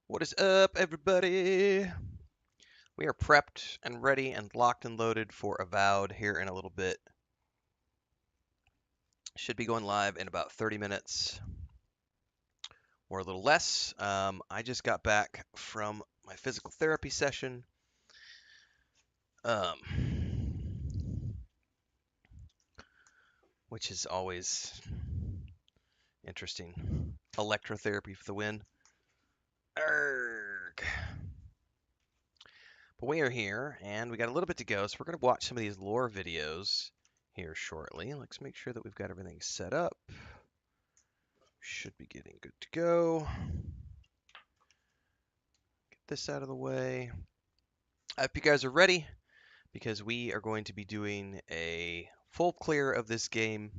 What is up, everybody? We are prepped and ready and locked and loaded for Avowed here in a little bit. Should be going live in about 30 minutes or a little less. I just got back from my physical therapy session. Um, which is always interesting. Electrotherapy for the win. Arrgh. But we are here, and we got a little bit to go, so we're going to watch some of these lore videos here shortly. Let's make sure that we've got everything set up. Should be getting good to go. Get this out of the way. I hope you guys are ready, because we are going to be doing a full clear of this game.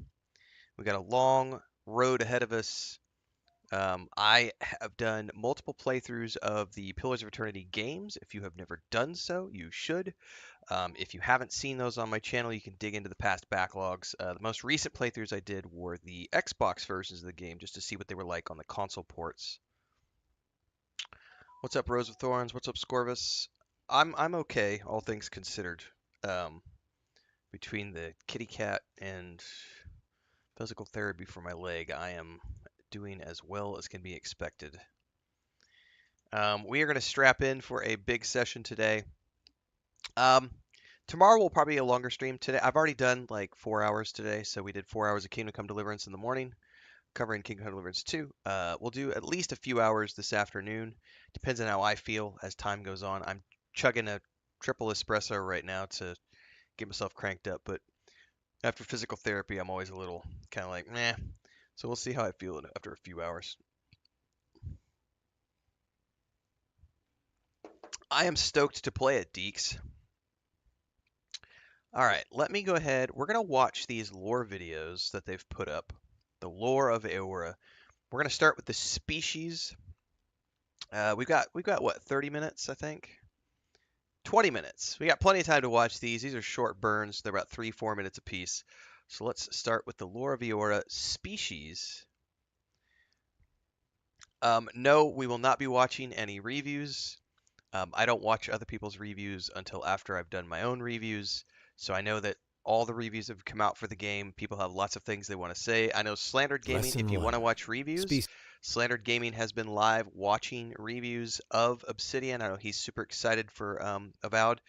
We got a long road ahead of us. I have done multiple playthroughs of the Pillars of Eternity games. If you have never done so, you should. If you haven't seen those on my channel, you can dig into the past backlogs. The most recent playthroughs I did were the Xbox versions of the game, just to see what they were like on the console ports. What's up, Rose of Thorns? What's up, Scorvus? I'm okay, all things considered. Between the kitty cat and physical therapy for my leg, I am doing as well as can be expected. We are going to strap in for a big session today. Tomorrow will probably be a longer stream. Today I've already done like 4 hours today, so we did 4 hours of Kingdom Come Deliverance in the morning, covering Kingdom Come Deliverance 2. We'll do at least a few hours this afternoon. Depends on how I feel as time goes on. I'm chugging a triple espresso right now to get myself cranked up, but after physical therapy, I'm always a little kind of like, meh. So we'll see how I feel after a few hours. I am stoked to play it, Deeks. All right, let me go ahead. We're going to watch these lore videos that they've put up. The lore of Eora. We're going to start with the species. We've got what, 30 minutes, I think? 20 minutes. We got plenty of time to watch these. These are short burns. They're about 3-4 minutes apiece. So let's start with the lore of Eora species. No, we will not be watching any reviews. I don't watch other people's reviews until after I've done my own reviews. So I know that all the reviews have come out for the game. People have lots of things they want to say. I know Slandered Gaming, Lesson if you want to 1. watch reviews, Slandered Gaming has been live watching reviews of Obsidian. I know he's super excited for Avowed.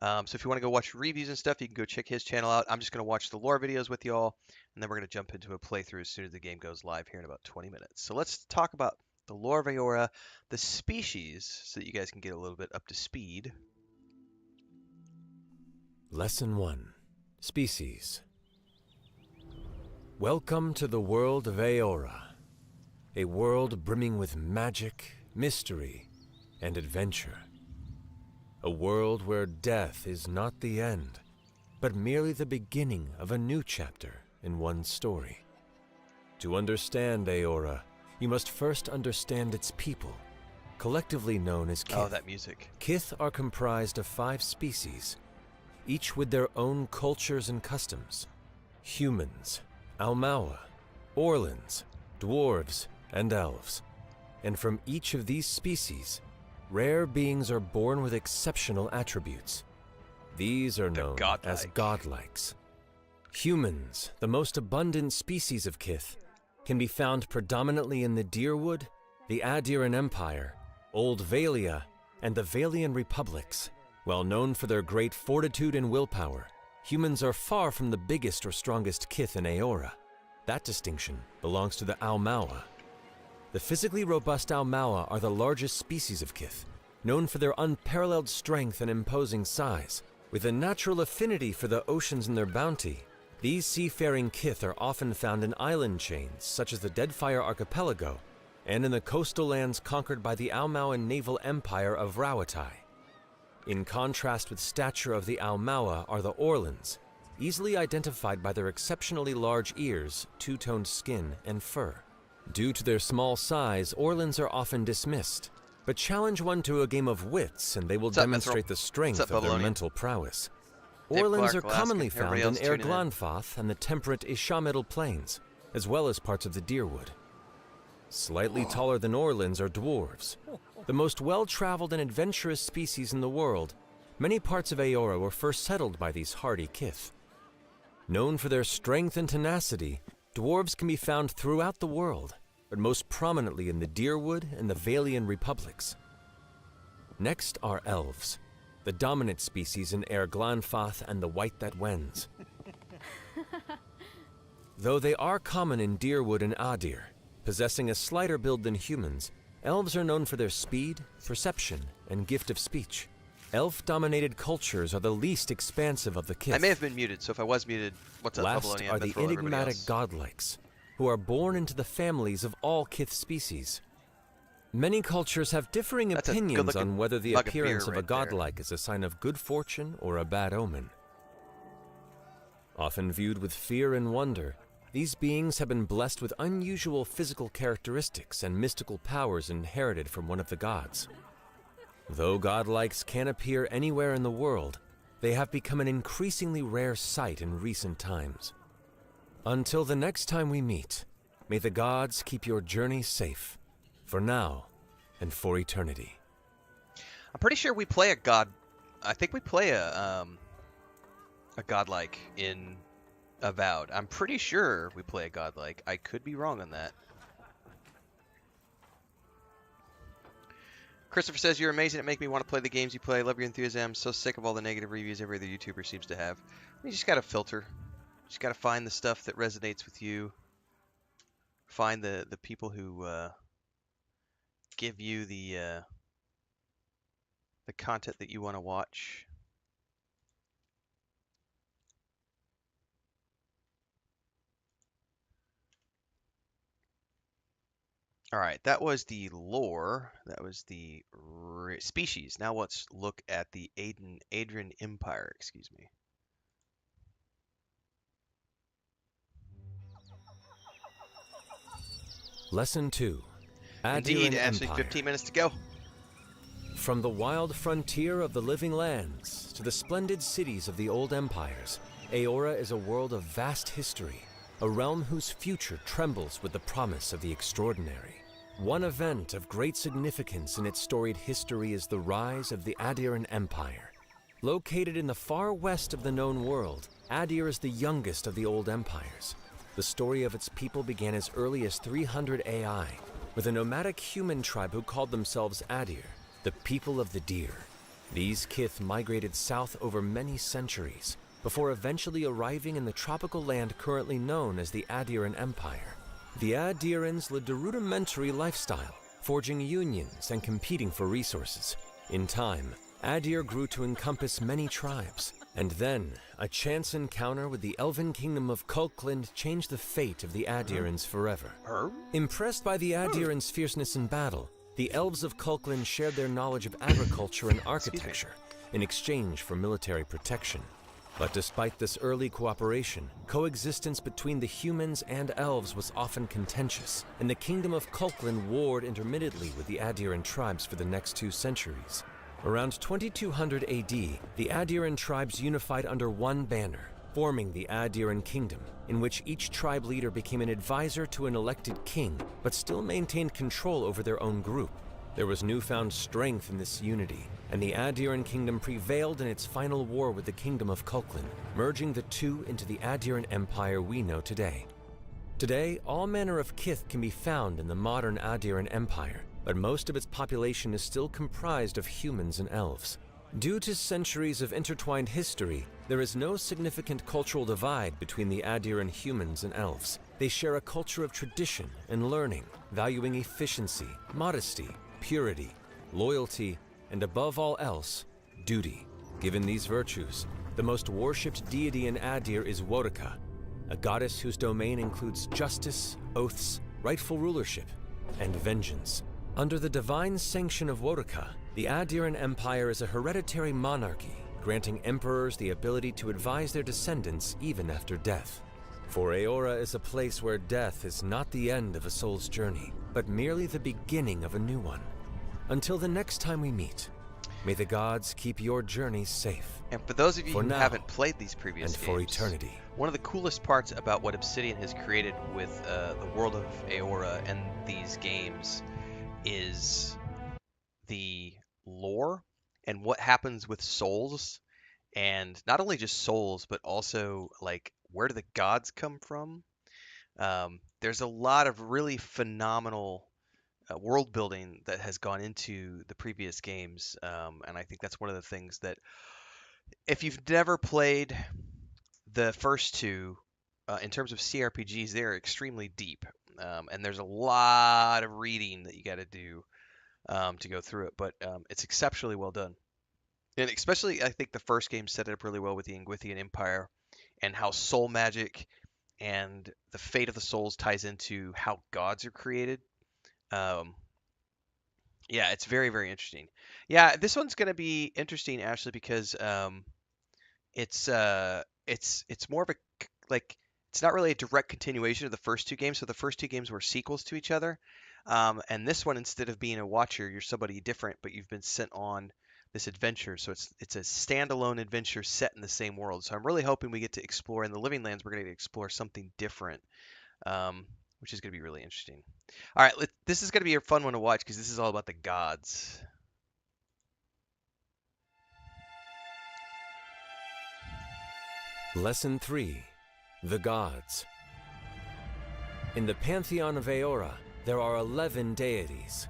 So if you want to go watch reviews and stuff, you can go check his channel out. I'm just going to watch the lore videos with y'all, and then we're going to jump into a playthrough as soon as the game goes live here in about 20 minutes. So let's talk about the lore of Eora, the species, so that you guys can get a little bit up to speed. Lesson 1. Species. Welcome to the world of Eora, a world brimming with magic, mystery, and adventure. A world where death is not the end, but merely the beginning of a new chapter in one's story. To understand Eora, you must first understand its people, collectively known as Kith. Oh, that music. Kith are comprised of 5 species, each with their own cultures and customs. Humans, Almaua, Orlins, dwarves, and elves. And from each of these species, rare beings are born with exceptional attributes. These are known as godlikes. Humans, the most abundant species of Kith, can be found predominantly in the Dyrwood, the Aedyran Empire, Old Valia, and the Valian Republics. While known for their great fortitude and willpower, humans are far from the biggest or strongest Kith in Eora. That distinction belongs to the Almaua. The physically robust Almaua are the largest species of Kith, known for their unparalleled strength and imposing size. With a natural affinity for the oceans and their bounty, these seafaring Kith are often found in island chains such as the Deadfire Archipelago and in the coastal lands conquered by the Almauan naval empire of Rawatai. In contrast with stature of the Almaua are the Orlins, easily identified by their exceptionally large ears, two-toned skin, and fur. Due to their small size, Orlins are often dismissed, but challenge one to a game of wits and they will demonstrate the strength of their mental prowess. Orlins are commonly found in Erglanfath and the temperate Ishamidal Plains, as well as parts of the Dyrwood. Slightly taller than Orlins are dwarves. The most well-traveled and adventurous species in the world, many parts of Eora were first settled by these hardy kith. Known for their strength and tenacity, dwarves can be found throughout the world, but most prominently in the Dyrwood and the Vailian republics. Next are elves, the dominant species in Aer Glanfath and the White That Wends. Though they are common in Dyrwood and Aedyr, possessing a slighter build than humans, elves are known for their speed, perception, and gift of speech. Elf-dominated cultures are the least expansive of the kith. I may have been muted, so if I was muted, what's up, Last Babylonian, are the Mithril, everybody enigmatic else? godlikes, who are born into the families of all kith species. Many cultures have differing That's a opinions good-looking on whether the mug of appearance beer of a right there. godlike is a sign of good fortune or a bad omen. Often viewed with fear and wonder, these beings have been blessed with unusual physical characteristics and mystical powers inherited from one of the gods. Though godlikes can appear anywhere in the world, they have become an increasingly rare sight in recent times. Until the next time we meet, may the gods keep your journey safe, for now and for eternity. I'm pretty sure we play a god. I think we play a godlike in Avowed. I'm pretty sure we play a godlike. I could be wrong on that. Christopher says, you're amazing at making me want to play the games you play. I love your enthusiasm. I'm so sick of all the negative reviews every other YouTuber seems to have. You just got to filter. Just got to find the stuff that resonates with you. Find the people who give you the content that you want to watch. All right, that was the lore. That was the species. Now let's look at the Aedyran Empire. Excuse me. Lesson 2. Indeed, Aedyran actually, Empire. 15 minutes to go. From the wild frontier of the living lands to the splendid cities of the old empires, Eora is a world of vast history, a realm whose future trembles with the promise of the extraordinary. One event of great significance in its storied history is the rise of the Aedyran Empire. Located in the far west of the known world, Aedyr is the youngest of the old empires. The story of its people began as early as 300 AI, with a nomadic human tribe who called themselves Aedyr, the people of the deer. These kith migrated south over many centuries, before eventually arriving in the tropical land currently known as the Aedyran Empire. The Aedyrans lived a rudimentary lifestyle, forging unions and competing for resources. In time, Aedyr grew to encompass many tribes, and then a chance encounter with the elven kingdom of Kulkland changed the fate of the Aedyrans forever. Impressed by the Aedyrans' fierceness in battle, the elves of Kulkland shared their knowledge of agriculture and architecture in exchange for military protection. But despite this early cooperation, coexistence between the humans and elves was often contentious, and the kingdom of Kulkland warred intermittently with the Aedyran tribes for the next 2 centuries. Around 2200 AD, the Aedyran tribes unified under one banner, forming the Aedyran Kingdom, in which each tribe leader became an advisor to an elected king, but still maintained control over their own group. There was newfound strength in this unity, and the Aedyran Kingdom prevailed in its final war with the Kingdom of Kulkland, merging the two into the Aedyran Empire we know today. Today, all manner of kith can be found in the modern Aedyran Empire, but most of its population is still comprised of humans and elves. Due to centuries of intertwined history, there is no significant cultural divide between the Aedyran humans and elves. They share a culture of tradition and learning, valuing efficiency, modesty, purity, loyalty, and above all else, duty. Given these virtues, the most worshipped deity in Aedyr is Wodaka, a goddess whose domain includes justice, oaths, rightful rulership, and vengeance. Under the divine sanction of Wodaka, the Aedyran Empire is a hereditary monarchy, granting emperors the ability to advise their descendants even after death. For Eora is a place where death is not the end of a soul's journey, but merely the beginning of a new one. Until the next time we meet, may the gods keep your journey safe. And for those of you For who now, haven't played these previous and games, for eternity. one of the coolest parts about what Obsidian has created with the world of Eora and these games is the lore and what happens with souls, and not only just souls, but also like where do the gods come from? There's a lot of really phenomenal world building that has gone into the previous games, and I think that's one of the things that if you've never played the first two, in terms of CRPGs, they're extremely deep, and there's a lot of reading that you got to do to go through it, but it's exceptionally well done. And especially, I think the first game set it up really well with the Ingwithian Empire and how soul magic and the fate of the souls ties into how gods are created. Um, yeah, it's very, very interesting. Yeah, this one's going to be interesting, Ashley, because it's more of a like it's not really a direct continuation of the first two games. So the first two games were sequels to each other, and this one, instead of being a watcher, you're somebody different, but you've been sent on this adventure. So it's a standalone adventure set in the same world. So I'm really hoping we get to explore in the Living Lands. We're going to explore something different, um, which is going to be really interesting. All right, this is going to be a fun one to watch because this is all about the gods. Lesson 3. The Gods. In the pantheon of Eora, there are 11 deities.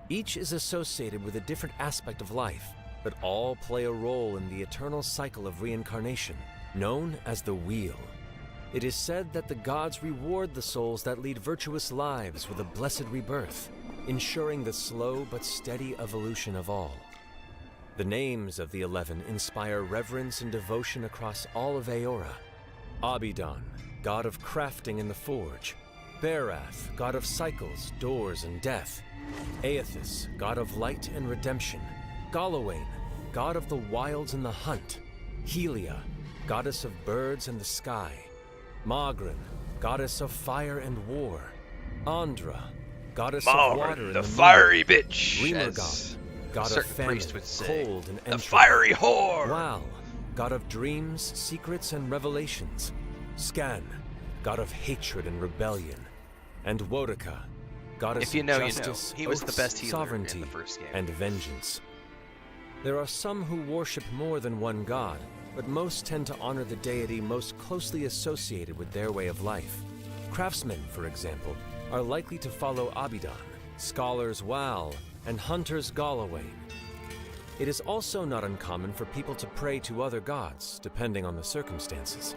Each is associated with a different aspect of life, but all play a role in the eternal cycle of reincarnation, known as the Wheel. It is said that the gods reward the souls that lead virtuous lives with a blessed rebirth, ensuring the slow but steady evolution of all. The names of the 11 inspire reverence and devotion across all of Eora. Aedyran, god of crafting in the forge. Berath, god of cycles, doors, and death. Aethys, god of light and redemption. Galawain, god of the wilds and the hunt. Helia, goddess of birds and the sky. Magrin, goddess of fire and war. Andra, goddess of water and the the fiery bitch, Remergon, god of certain famine, priest would say. cold, and The entropy. fiery whore. Wal, god of dreams, secrets, and revelations. Scan, god of hatred and rebellion. And Wodaka, goddess If you of know, you know. justice, He was the oaths, best healer in sovereignty, the first game. and vengeance. There are some who worship more than one god, but most tend to honor the deity most closely associated with their way of life. Craftsmen, for example, are likely to follow Aedyran, scholars Wal, and hunters Galawain. It is also not uncommon for people to pray to other gods, depending on the circumstances.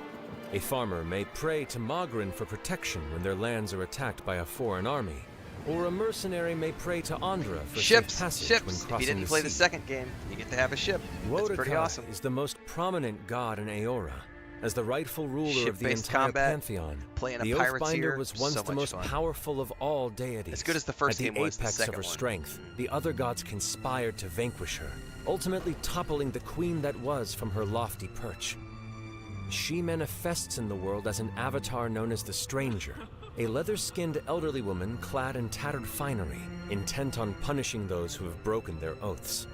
A farmer may pray to Magrin for protection when their lands are attacked by a foreign army, or a mercenary may pray to Andra for safe passage when Ships. If crossing you didn't play the second game, you get to have a ship. That's pretty Wodaka awesome. is the most prominent god in Eora. As the rightful ruler of the Ship-based entire combat, pantheon, playing a the pirateer, Oathbinder was once so the much most fun. powerful of all deities. As good as the first At game the was, the apex second of her one. strength, the other gods conspired to vanquish her, ultimately toppling the queen that was from her lofty perch. She manifests in the world as an avatar known as the Stranger, a leather-skinned elderly woman clad in tattered finery, intent on punishing those who have broken their oaths.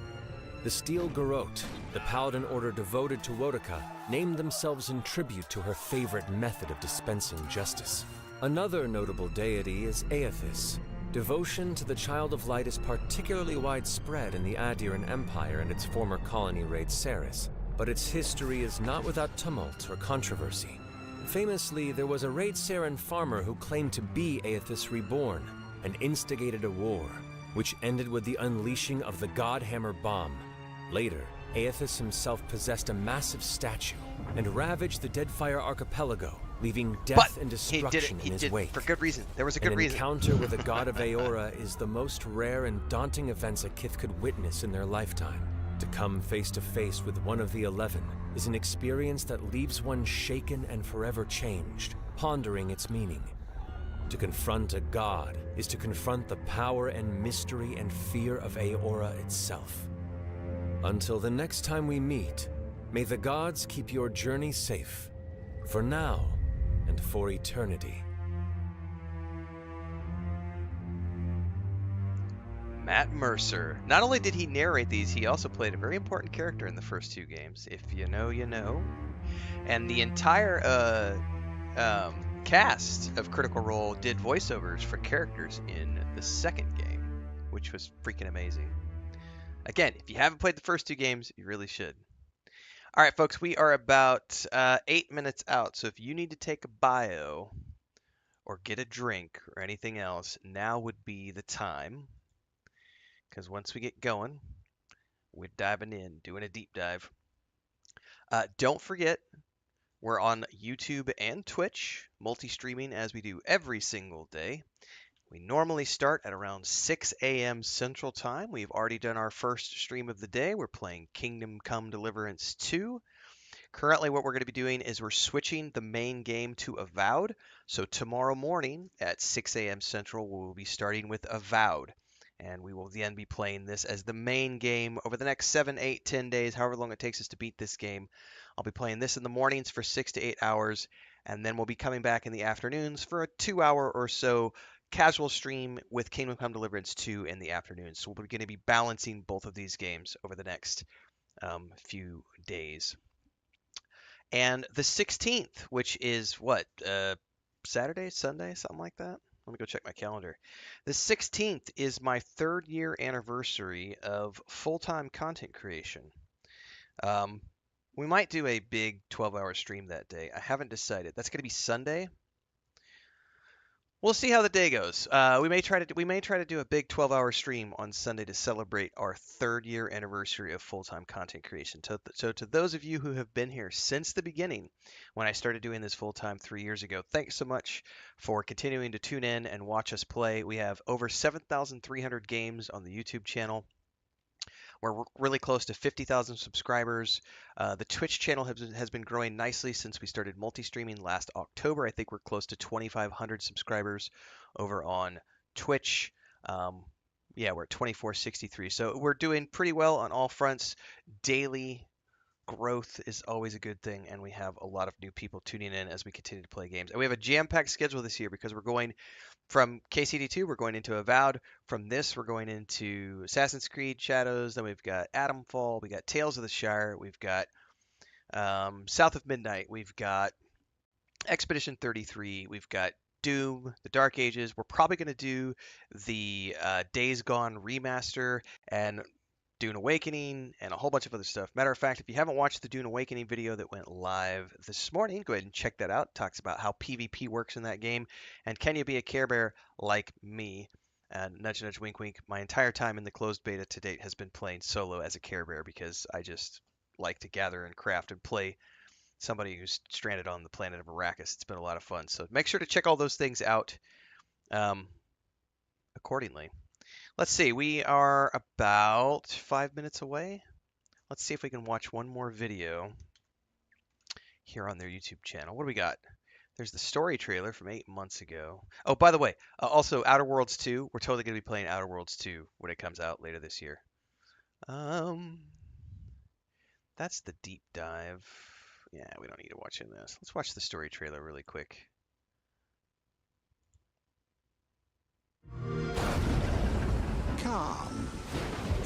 The Steel Garrote, the paladin order devoted to Wodaka, named themselves in tribute to her favorite method of dispensing justice. Another notable deity is Aethys. Devotion to the Child of Light is particularly widespread in the Aedyran Empire and its former colony raid Ceres, but its history is not without tumult or controversy. Famously, there was a raid Seren farmer who claimed to be Aethys reborn and instigated a war, which ended with the unleashing of the Godhammer bomb. Later, Aethys himself possessed a massive statue and ravaged the Deadfire archipelago, leaving death and destruction in his wake. For good reason. There was a good reason. An encounter with the god of Eora is the most rare and daunting events a Kith could witness in their lifetime. To come face to face with one of the 11 is an experience that leaves one shaken and forever changed, pondering its meaning. To confront a god is to confront the power and mystery and fear of Eora itself. Until the next time we meet, may the gods keep your journey safe, for now and for eternity. Matt Mercer. Not only did he narrate these, he also played a very important character in the first two games. If you know, you know. And the entire cast of Critical Role did voiceovers for characters in the second game, which was freaking amazing. Again, if you haven't played the first two games, you really should. All right, folks, we are about 8 minutes out. So if you need to take a bio or get a drink or anything else, now would be the time. Because once we get going, we're diving in, doing a deep dive. Don't forget, we're on YouTube and Twitch, multi-streaming as we do every single day. We normally start at around 6 a.m. Central Time. We've already done our first stream of the day. We're playing Kingdom Come Deliverance 2. Currently, what we're going to be doing is we're switching the main game to Avowed. So tomorrow morning at 6 a.m. Central, we'll be starting with Avowed. And we will then be playing this as the main game over the next 7, 8, 10 days, however long it takes us to beat this game. I'll be playing this in the mornings for 6 to 8 hours, and then we'll be coming back in the afternoons for a 2-hour or so casual stream with Kingdom Come Deliverance 2 in the afternoon. So we're going to be balancing both of these games over the next few days. And the 16th, which is what, Saturday, Sunday, something like that? Let me go check my calendar. The 16th is my 3rd year anniversary of full-time content creation. We might do a big 12-hour stream that day. I haven't decided. That's going to be Sunday. We'll see how the day goes. We may try to do a big 12-hour stream on Sunday to celebrate our 3rd year anniversary of full-time content creation. So to those of you who have been here since the beginning, when I started doing this full-time 3 years ago, thanks so much for continuing to tune in and watch us play. We have over 7,300 games on the YouTube channel. We're really close to 50,000 subscribers. The Twitch channel has been growing nicely since we started multi-streaming last October. I think we're close to 2,500 subscribers over on Twitch. Yeah, we're at 2,463. So we're doing pretty well on all fronts. Daily growth is always a good thing, and we have a lot of new people tuning in as we continue to play games. And we have a jam-packed schedule this year because we're going from KCD2, we're going into Avowed. From this, we're going into Assassin's Creed Shadows. Then we've got Adamfall. We got Tales of the Shire. We've got South of Midnight. We've got Expedition 33. We've got Doom, the Dark Ages. We're probably going to do the Days Gone remaster and Dune Awakening and a whole bunch of other stuff. Matter of fact, if you haven't watched the Dune Awakening video that went live this morning, go ahead and check that out. It talks about how PvP works in that game, and can you be a Care Bear like me? And nudge, nudge, wink, wink. My entire time in the closed beta to date has been playing solo as a Care Bear because I just like to gather and craft and play somebody who's stranded on the planet of Arrakis. It's been a lot of fun. So make sure to check all those things out accordingly. Let's see, we are about 5 minutes away. Let's see if we can watch one more video here on their YouTube channel. What do we got? There's the story trailer from 8 months ago. Oh, by the way, also Outer Worlds 2. We're totally going to be playing Outer Worlds 2 when it comes out later this year. That's the deep dive. Yeah, we don't need to watch this. Let's watch the story trailer really quick. Come.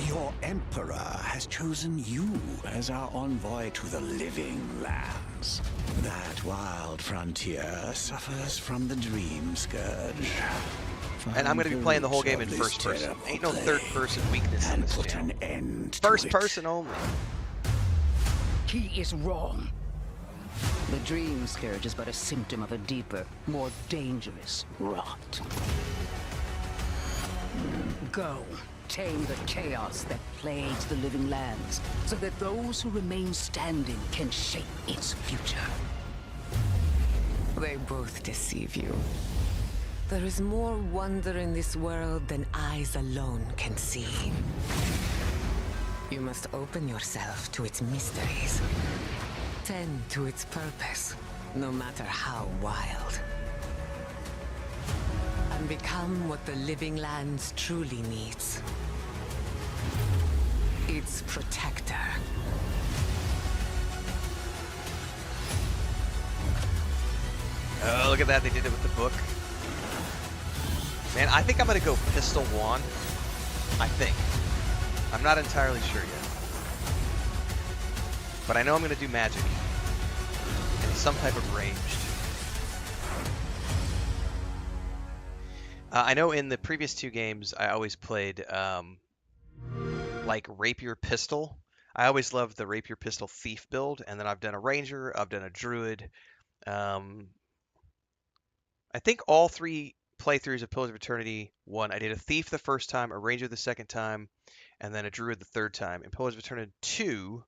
Your Emperor has chosen you as our envoy to the living lands. That wild frontier suffers from the dream scourge. And I'm going to be playing the whole game in first person. Ain't no third person weakness in this channel. First person only. He is wrong. The dream scourge is but a symptom of a deeper, more dangerous rot. Go, tame the chaos that plagues the living lands, so that those who remain standing can shape its future. They both deceive you. There is more wonder in this world than eyes alone can see. You must open yourself to its mysteries. Tend to its purpose, no matter how wild. And become what the living lands truly needs. Its protector. Oh, look at that. They did it with the book. Man, I think I'm going to go Pistol Wand. I think. I'm not entirely sure yet. But I know I'm going to do magic. And some type of ranged. I know in the previous two games, I always played like rapier pistol. I always loved the rapier pistol thief build, and then I've done a ranger, I've done a druid. Um, I think all 3 playthroughs of Pillars of Eternity, I did a thief the first time, a ranger the second time, and then a druid the third time. In Pillars of Eternity 2,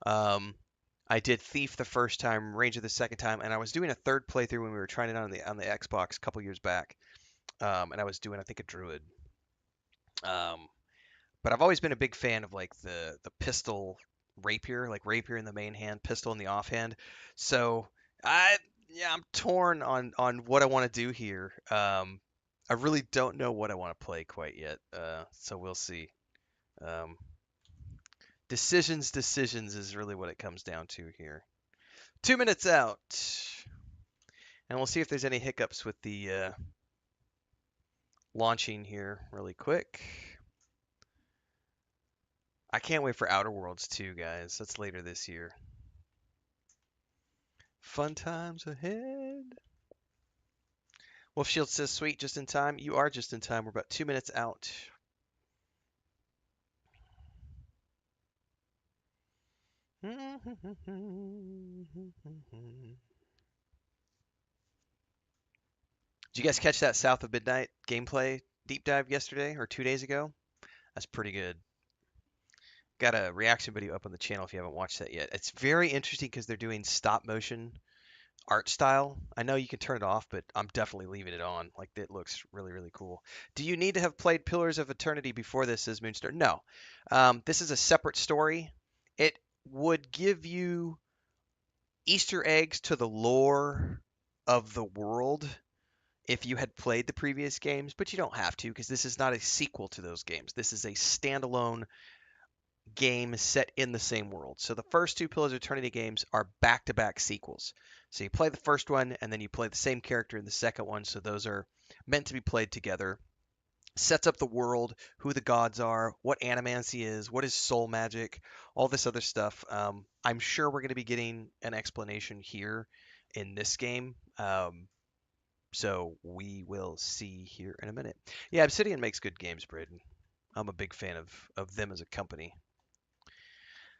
I did thief the first time, ranger the second time, and I was doing a third playthrough when we were trying it out on the Xbox a couple years back, and I was doing I think a druid. Um, but I've always been a big fan of like the pistol rapier, like rapier in the main hand, pistol in the offhand. So I'm torn on what I want to do here. I really don't know what I want to play quite yet. So we'll see. Um, decisions is really what it comes down to here. 2 minutes out, and we'll see if there's any hiccups with the launching here really quick. I can't wait for Outer Worlds 2, guys. That's later this year. Fun times ahead. Wolf Shield says, sweet, just in time. You are just in time. We're about 2 minutes out. Did you guys catch that South of Midnight gameplay deep dive yesterday or 2 days ago? That's pretty good. Got a reaction video up on the channel if you haven't watched that yet. It's very interesting because they're doing stop motion art style. I know you can turn it off, but I'm definitely leaving it on. Like, it looks really, really cool. Do you need to have played Pillars of Eternity before this, says Moonstar? No. This is a separate story. It would give you Easter eggs to the lore of the world if you had played the previous games, but you don't have to because this is not a sequel to those games. This is a standalone game set in the same world. So the first 2 Pillars of Eternity games are back-to-back sequels. So you play the first one, and then you play the same character in the second one, so those are meant to be played together. Sets up the world, who the gods are, what animancy is, what is soul magic, all this other stuff. I'm sure we're going to be getting an explanation here in this game. So we will see here in a minute. Yeah, Obsidian makes good games, Braden. I'm a big fan of them as a company.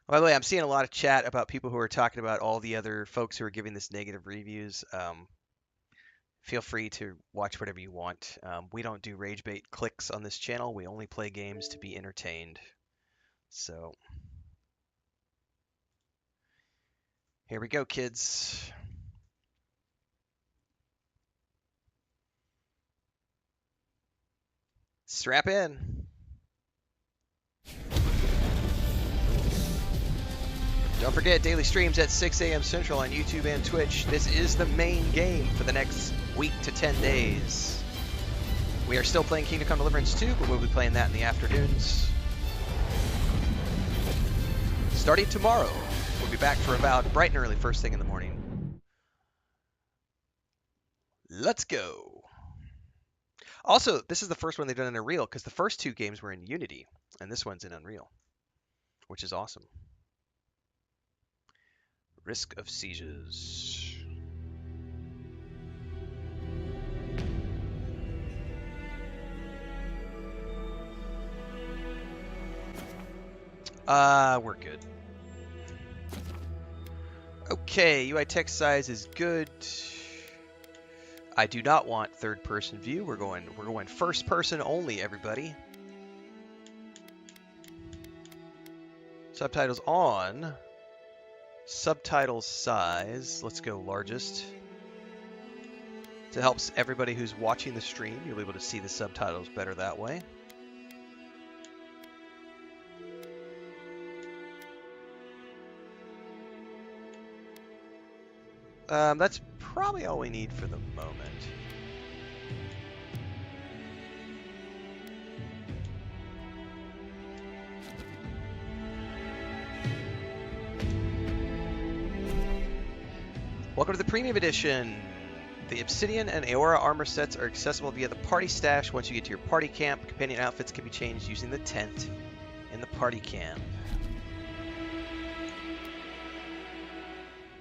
By the way, I'm seeing a lot of chat about people who are talking about all the other folks who are giving this negative reviews. Feel free to watch whatever you want. We don't do rage bait clicks on this channel. We only play games to be entertained. So here we go, kids. Strap in. Don't forget, daily streams at 6 a.m. Central on YouTube and Twitch. This is the main game for the next week to 10 days. We are still playing Kingdom Come Deliverance 2, but we'll be playing that in the afternoons. Starting tomorrow, we'll be back for Avowed bright and early, first thing in the morning. Let's go. Also, this is the first one they've done in Unreal, because the first 2 games were in Unity, and this one's in Unreal, which is awesome. Risk of sieges. We're good. Okay, UI text size is good. I do not want third-person view. We're going first-person only, everybody. Subtitles on. Subtitle size, let's go largest. So it helps everybody who's watching the stream. You'll be able to see the subtitles better that way. That's probably all we need for the moment. Welcome to the Premium Edition. The Obsidian and Eora armor sets are accessible via the party stash. Once you get to your party camp, companion outfits can be changed using the tent in the party camp.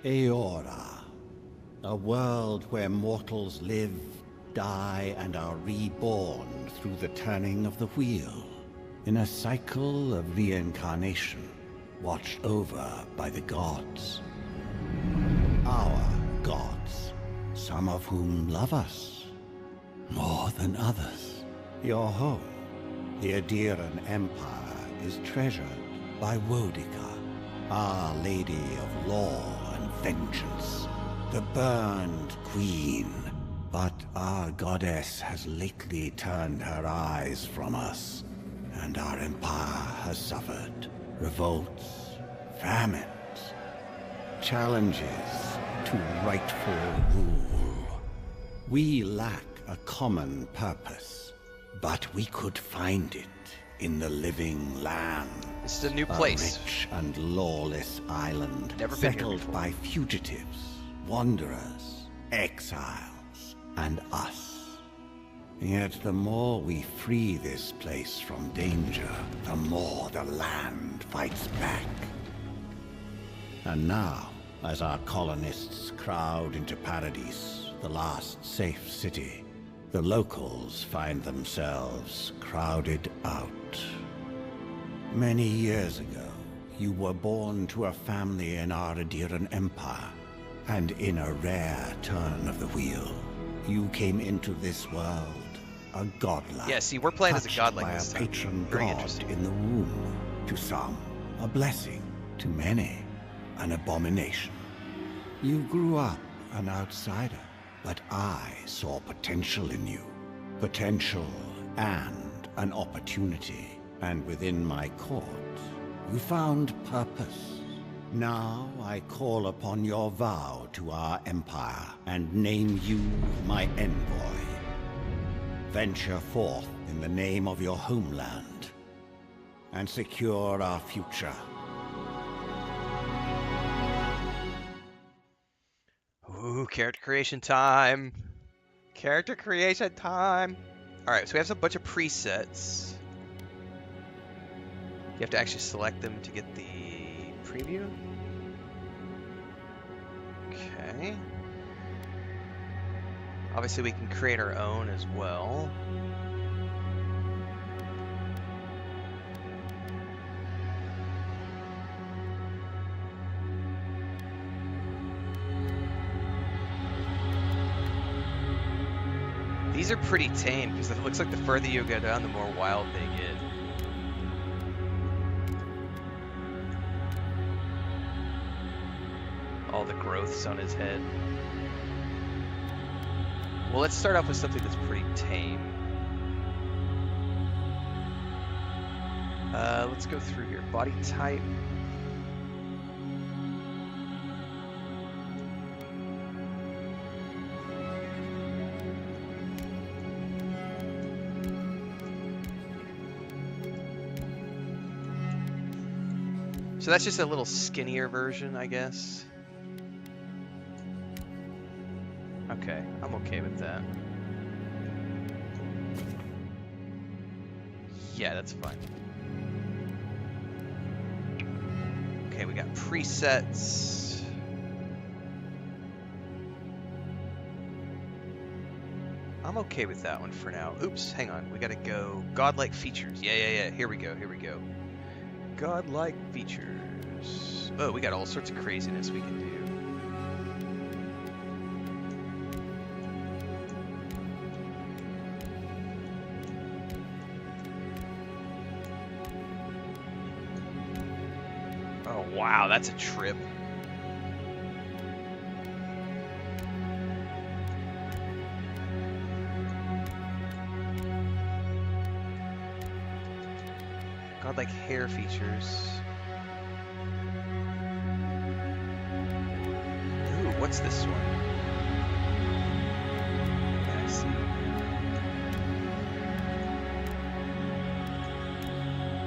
Eora, a world where mortals live, die, and are reborn through the turning of the wheel. in a cycle of reincarnation, watched over by the gods. Our gods, some of whom love us more than others. Your home, the Aedyran Empire, is treasured by Wodica, Our Lady of Law and Vengeance, the burned queen. But our goddess has lately turned her eyes from us, and our empire has suffered revolts, famines, challenges to rightful rule. We lack a common purpose, but we could find it in the living land. This is a new place. A rich and lawless island, Never been here settled before. by fugitives, wanderers, exiles, and us. Yet the more we free this place from danger, the more the land fights back. And now, as our colonists crowd into Paradis, the last safe city, the locals find themselves crowded out. Many years ago, you were born to a family in our Aedyran Empire, and in a rare turn of the wheel, you came into this world a godlike. Yeah, see, we're playing as a touched godlike by this a time. patron Very god interesting. in the womb. To some, a blessing. To many, an abomination. You grew up an outsider, but I saw potential in you. Potential and an opportunity. And within my court, you found purpose. Now I call upon your vow to our empire and name you my envoy. Venture forth in the name of your homeland and secure our future. Ooh, character creation time. Character creation time. Alright, so we have a bunch of presets. You have to actually select them to get the preview. Okay. Obviously we can create our own as well. These are pretty tame because it looks like the further you go down, the more wild they get. All the growths on his head. Well, let's start off with something that's pretty tame. Let's go through here. Body type. So that's just a little skinnier version, I guess. Okay, I'm okay with that. Yeah, that's fine. Okay, we got presets. I'm okay with that one for now. Oops, hang on. We gotta go godlike features. Yeah. Here we go. Godlike features. Oh, we got all sorts of craziness we can do. Oh, wow, that's a trip. Godlike hair features. Ooh, what's this one? Yeah, I see.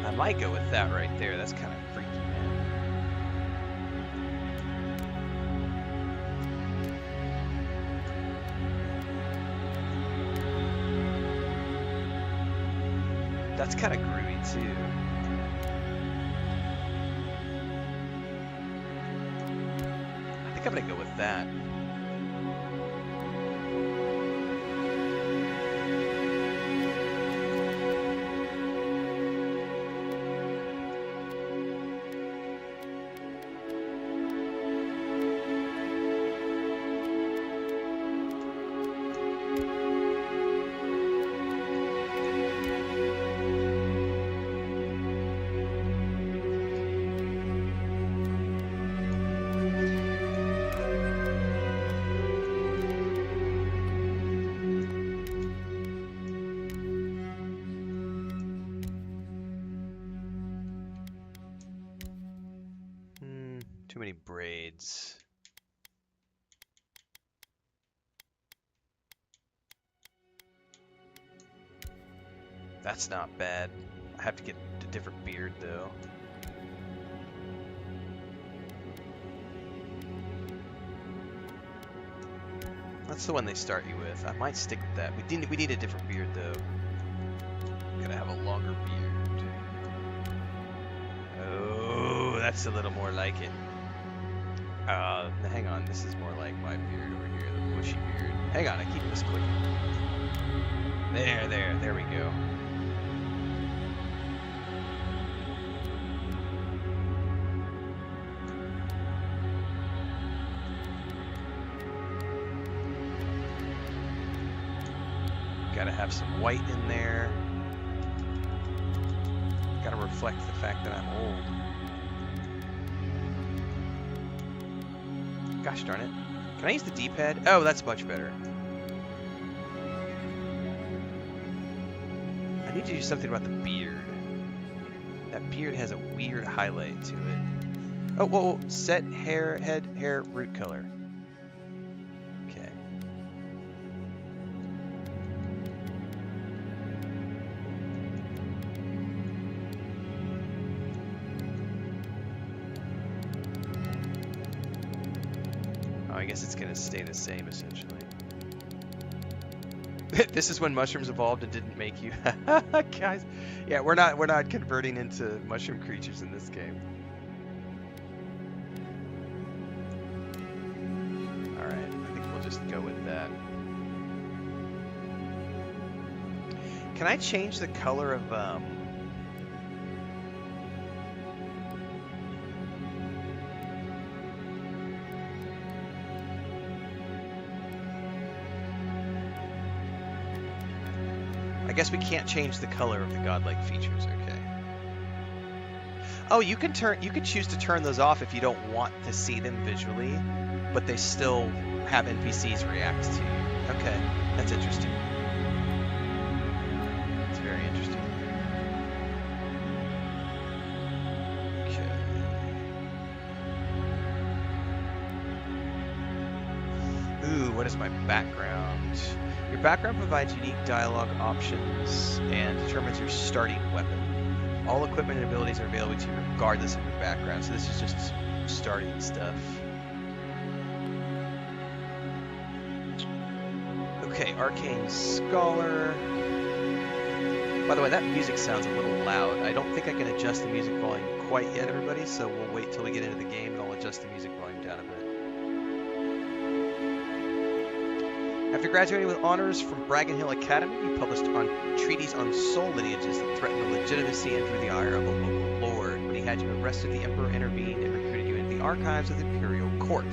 I might go with that right there. That's kind of freaky, man. That's kind of groovy too. I think I'm gonna go with that. Too many braids. That's not bad. I have to get a different beard though. That's the one they start you with. I might stick with that. We need a different beard though. Gotta have a longer beard. Oh, that's a little more like it. Hang on. This is more like my beard over here, the bushy beard. Hang on, I keep misclicking. There we go. Gotta have some white in there. Gotta reflect the fact that I'm old. Gosh darn it. Can I use the D-pad? Oh, that's much better. I need to do something about the beard. That beard has a weird highlight to it. Oh, whoa. Set hair, head, hair, root color. Okay. I guess it's gonna stay the same essentially. This is when mushrooms evolved and didn't make you. Guys, yeah, we're not converting into mushroom creatures in this game. All right, I think we'll just go with that. Can I change the color of I guess we can't change the color of the godlike features, okay. Oh, you can choose to turn those off if you don't want to see them visually, but they still have NPCs react to you. Okay, that's interesting. It's very interesting. Okay. Ooh, what is my background? Your background provides unique dialogue options and determines your starting weapon. All equipment and abilities are available to you regardless of your background, so this is just starting stuff. Okay, Arcane Scholar. By the way, that music sounds a little loud. I don't think I can adjust the music volume quite yet, everybody, so we'll wait till we get into the game and I'll adjust the music volume down a bit. After graduating with honors from Bragan Hill Academy, you published on treaties on soul lineages that threatened the legitimacy and drew the ire of a local lord. When he had you arrested, the Emperor intervened and recruited you into the archives of the Imperial Court.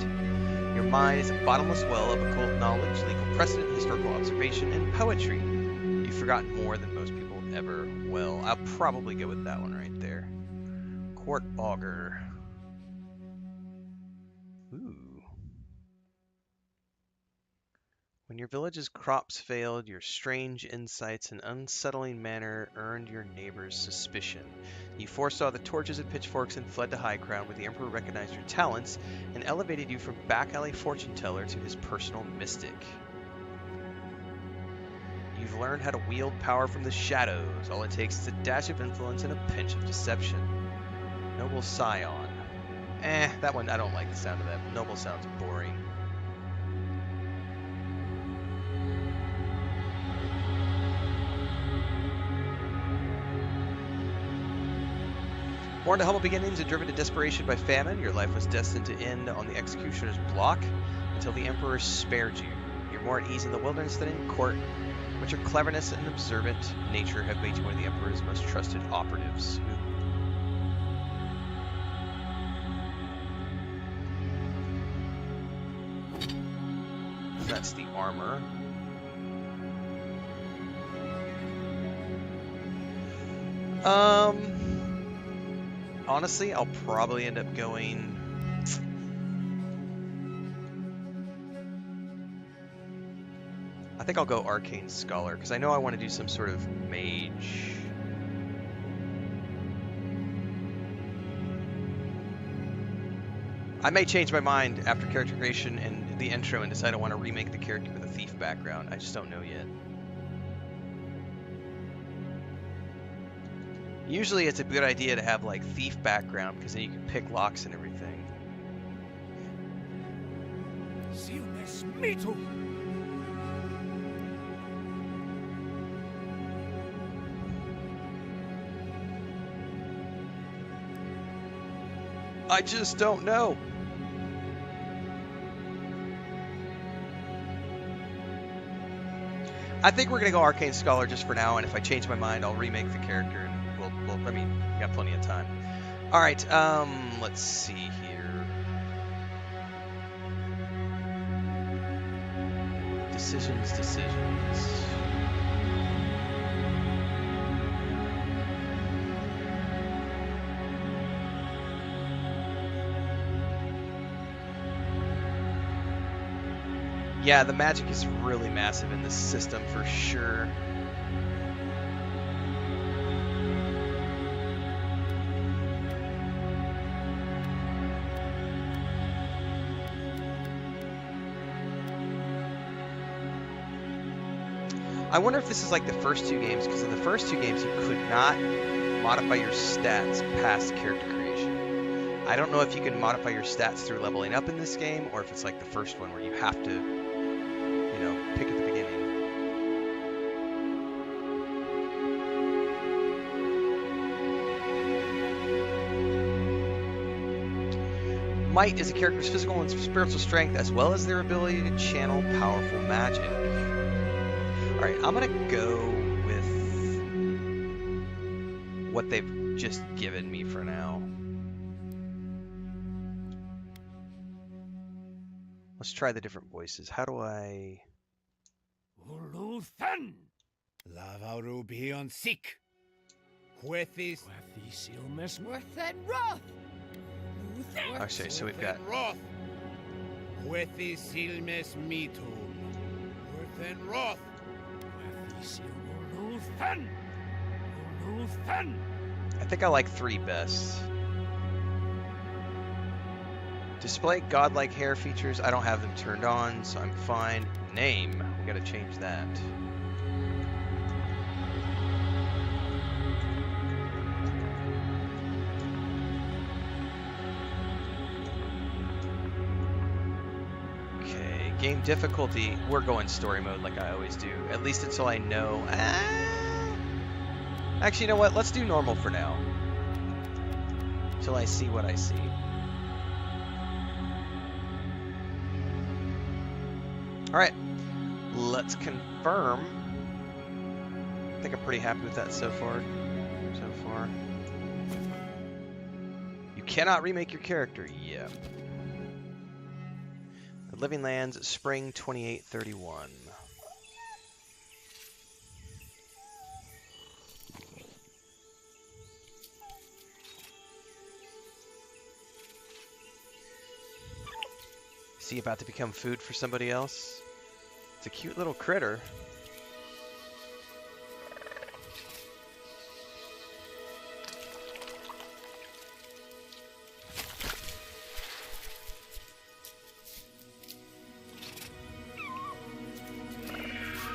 Your mind is a bottomless well of occult knowledge, legal precedent, historical observation, and poetry. You've forgotten more than most people ever will. I'll probably go with that one right there. Court Augur. Ooh. When your village's crops failed, your strange insights and unsettling manner earned your neighbors' suspicion. You foresaw the torches and pitchforks and fled to High Crown, where the Emperor recognized your talents and elevated you from back alley fortune teller to his personal mystic. You've learned how to wield power from the shadows. All it takes is a dash of influence and a pinch of deception. Noble Scion. That one, I don't like the sound of that. Noble sounds boring. Born to humble beginnings and driven to desperation by famine, your life was destined to end on the executioner's block until the Emperor spared you. You're more at ease in the wilderness than in court, but your cleverness and observant nature have made you one of the Emperor's most trusted operatives. That's the armor. Honestly, I'll probably end up going... I think I'll go Arcane Scholar, because I know I want to do some sort of mage. I may change my mind after character creation and the intro and decide I want to remake the character with a thief background. I just don't know yet. Usually it's a good idea to have like thief background because then you can pick locks and everything. I just don't know. I think we're gonna go Arcane Scholar just for now, and if I change my mind, I'll remake the character, and I mean, we got plenty of time. All right, let's see here. Decisions. Yeah, the magic is really massive in this system for sure. I wonder if this is like the first two games, because in the first two games you could not modify your stats past character creation. I don't know if you can modify your stats through leveling up in this game, or if it's like the first one where you have to, you know, pick at the beginning. Might is a character's physical and spiritual strength, as well as their ability to channel powerful magic. Alright, I'm gonna go with what they've just given me for now. Let's try the different voices. How do I... Uluthan! Lavaru beyond sick. Quethis ilmes worthen roth. Actually, so we've got... Roth. Quethis ilmes mitun. Worthen roth. I think I like 3 best. Display godlike hair features. I don't have them turned on, so I'm fine. Name. We gotta change that. Okay, game difficulty. We're going story mode like I always do. At least until I know. Actually, you know what? Let's do normal for now. Till I see what I see. Alright, let's confirm. I think I'm pretty happy with that so far. You cannot remake your character. Yeah. The Living Lands, Spring 2831. Is he about to become food for somebody else? It's a cute little critter.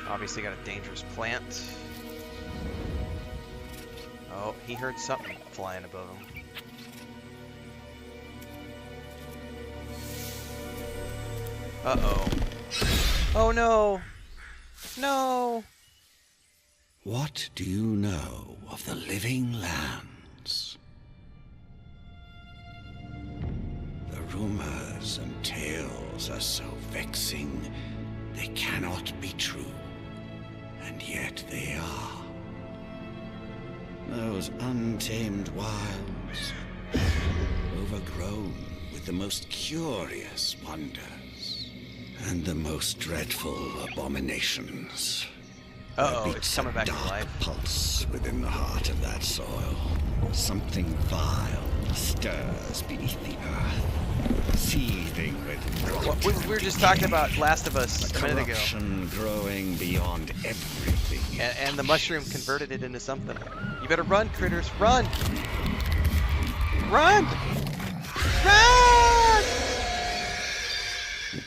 Obviously got a dangerous plant. Oh, he heard something flying above him. Uh-oh. Oh no! No! What do you know of the living lands? The rumors and tales are so vexing, they cannot be true. And yet they are. Those untamed wilds, overgrown with the most curious wonders and the most dreadful abominations. Uh-oh, it's coming back to dark life. Pulse within the heart of that soil. Something vile stirs beneath the earth, seething with Well, we were just talking about Last of Us a minute ago. corruption growing beyond everything. And the mushroom converted it into something. You better run, critters, run! Run! Run!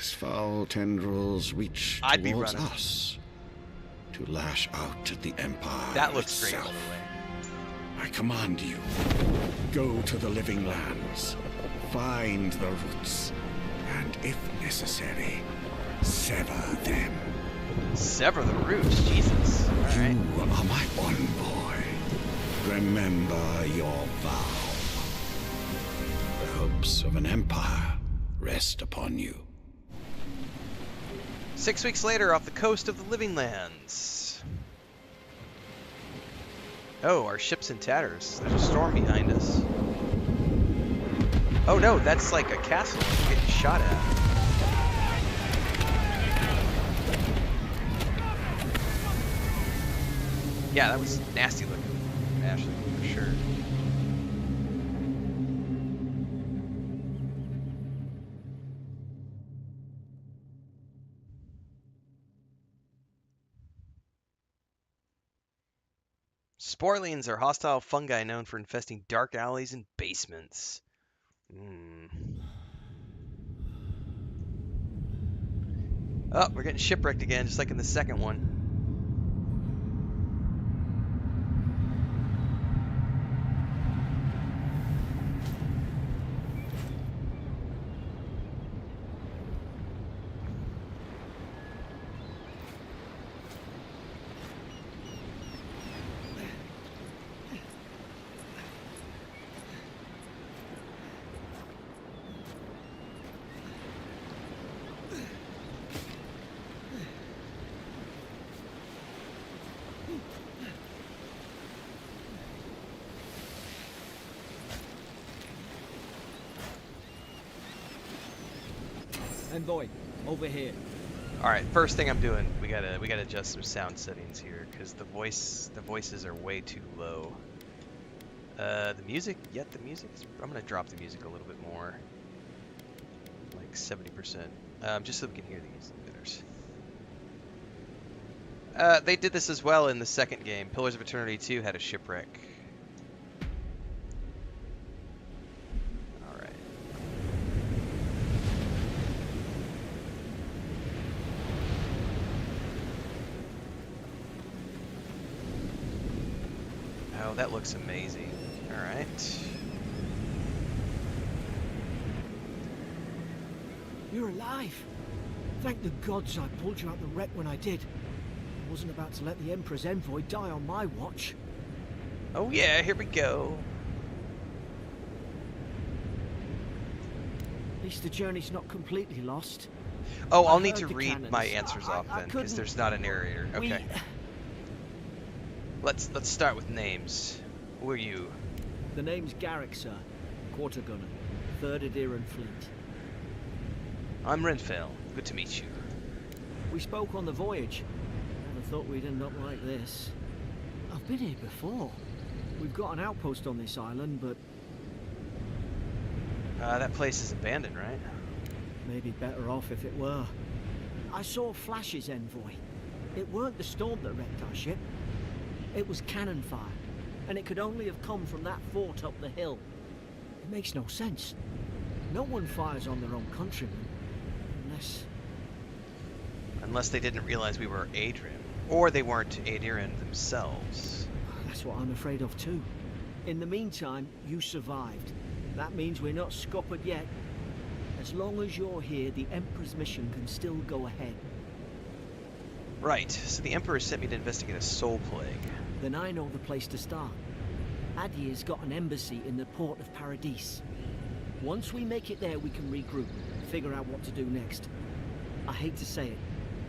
These foul tendrils reach I'd be towards running. us to lash out at the Empire That looks great, by itself. the way. I command you, go to the living lands, find the roots, and if necessary, sever them. Sever the roots, Jesus. All right. You are my envoy. Remember your vow. The hopes of an empire rest upon you. 6 weeks later, off the coast of the Living Lands. Oh, our ship's in tatters. There's a storm behind us. Oh no, that's like a castle we're getting shot at. Yeah, that was nasty looking, Ashley, for sure. Sporlings are hostile fungi known for infesting dark alleys and basements. Oh, we're getting shipwrecked again, just like in the second one. Envoy, over here. All right, first thing I'm doing, we gotta adjust some sound settings here because the voices are way too low. The music, I'm gonna drop the music a little bit more, like 70%, just so we can hear these bidders. They did this as well in the second game. Pillars of Eternity 2 had a shipwreck. All right. Oh, that looks amazing. All right. You're alive. Thank the gods I pulled you out the wreck when I did. I wasn't about to let the Emperor's envoy die on my watch. Oh yeah, here we go. At least the journey's not completely lost. Oh, I'll I need heard to the read cannons. my answers off I then, because couldn't- there's not a narrator. We- Okay. Let's start with names. Who are you? The name's Garrick, sir. Quarter gunner. 3rd Aedyran Fleet. I'm Renfail. Good to meet you. We spoke on the voyage. Never thought we'd end up like this. I've been here before. We've got an outpost on this island, but That place is abandoned, right? maybe better off if it were. I saw flashes, envoy. It weren't the storm that wrecked our ship. It was cannon fire, and it could only have come from that fort up the hill. It makes no sense. No one fires on their own countrymen, Unless they didn't realize we were Aedyran, or they weren't Aedyran themselves. That's what I'm afraid of too. In the meantime, you survived. That means we're not scuppered yet. As long as you're here, the Emperor's mission can still go ahead. Right, so the Emperor sent me to investigate a soul plague. Then I know the place to start. Aedyran's got an embassy in the port of Paradis. Once we make it there, we can regroup, figure out what to do next. I hate to say it,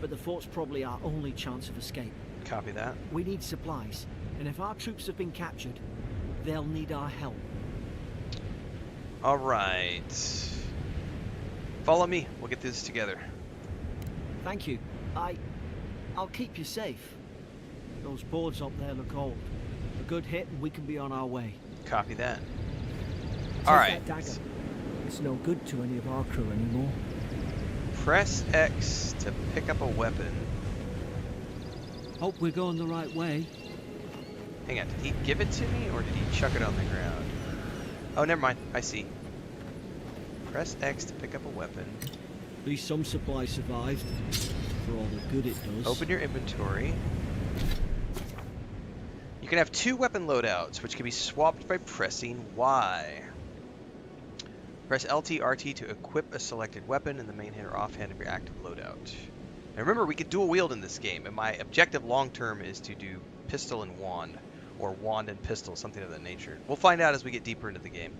but the fort's probably our only chance of escape. Copy that. We need supplies, and if our troops have been captured, they'll need our help. All right. Follow me. We'll get this together. Thank you. I'll keep you safe. Those boards up there look old. A good hit and we can be on our way. Copy that. Take All right. that dagger. It's no good to any of our crew anymore. Press X to pick up a weapon. Hope we're going the right way. Hang on, did he give it to me or did he chuck it on the ground? Oh, never mind. I see. Press X to pick up a weapon. At least some supplies survived. For all the good it does. Open your inventory. You can have 2 weapon loadouts, which can be swapped by pressing Y. Press LT, RT to equip a selected weapon in the main hand or offhand of your active loadout. And remember, we can dual wield in this game, and my objective long term is to do pistol and wand, or wand and pistol, something of that nature. We'll find out as we get deeper into the game.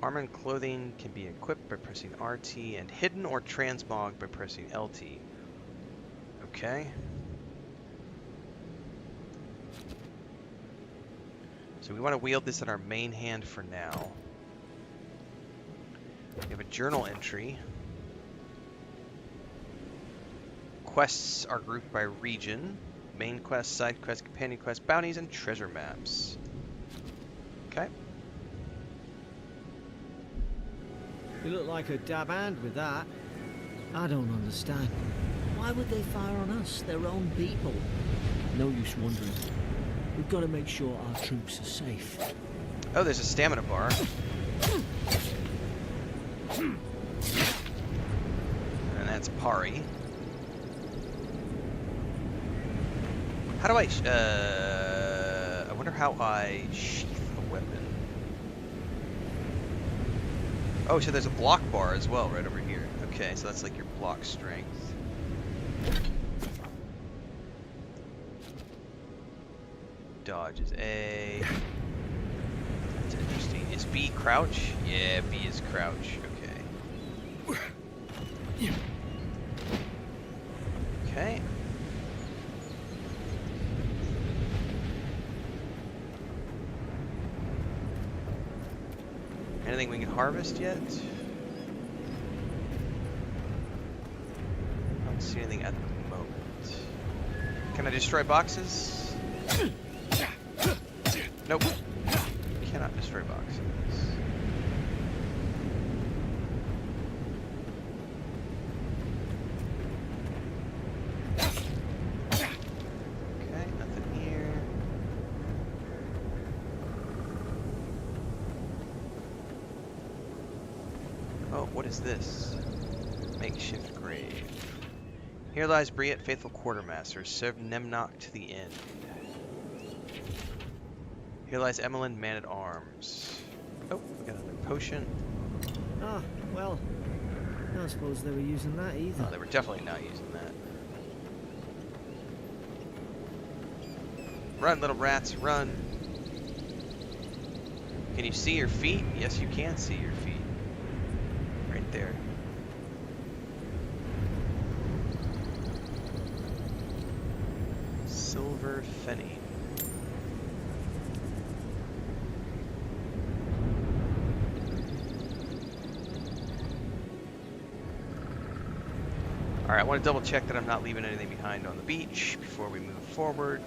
Armor and clothing can be equipped by pressing RT, and hidden or transmogged by pressing LT. Okay. So we want to wield this in our main hand for now. We have a journal entry. Quests are grouped by region. Main quest, side quest, companion quest, bounties, and treasure maps. Okay. You look like a dab hand with that. I don't understand. Why would they fire on us, their own people? No use wondering. We've got to make sure our troops are safe. Oh, there's a stamina bar. And that's Pari. How do I wonder how I sheath a weapon. Oh, so there's a block bar as well right over here. Okay, so that's like your block strength. Dodge is A. That's interesting. Is B crouch? Yeah, B is crouch. Okay. Okay. Anything we can harvest yet? I don't see anything at the moment. Can I destroy boxes? Nope. Cannot destroy boxes. Okay, nothing here. Oh, what is this? Makeshift grave. Here lies Briette, faithful quartermaster, served Nemnock to the end. Here lies Emmeline, man-at-arms. Oh, we got another potion. Ah, well, I don't suppose they were using that either. Oh, they were definitely not using that. Run, little rats, run. Can you see your feet? Yes, you can see your feet. Right there. Silver Fenny. Alright, I want to double check that I'm not leaving anything behind on the beach before we move forward.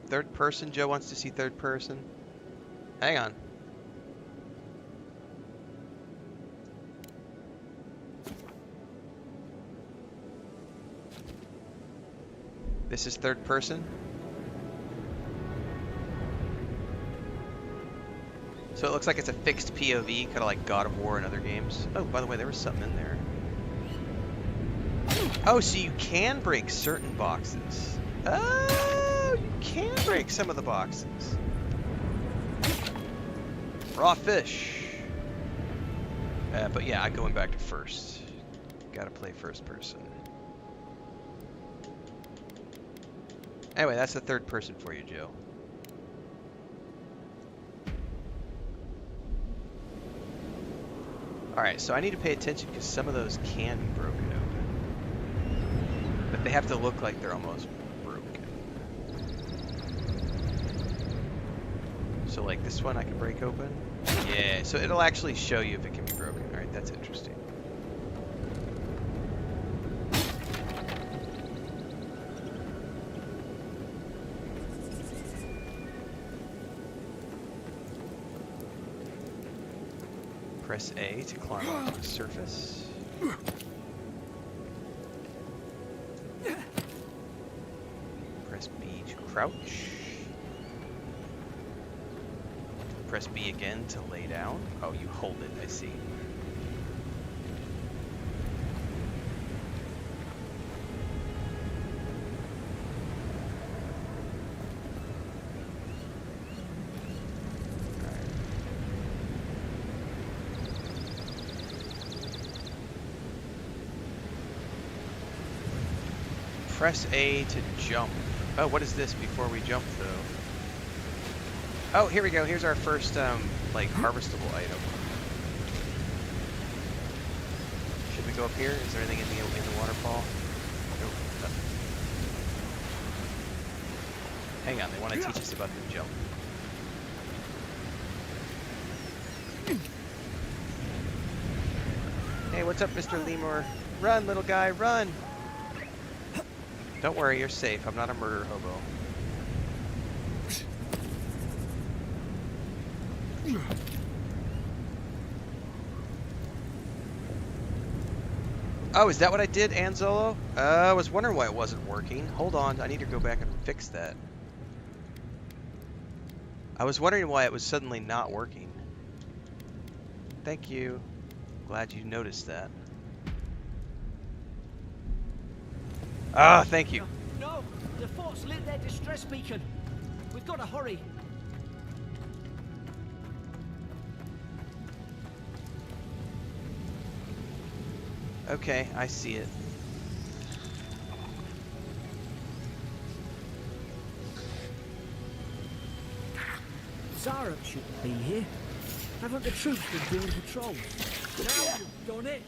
Third person? Joe wants to see third person. Hang on. This is third person? So it looks like it's a fixed POV, kind of like God of War and other games. Oh, by the way, there was something in there. Oh, so you can break certain boxes. Oh, you can break some of the boxes. Raw fish. But yeah, I'm going back to first. Gotta play first person. Anyway, that's the third person for you, Joe. Alright, so I need to pay attention because some of those can be broken open. But they have to look like they're almost broken. So like this one I can break open. Yeah, so it'll actually show you if it can be broken. All right, that's interesting. Press A to climb onto the surface. Press B to crouch. Press B again to lay down. Oh, you hold it, I see. Press A to jump. Oh, what is this before we jump, though? Oh, here we go. Here's our first, like, harvestable item. Should we go up here? Is there anything in the waterfall? Nope, nothing. Hang on, they want to teach us about the jump. Hey, what's up, Mr. Lemur? Run, little guy, run! Don't worry, you're safe. I'm not a murder hobo. Oh, is that what I did, Anzolo? I was wondering why it wasn't working. Hold on, I need to go back and fix that. I was wondering why it was suddenly not working. Thank you. Glad you noticed that. Ah, thank you. No, the fort's lit their distress beacon. We've got to hurry. Okay, I see it. Zarek shouldn't be here. Haven't the troops been doing patrols? Now you've done it.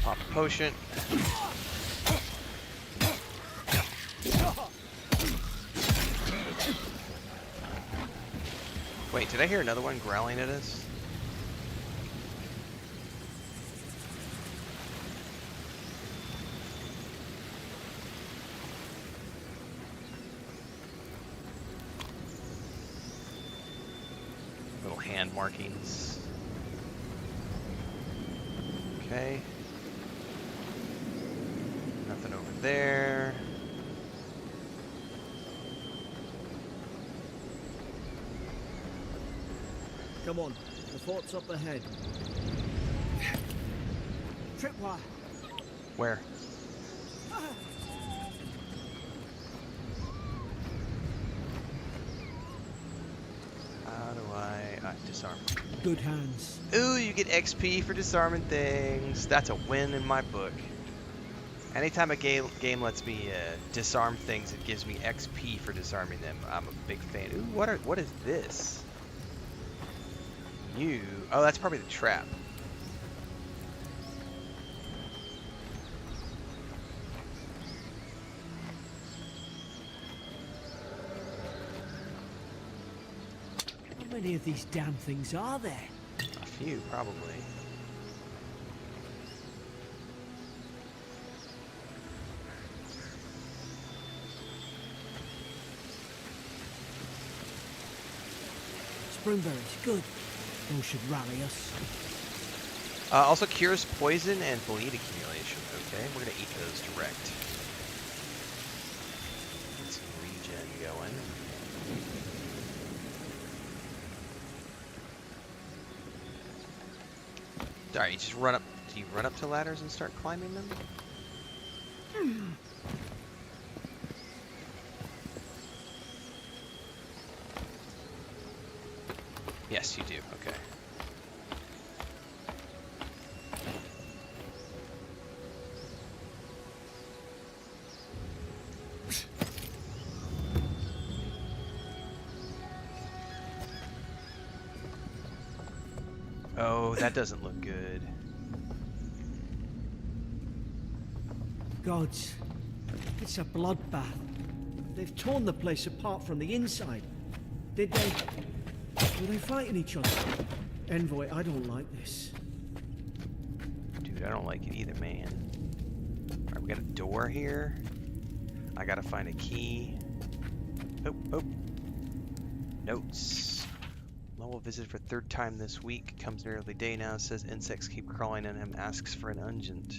Pop a potion. Wait, did I hear another one growling at us? Little hand markings. Okay. Nothing over there. Come on, the fort's up ahead. Tripwire. Where? How do I disarm? Good hands. Ooh, you get XP for disarming things. That's a win in my book. Anytime a game lets me disarm things, it gives me XP for disarming them. I'm a big fan. Ooh, what is this? Oh, that's probably the trap. How many of these damn things are there? A few, probably. Springberries, good. Those should rally us. Also cures poison and bleed accumulation. Okay, we're gonna eat those direct. Get some regen going. Alright, you just run up. Do you run up to ladders and start climbing them? Yes, you do. Okay. Oh, that doesn't look good. gods. It's a bloodbath. They've torn the place apart from the inside. Did they... Were they fighting each other? Envoy, I don't like this. Dude, I don't like it either, man. Alright, we got a door here. I gotta find a key. Oh, oh. Notes. Lowell visited for third time this week. Comes near early day now. Says insects keep crawling on him. Asks for an ungent.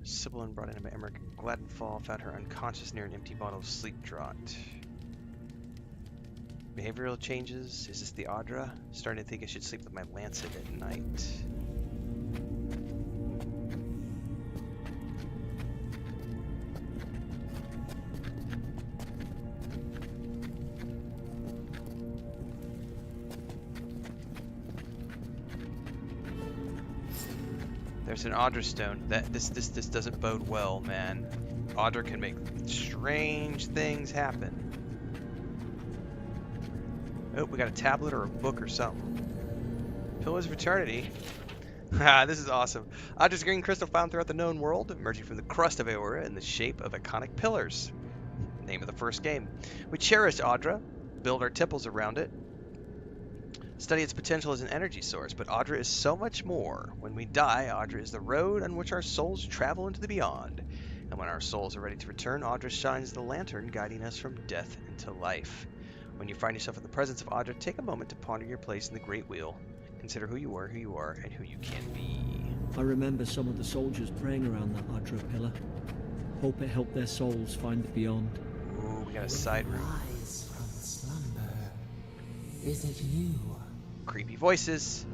Sibyllin brought in by Emmerich Gladdenfall. Found her unconscious near an empty bottle of sleep draught. Behavioral changes. Is this the Aedyran? Starting to think I should sleep with my lancet at night. There's an Aedyran stone. This doesn't bode well, man. Aedyran can make strange things happen. Oh, we got a tablet or a book or something. Pillars of Eternity. Haha, this is awesome. Aedyran's green crystal found throughout the known world, emerging from the crust of Eora in the shape of iconic pillars. Name of the first game. We cherish Aedyran, build our temples around it, study its potential as an energy source, but Aedyran is so much more. When we die, Aedyran is the road on which our souls travel into the beyond. And when our souls are ready to return, Aedyran shines the lantern, guiding us from death into life. When you find yourself in the presence of Aedyran, take a moment to ponder your place in the Great Wheel. Consider who you are, and who you can be. I remember some of the soldiers praying around that Aedyran pillar. Hope it helped their souls find the beyond. Ooh, we got a side room. Rise from slumber. Is it you? Creepy voices.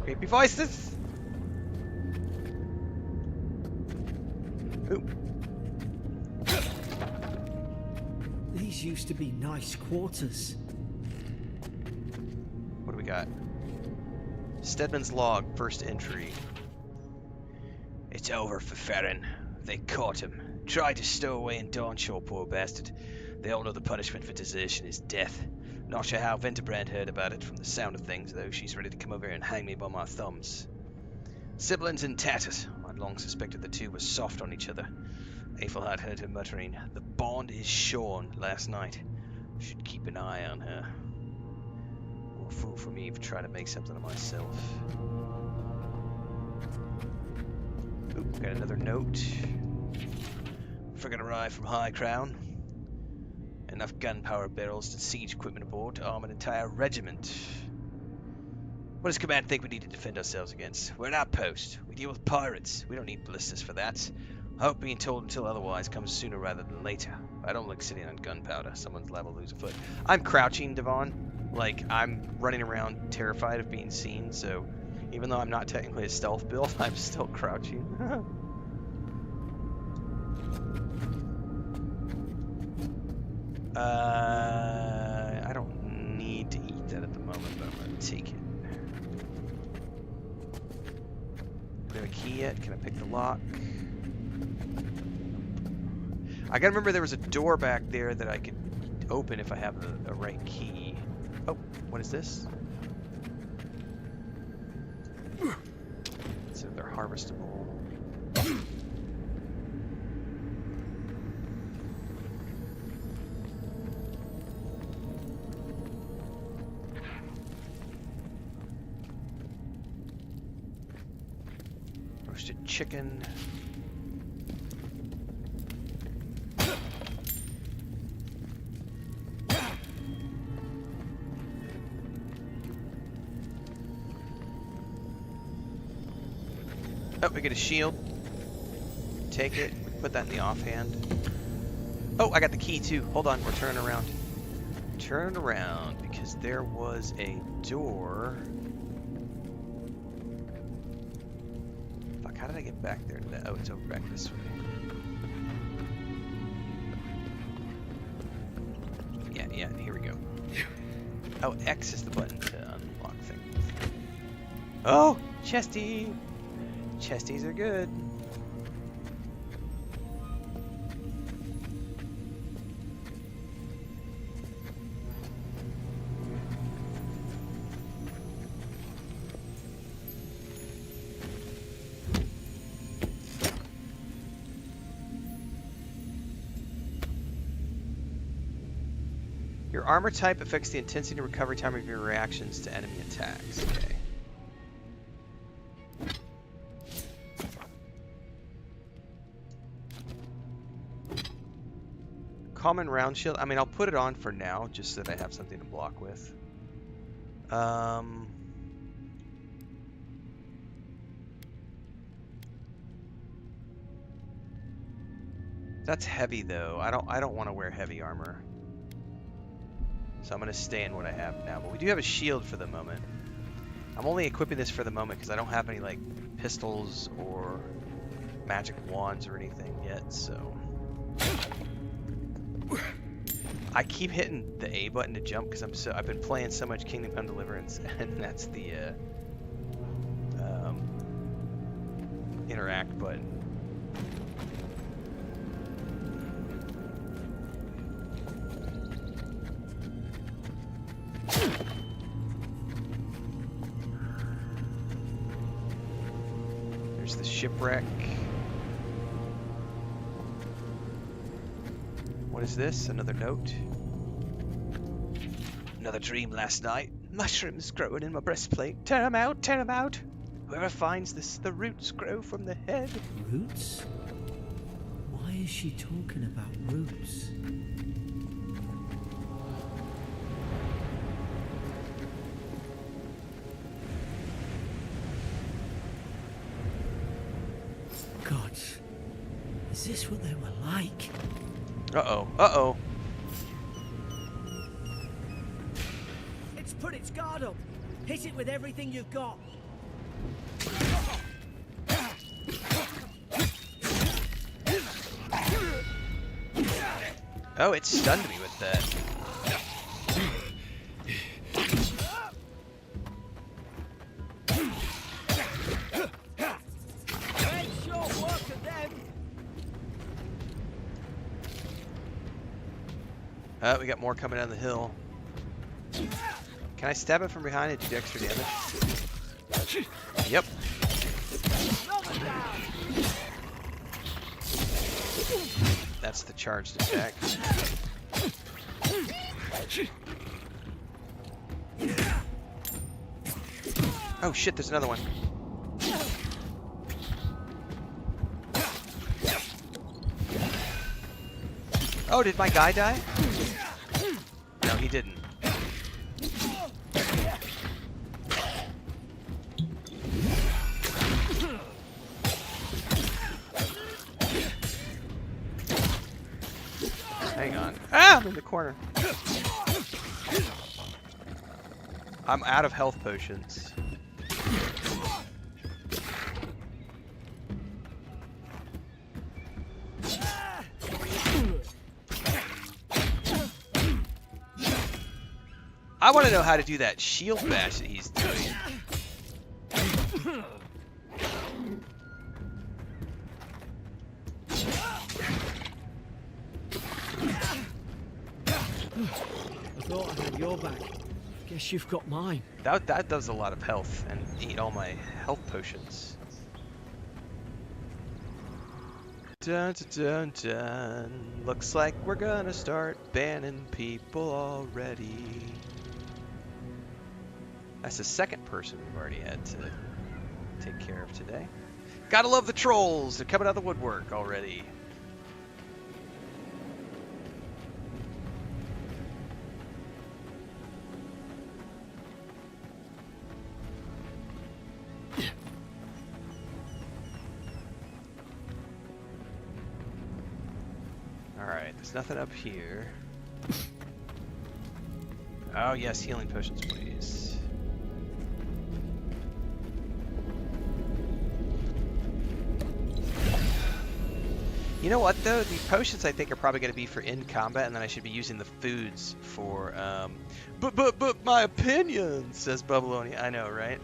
Creepy voices! Ooh. These used to be nice quarters. What do we got? Stedman's log, first entry. It's over for Farron. They caught him. Tried to stow away in Dawnshore, poor bastard. They all know the punishment for desertion is death. Not sure how Venterbrand heard about it from the sound of things, though she's ready to come over here and hang me by my thumbs. Sibyllin's in tatters. I'd long suspected the two were soft on each other. Aethelhard heard her muttering, "The bond is shorn," last night. Should keep an eye on her. More fool for me for trying to make something of myself. Ooh, got another note. Frigate arrived from High Crown. Enough gunpowder barrels and siege equipment aboard to arm an entire regiment. What does Command think we need to defend ourselves against? We're an outpost. We deal with pirates. We don't need ballistas for that. I hope being told until otherwise comes sooner rather than later. I don't like sitting on gunpowder. Someone's liable to lose a foot. I'm crouching, Devon. Like, I'm running around terrified of being seen, so even though I'm not technically a stealth build, I'm still crouching. I don't need to eat that at the moment, but I'm gonna take it. Do we have a key yet? Can I pick the lock? I gotta remember there was a door back there that I could open if I have the right key. Oh, what is this? So they're harvestable. Roasted chicken. Oh, we get a shield. Take it. We put that in the offhand. Oh, I got the key too. Hold on, we're turning around. Turn around because there was a door. Fuck, how did I get back there to that? Oh, it's over back this way. Yeah, here we go. Oh, X is the button to unlock things. Oh, chesty! Chesties are good. Your armor type affects the intensity and recovery time of your reactions to enemy attacks. Okay. Common round shield. I mean, I'll put it on for now, just so that I have something to block with. That's heavy though. I don't want to wear heavy armor. So I'm gonna stay in what I have now. But we do have a shield for the moment. I'm only equipping this for the moment because I don't have any like pistols or magic wands or anything yet, so I keep hitting the A button to jump because I've been playing so much Kingdom Come Deliverance, and that's the interact button. There's the Shipwreck. What is this? Another note? Another dream last night. Mushrooms growing in my breastplate. Tear 'em out, tear 'em out. Whoever finds this, the roots grow from the head. Roots? Why is she talking about roots? God, is this what they were like? Uh-oh, uh-oh. It's put its guard up. Hit it with everything you've got. Oh, it stunned me with that. Great short work of them. We got more coming down the hill. Can I stab it from behind and do extra damage? Yep. That's the charged attack. Oh shit, there's another one. Oh, did my guy die? No, he didn't. Hang on. Ah, I'm in the corner. I'm out of health potions. I want to know how to do that shield bash that he's doing. I thought I had your back. Guess you've got mine. That does a lot of health and eat all my health potions. Dun, dun, dun, dun. Looks like we're gonna start banning people already. That's the second person we've already had to take care of today. Gotta love the trolls. They're coming out of the woodwork already. Alright, there's nothing up here. Oh yes, healing potions, please. You know what though? The potions I think are probably going to be for in combat, and then I should be using the foods for. But my opinion, says Babylonia. I know, right?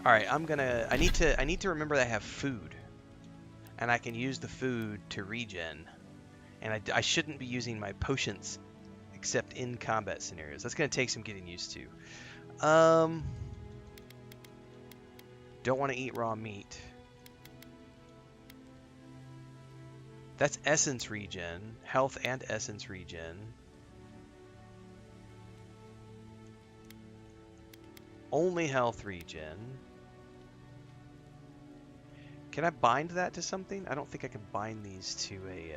All right, I need to remember that I have food, and I can use the food to regen, and I shouldn't be using my potions except in combat scenarios. That's going to take some getting used to. Don't want to eat raw meat. That's essence regen. Health and essence regen. Only health regen. Can I bind that to something? I don't think I can bind these to a...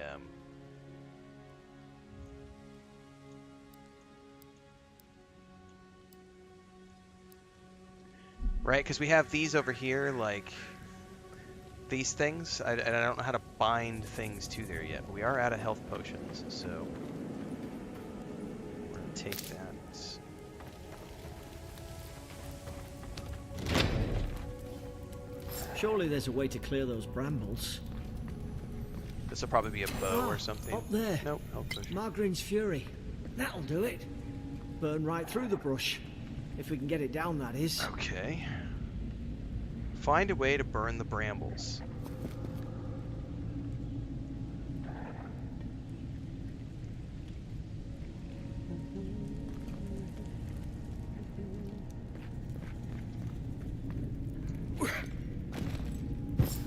Right, because we have these over here, like these things, and I don't know how to bind things to there yet, but we are out of health potions, so we're going to take that. Surely there's a way to clear those brambles. This will probably be a bow or something. Up there. Nope, health potion. Margarine's Fury. That'll do it. Burn right through the brush. If we can get it down, that is. Okay. Find a way to burn the brambles.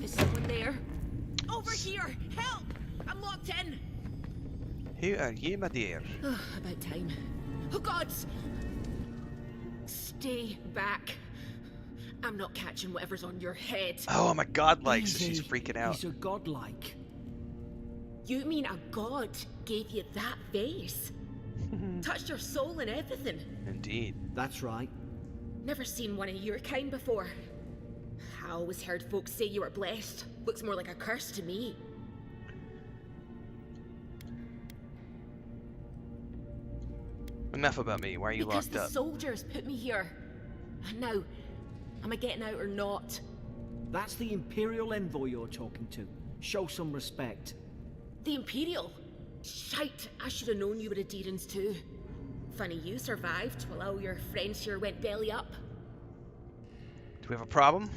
Is someone there? Over here! Help! I'm locked in! Who are you, my dear? Oh, about time. Oh, gods! Stay back. I'm not catching whatever's on your head. Oh, I'm a godlike, so she's Easy. freaking out. He's a godlike. You mean a god gave you that face? Touched your soul and everything. Indeed. That's right. Never seen one of your kind before. I always heard folks say you were blessed. Looks more like a curse to me. Enough about me. Why are you Because locked the up? soldiers put me here. And now, am I getting out or not? That's the Imperial envoy you're talking to. Show some respect. The Imperial? Shite, I should have known you were Aedyran's too. Funny you survived while all your friends here went belly up. Do we have a problem?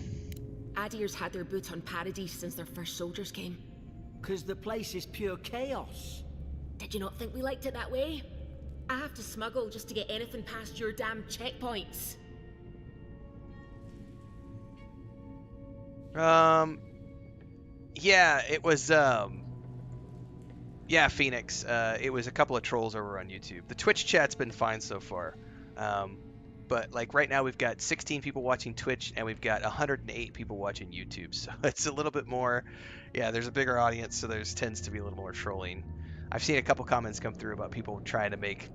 Aedir's had their boot on Paradis since their first soldiers came. 'Cause the place is pure chaos. Did you not think we liked it that way? I have to smuggle just to get anything past your damn checkpoints. Yeah, it was, yeah, Phoenix. It was a couple of trolls over on YouTube. The Twitch chat's been fine so far. But, like, right now we've got 16 people watching Twitch, and we've got 108 people watching YouTube. So it's a little bit more, yeah, there's a bigger audience, so there's tends to be a little more trolling. I've seen a couple comments come through about people trying to make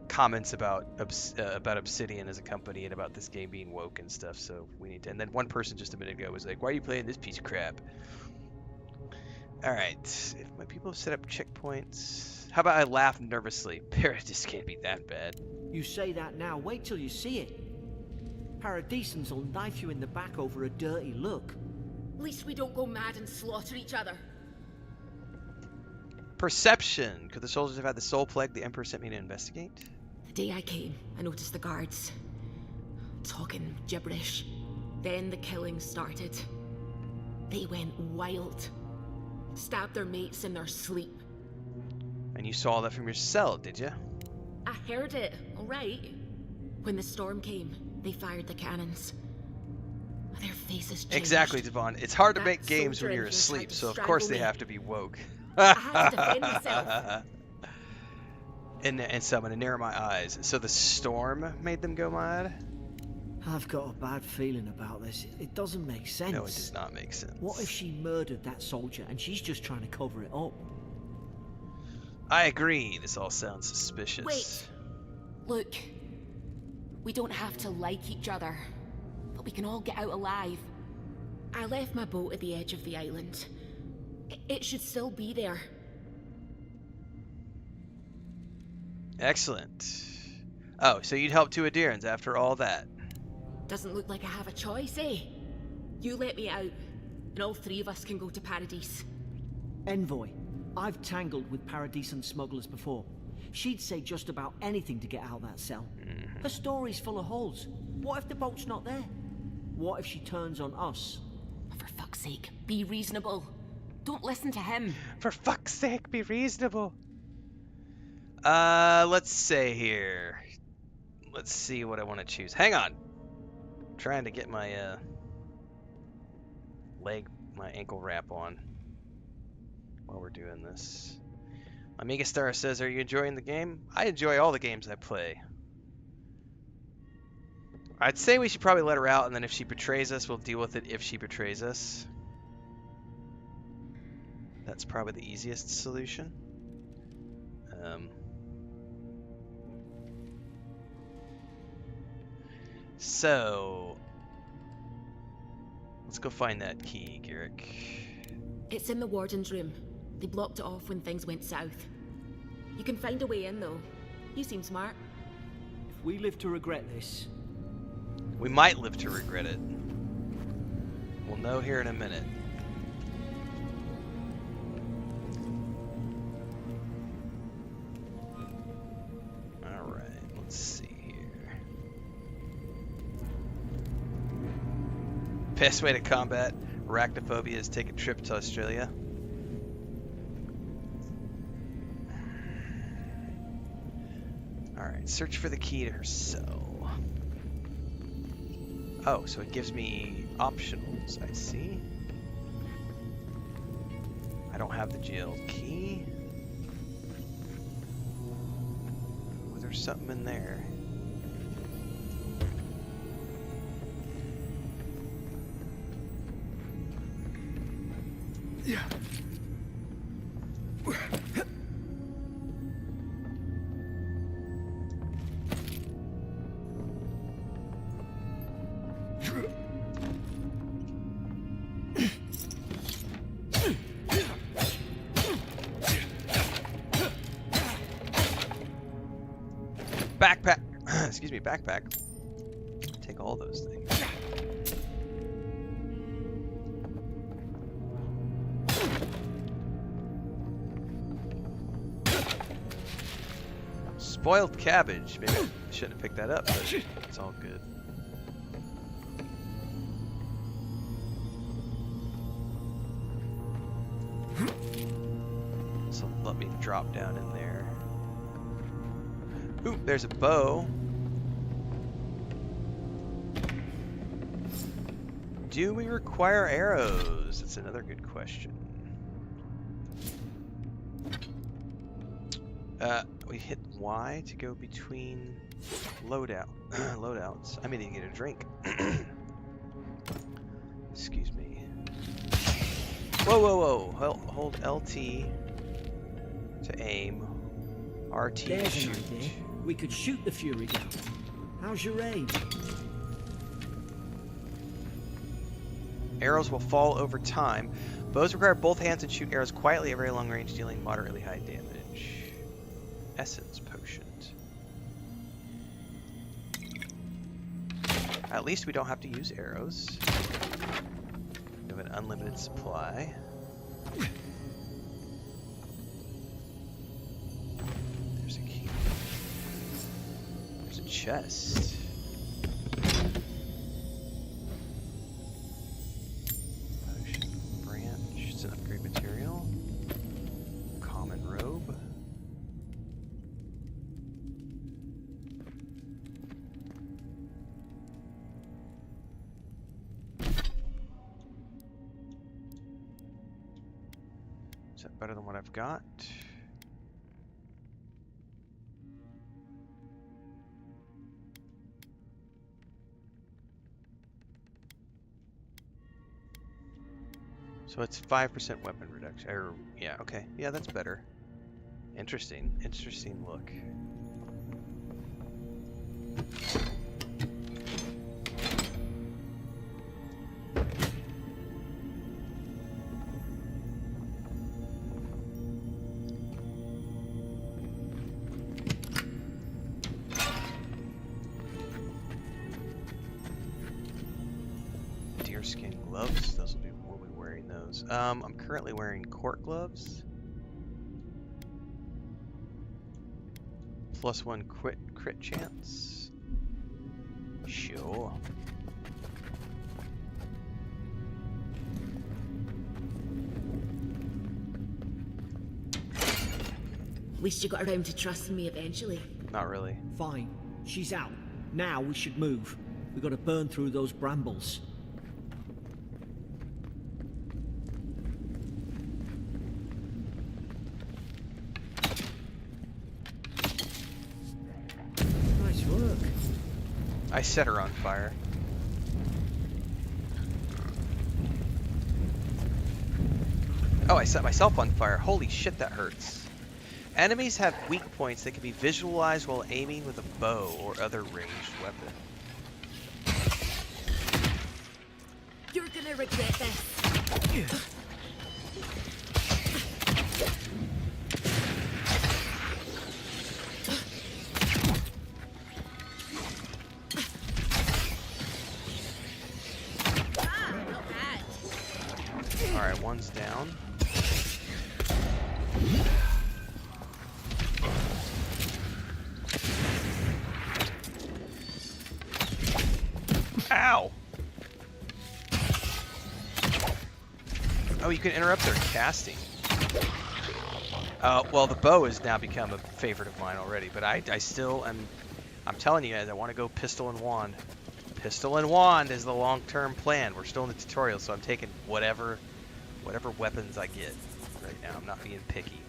comments about Obsidian as a company and about this game being woke and stuff, so we need to... And then one person just a minute ago was like, why are you playing this piece of crap? Alright, if my people set up checkpoints... How about I laugh nervously? Paradis can't be that bad. You say that now, wait till you see it. Paradisans will knife you in the back over a dirty look. At least we don't go mad and slaughter each other. Perception. Could the soldiers have had the soul plague the Emperor sent me to investigate? The day I came, I noticed the guards talking gibberish. Then the killing started. They went wild. Stabbed their mates in their sleep. And you saw that from your cell, did you? I heard it, alright. When the storm came, they fired the cannons. Their faces changed. Exactly, Devon. It's hard to That make games soldier when in you're here asleep, tried to so of course strangle they me. have to be woke. I had to defend myself. And so I'm gonna narrow my eyes. So the storm made them go mad? I've got a bad feeling about this. It doesn't make sense. No, it does not make sense. What if she murdered that soldier and she's just trying to cover it up? I agree. This all sounds suspicious. Wait. Look. We don't have to like each other. But we can all get out alive. I left my boat at the edge of the island. It should still be there. Excellent. Oh, so you'd help two Aedyrans after all that? Doesn't look like I have a choice, eh? You let me out, and all three of us can go to Paradis. Envoy, I've tangled with Paradisan smugglers before. She'd say just about anything to get out of that cell. Her story's full of holes. What if the boat's not there? What if she turns on us? For fuck's sake, be reasonable. Don't listen to him. For fuck's sake, be reasonable. Let's say here. Let's see what I want to choose. Hang on. I'm trying to get my my ankle wrap on. while we're doing this. Amiga Star says, "Are you enjoying the game?" I enjoy all the games I play. I'd say we should probably let her out, and then if she betrays us, we'll deal with it if she betrays us. That's probably the easiest solution. So, let's go find that key, Garrick. It's in the warden's room. They blocked it off when things went south. You can find a way in, though. You seem smart. If we live to regret this... We might live to regret it. We'll know here in a minute. Alright, let's see here. Best way to combat arachnophobia is take a trip to Australia. Alright, search for the key to her cell. Oh, so it gives me optionals, I see. I don't have the jail key. Oh, there's something in there. Yeah. Backpack! Excuse me, backpack. Take all those things. Spoiled cabbage. Maybe I shouldn't have picked that up, but it's all good. So let me drop down in there. Ooh, there's a bow. Do we require arrows? That's another good question. We hit Y to go between loadouts. I may need to get a drink. Excuse me. Whoa, whoa, whoa. Hold LT to aim. RT to There's shoot. an idea. We could shoot the Fury down. How's your aim? Arrows will fall over time. Bows require both hands and shoot arrows quietly at very long range, dealing moderately high damage. Essence potion. At least we don't have to use arrows. We have an unlimited supply. There's a key. There's a chest. Potion branch. It's an upgrade material. Common robe. Is that better than what I've got? So it's 5% weapon reduction. Or, yeah, okay. Yeah, that's better. Interesting. Interesting look. Deerskin gloves. Those will be. We'll be wearing those. I'm currently wearing court gloves. +1 crit chance. Sure. At least you got around to trusting me eventually. Not really. Fine. She's out. Now we should move. We gotta burn through those brambles. I set her on fire. Oh, I set myself on fire. Holy shit, that hurts. Enemies have weak points that can be visualized while aiming with a bow or other ranged weapon. You're gonna regret this. Alright, one's down. Ow! Oh, you can interrupt their casting. Well, the bow has now become a favorite of mine already, but I still am... I'm telling you guys, I want to go pistol and wand. Pistol and wand is the long-term plan. We're still in the tutorial, so I'm taking whatever weapons I get right now. I'm not being picky.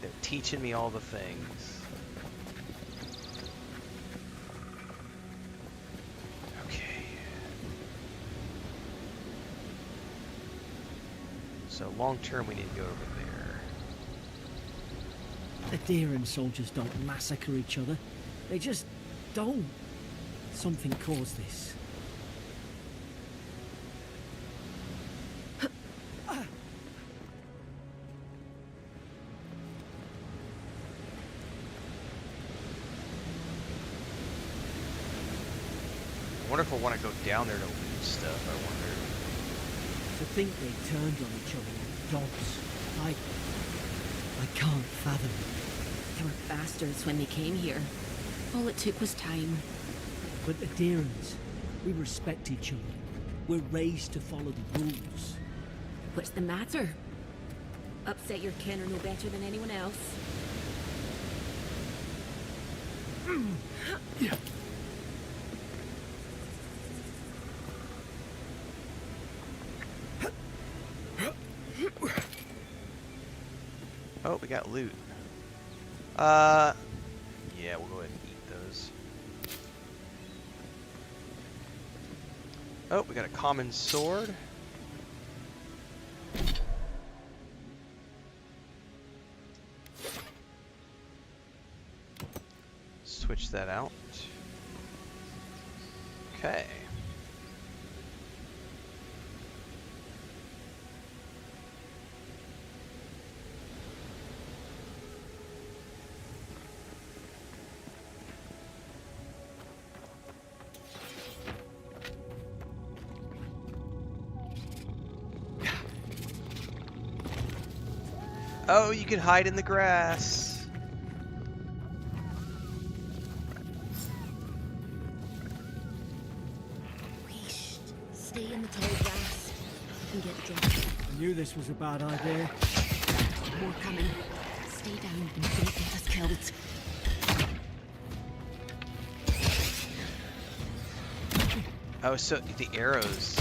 They're teaching me all the things. Okay. So long-term, we need to go over there. Aedyran soldiers don't massacre each other. They just don't. Something caused this. I wonder if I want to go down there to loot stuff. I wonder. To think they turned on each other like dogs. I can't fathom it. They were bastards when they came here. All it took was time. But Aedyrans, we respect each other. We're raised to follow the rules. What's the matter? Upset your kin are no better than anyone else. Oh, we got loot. Yeah, we'll go ahead and eat those. Oh, we got a common sword. Switch that out. Okay. Oh, you can hide in the grass. Whoosh. Stay in the tall grass and get drunk. I knew this was a bad idea. More coming. Stay down and don't get us killed. Oh, so the arrows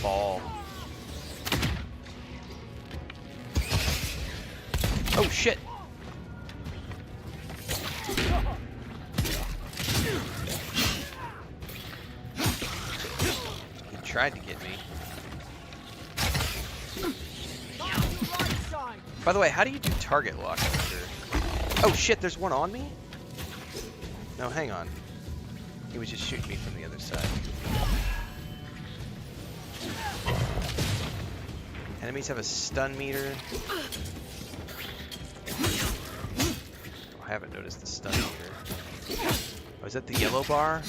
fall. Oh shit! He tried to get me. By the way, how do you do target lock? Oh shit, there's one on me? No, hang on. He was just shooting me from the other side. Enemies have a stun meter. I haven't noticed the stun meter. Oh, is that the yellow bar?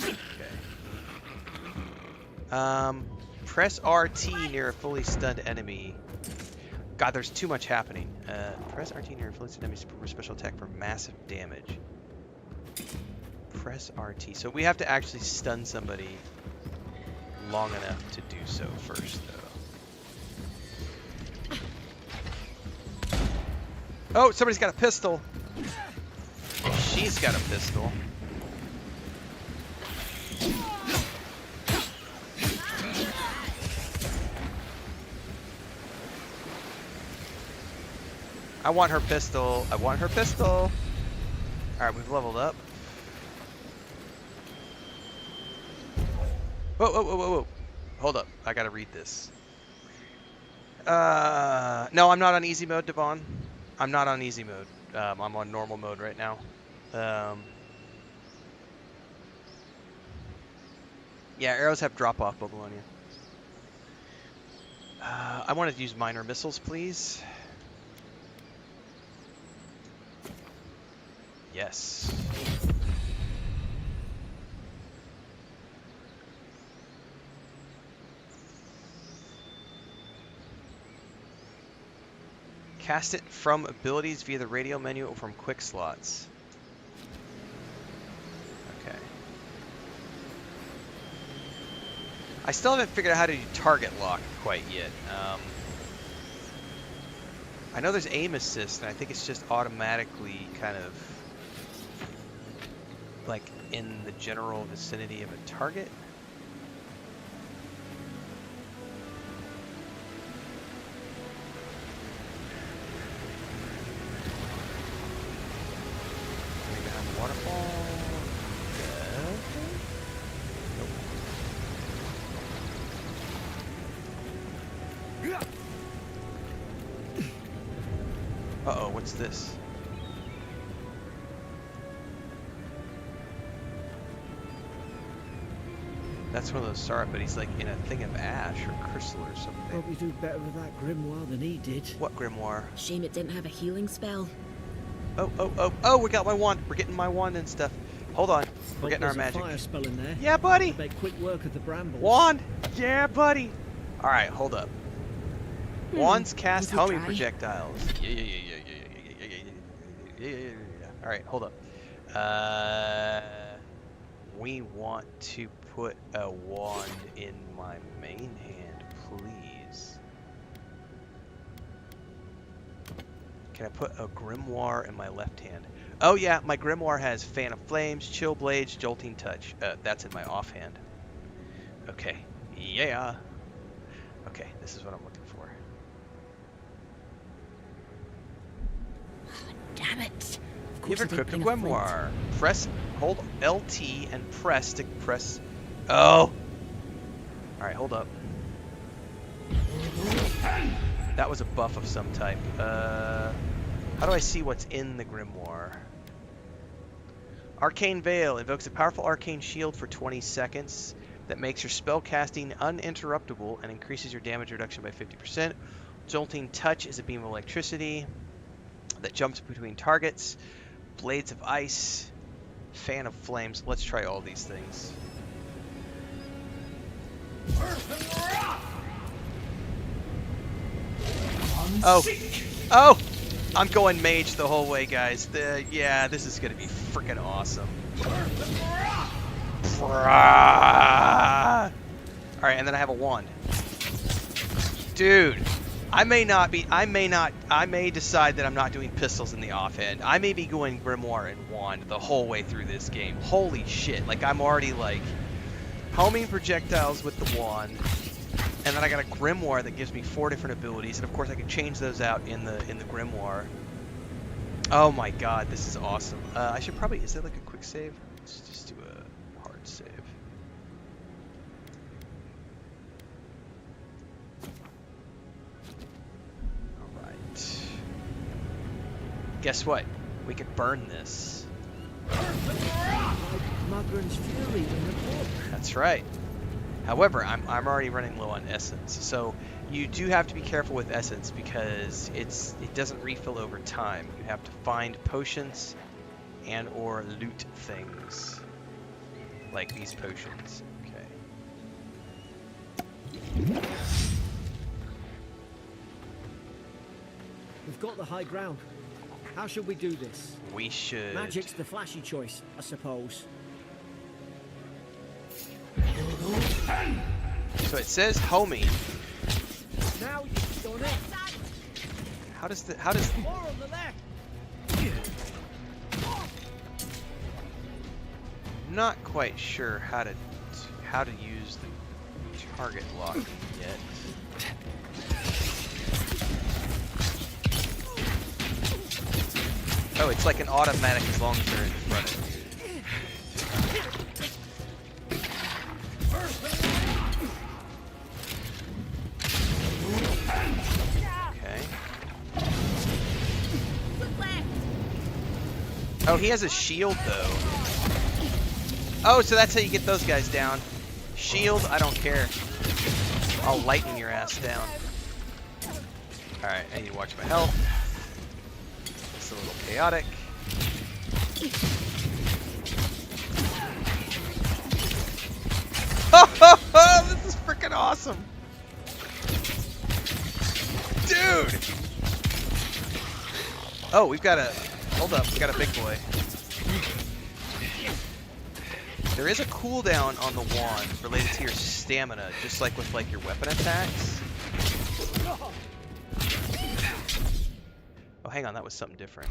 Okay. Press RT near a fully stunned enemy. God, there's too much happening. Press RT near a fully stunned enemy for special attack for massive damage. Press RT. So we have to actually stun somebody long enough to do so first, though. Oh, somebody's got a pistol. She's got a pistol. I want her pistol. I want her pistol. Alright, we've leveled up. Whoa, whoa, whoa, whoa, whoa. Hold up. I gotta read this. No, I'm not on easy mode, Devon. I'm not on easy mode. I'm on normal mode right now. Yeah, arrows have drop-off bubble on you. I wanted to use minor missiles, please. Yes. Cast it from abilities via the radio menu or from quick slots. Okay. I still haven't figured out how to do target lock quite yet. I know there's aim assist, and I think it's just automatically kind of like in the general vicinity of a target. Maybe behind the waterfall. Nope. Uh-oh, what's this? That's one of those, sorry, but he's like in a thing of ash or crystal or something. Probably do better with that grimoire than he did. What grimoire? Shame it didn't have a healing spell. Oh, we got my wand. We're getting my wand and stuff. Hold on. We're getting our magic. Fire spell in there. Yeah, buddy. Make quick work of the brambles. Wand. Yeah, buddy. All right, hold up. Wands cast we homing try? projectiles. Yeah. All right, hold up. We want to put a wand in my main hand, please. Can I put a grimoire in my left hand? Oh yeah, my grimoire has Fan of Flames, Chill Blades, Jolting Touch. That's in my offhand. Okay. Yeah. Okay, this is what I'm looking for. Damn it. Of You course ever it cook a ain't been flint. grimoire? Hold LT and press to press. Oh! Alright, hold up. That was a buff of some type. How do I see what's in the grimoire? Arcane Veil invokes a powerful arcane shield for 20 seconds that makes your spell casting uninterruptible and increases your damage reduction by 50%. Jolting Touch is a beam of electricity that jumps between targets. Blades of Ice, Fan of Flames. Let's try all these things. Oh! I'm going mage the whole way, guys. Yeah, this is gonna be freaking awesome. Alright, and then I have a wand. Dude, I may decide that I'm not doing pistols in the offhand. I may be going grimoire and wand the whole way through this game. Holy shit, like I'm already like homing projectiles with the wand, and then I got a grimoire that gives me 4 different abilities, and of course I can change those out in the grimoire. Oh my god, this is awesome. I should probably, is there like a quick save? Let's just do a hard save. Alright. Guess what? We could burn this. Magran's Fury in the book. That's right. However, I'm already running low on essence, so you do have to be careful with essence because it doesn't refill over time. You have to find potions and or loot things like these potions. Okay. We've got the high ground. How should we do this? We should. Magic's the flashy choice, I suppose. So it says homing. Now you've done it. How does More on the left. I'm not quite sure how to use the target lock yet. Oh, it's like an automatic as long as they're in front of you. Oh, he has a shield, though. Oh, so that's how you get those guys down. Shield, I don't care. I'll lighten your ass down. Alright, I need to watch my health. It's a little chaotic. This is freaking awesome! Dude! Oh, we've got a... Hold up, we got a big boy. There is a cooldown on the wand related to your stamina, just like with like your weapon attacks. Oh, hang on, that was something different.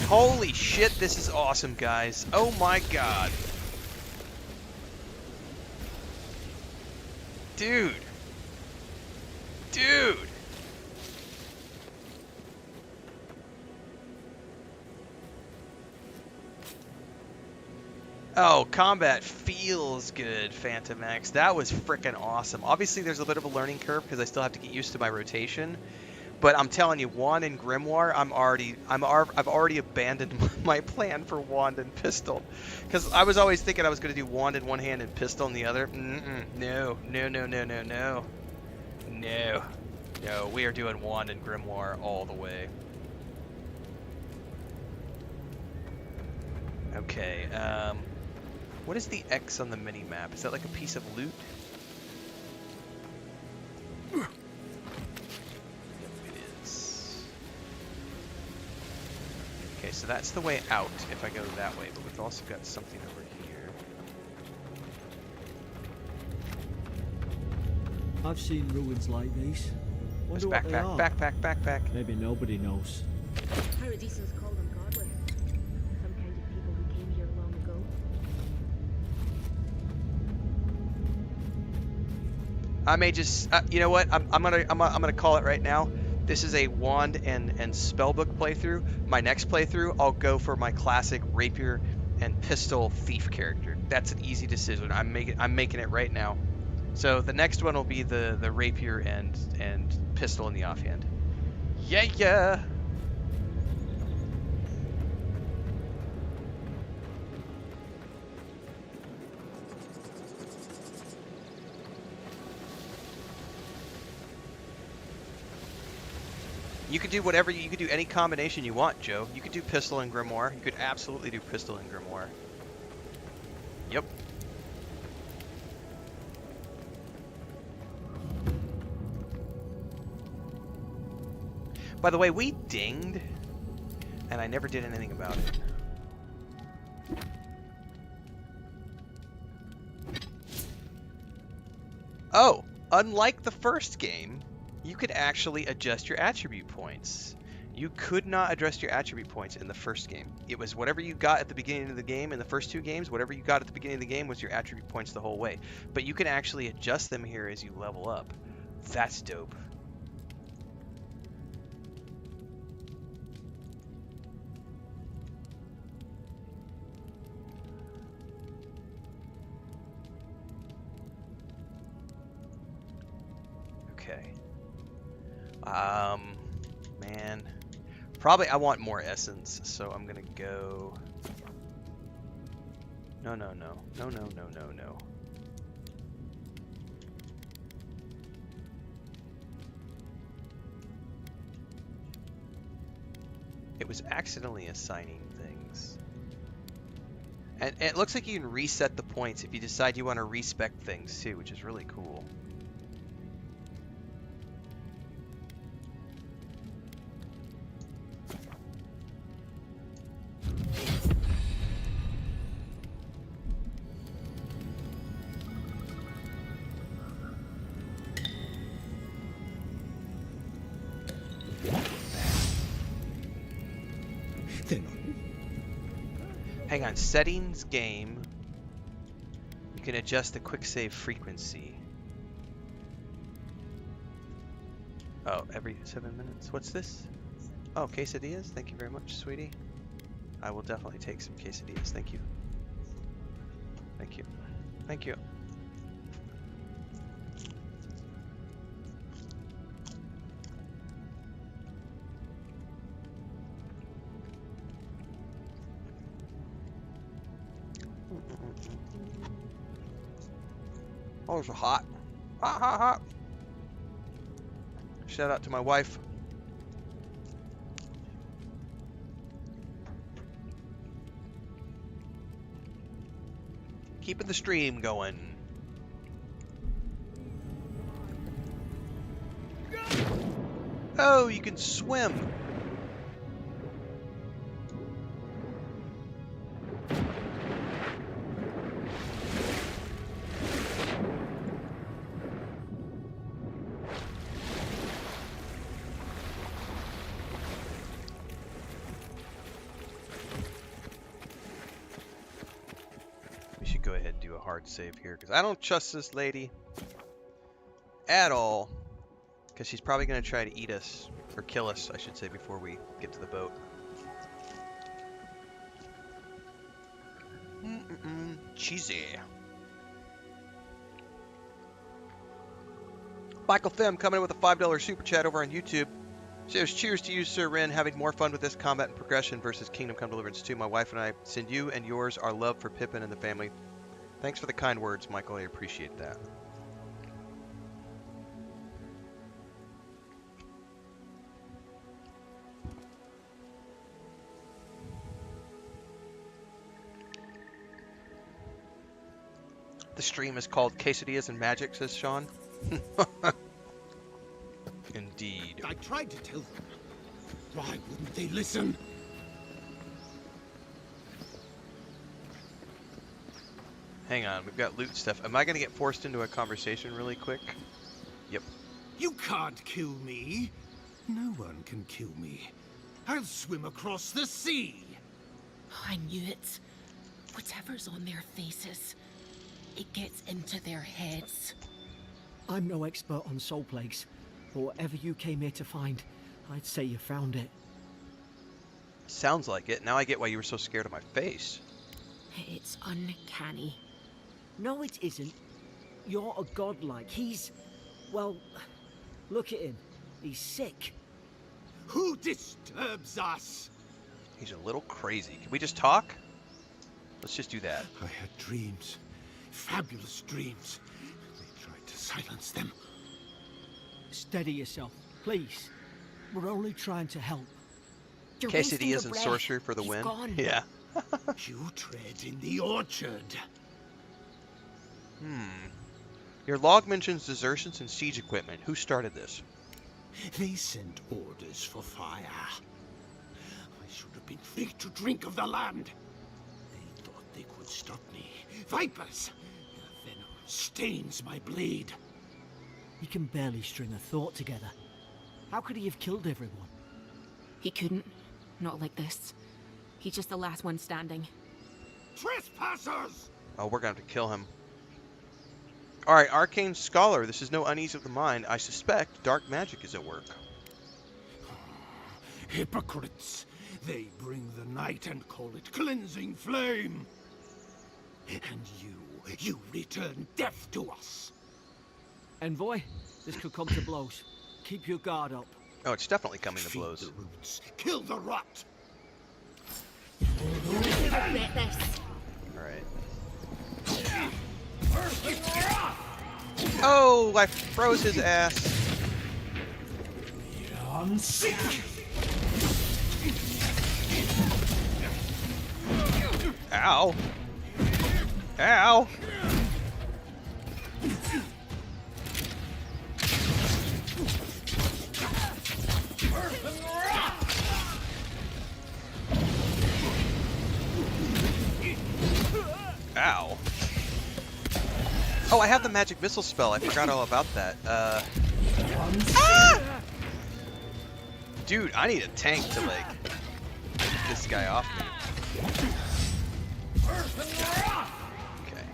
Holy shit, this is awesome, guys. Oh my god. Dude. Dude. Oh, combat feels good, Phantom X. That was freaking awesome. Obviously, there's a bit of a learning curve because I still have to get used to my rotation. But I'm telling you, Wand and Grimoire, I've already abandoned my plan for Wand and Pistol, because I was always thinking I was going to do Wand in one hand and Pistol in the other. No, no, no, no, no, no, no, no. We are doing Wand and Grimoire all the way. Okay. What is the X on the mini map? Is that like a piece of loot? Okay, so that's the way out if I go that way, but we've also got something over here. I've seen ruins like these. Wonder what they are. Backpack. Maybe nobody knows. Paradis call them godless. Some kind of people who came here long ago. I may just, you know what? I'm gonna call it right now. This is a wand and spellbook playthrough. My next playthrough, I'll go for my classic rapier and pistol thief character. That's an easy decision. I'm making it right now. So the next one will be the rapier and pistol in the offhand. Yeah. You could do whatever, you could do any combination you want, Joe. You could do pistol and grimoire. You could absolutely do pistol and grimoire. Yep. By the way, we dinged, and I never did anything about it. Oh, unlike the first game, you could actually adjust your attribute points. You could not adjust your attribute points in the first game. It was whatever you got at the beginning of the game in the first two games, whatever you got at the beginning of the game was your attribute points the whole way. But you can actually adjust them here as you level up. That's dope. Okay. Man. Probably I want more essence, so I'm gonna go... No. It was accidentally assigning things. And it looks like you can reset the points if you decide you want to respec things too, which is really cool. Hang on, settings, game. You can adjust the quick save frequency. Oh, every 7 minutes. What's this? Oh, quesadillas. Thank you very much, sweetie. I will definitely take some quesadillas. Thank you. Thank you. Thank you. Oh, it's hot. Hot, hot, hot. Shout out to my wife. Keeping the stream going. Oh, you can swim. We should go ahead and do a hard save here because I don't trust this lady at all. Because she's probably going to try to eat us, or kill us, I should say, before we get to the boat. Cheesy. Michael Thim coming in with a $5 super chat over on YouTube. Says, cheers to you, Sir Ren, having more fun with this combat and progression versus Kingdom Come Deliverance 2. My wife and I send you and yours our love for Pippin and the family. Thanks for the kind words, Michael. I appreciate that. The stream is called Quesadillas and Magic, says Sean. Indeed. I tried to tell them. Why wouldn't they listen? Hang on, we've got loot stuff. Am I going to get forced into a conversation really quick? Yep. You can't kill me. No one can kill me. I'll swim across the sea. I knew it. Whatever's on their faces, it gets into their heads. I'm no expert on soul plagues, but whatever you came here to find, I'd say you found it. Sounds like it. Now I get why you were so scared of my face. It's uncanny. No, it isn't. You're a godlike. He's... well, look at him. He's sick. Who disturbs us? He's a little crazy. Can we just talk? Let's just do that. I had dreams. Fabulous dreams. They tried to silence them. Steady yourself, please. We're only trying to help. You're wasting your Quesadillas and breath. sorcery for the He's win. gone. Yeah. You tread in the orchard. Your log mentions desertions and siege equipment. Who started this? They sent orders for fire. I should have been free to drink of the land. They thought they could stop me. Vipers! Their venom stains my blade. He can barely string a thought together. How could he have killed everyone? He couldn't. Not like this. He's just the last one standing. Trespassers! Oh, we're going to have to kill him. Alright, Arcane Scholar. This is no unease of the mind. I suspect dark magic is at work. Hypocrites! They bring the night and call it cleansing flame. And you return death to us. Envoy, this could come to blows. Keep your guard up. Oh, it's definitely coming to Feed blows. the roots. Kill the rot. Regret this. Alright. Oh, I froze his ass. Ow. Ow. Ow. Oh, I have the magic missile spell. I forgot all about that. Ah! Dude, I need a tank to, like, get this guy off me. Okay.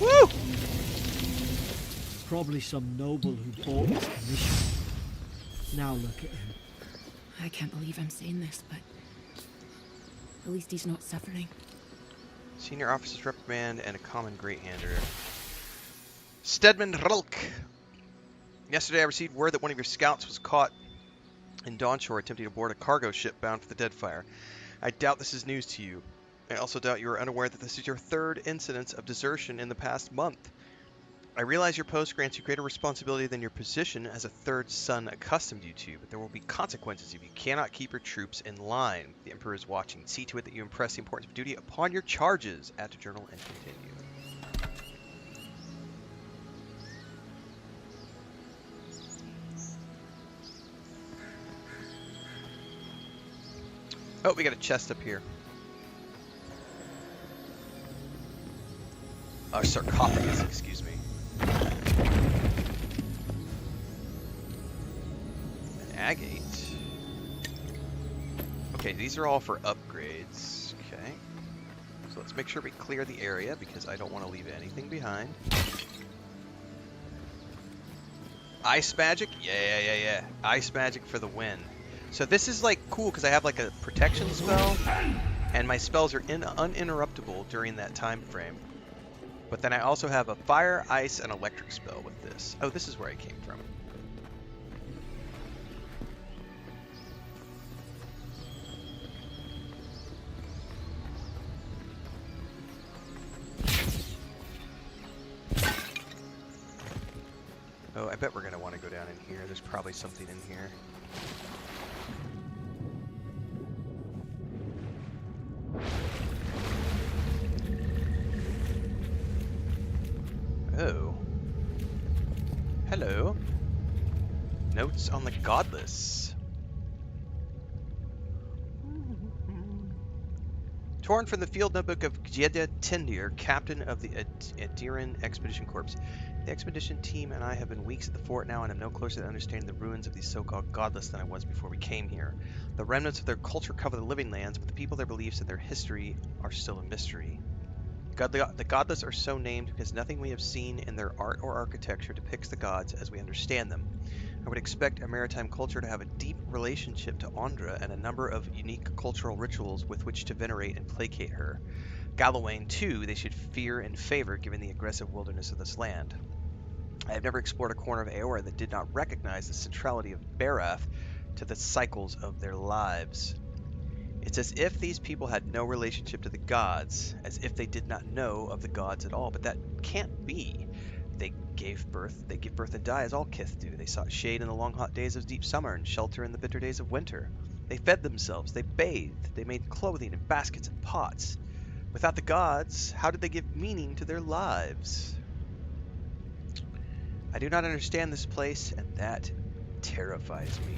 Woo! Probably some noble who bought his commission. Now look at him. I can't believe I'm saying this, but at least he's not suffering. Senior officer's reprimand and a common great-hander. Stedman Rulk. Yesterday I received word that one of your scouts was caught in Dawnshore attempting to board a cargo ship bound for the Deadfire. I doubt this is news to you. I also doubt you are unaware that this is your third incidence of desertion in the past month. I realize your post grants you greater responsibility than your position as a third son accustomed you to, but there will be consequences if you cannot keep your troops in line. The Emperor is watching. See to it that you impress the importance of duty upon your charges. Add to journal and continue. Oh, we got a chest up here. Sarcophagus, excuse me. An agate. Okay, these are all for upgrades. Okay. So let's make sure we clear the area because I don't want to leave anything behind. Ice magic? Yeah. Ice magic for the win. So this is like cool because I have like a protection spell and my spells are uninterruptible during that time frame. But then I also have a fire, ice, and electric spell with this. Oh, this is where I came from. Oh, I bet we're going to want to go down in here. There's probably something in here. Oh. Hello. Notes on the Godless. Torn from the field notebook of Gjeda Tindir, captain of the Aedyran Expedition Corps. The expedition team and I have been weeks at the fort now and am no closer to understanding the ruins of these so-called Godless than I was before we came here. The remnants of their culture cover the living lands, but the people, their beliefs, and their history are still a mystery. The Godless are so named because nothing we have seen in their art or architecture depicts the gods as we understand them. I would expect a maritime culture to have a deep relationship to Ondra and a number of unique cultural rituals with which to venerate and placate her. Galawain, too, they should fear and favor given the aggressive wilderness of this land. I have never explored a corner of Eora that did not recognize the centrality of Barath to the cycles of their lives. It's as if these people had no relationship to the gods, as if they did not know of the gods at all, but that can't be. They give birth and die as all kith do. They sought shade in the long hot days of deep summer and shelter in the bitter days of winter. They fed themselves, they bathed, they made clothing in baskets and pots. Without the gods, how did they give meaning to their lives? I do not understand this place, and that terrifies me.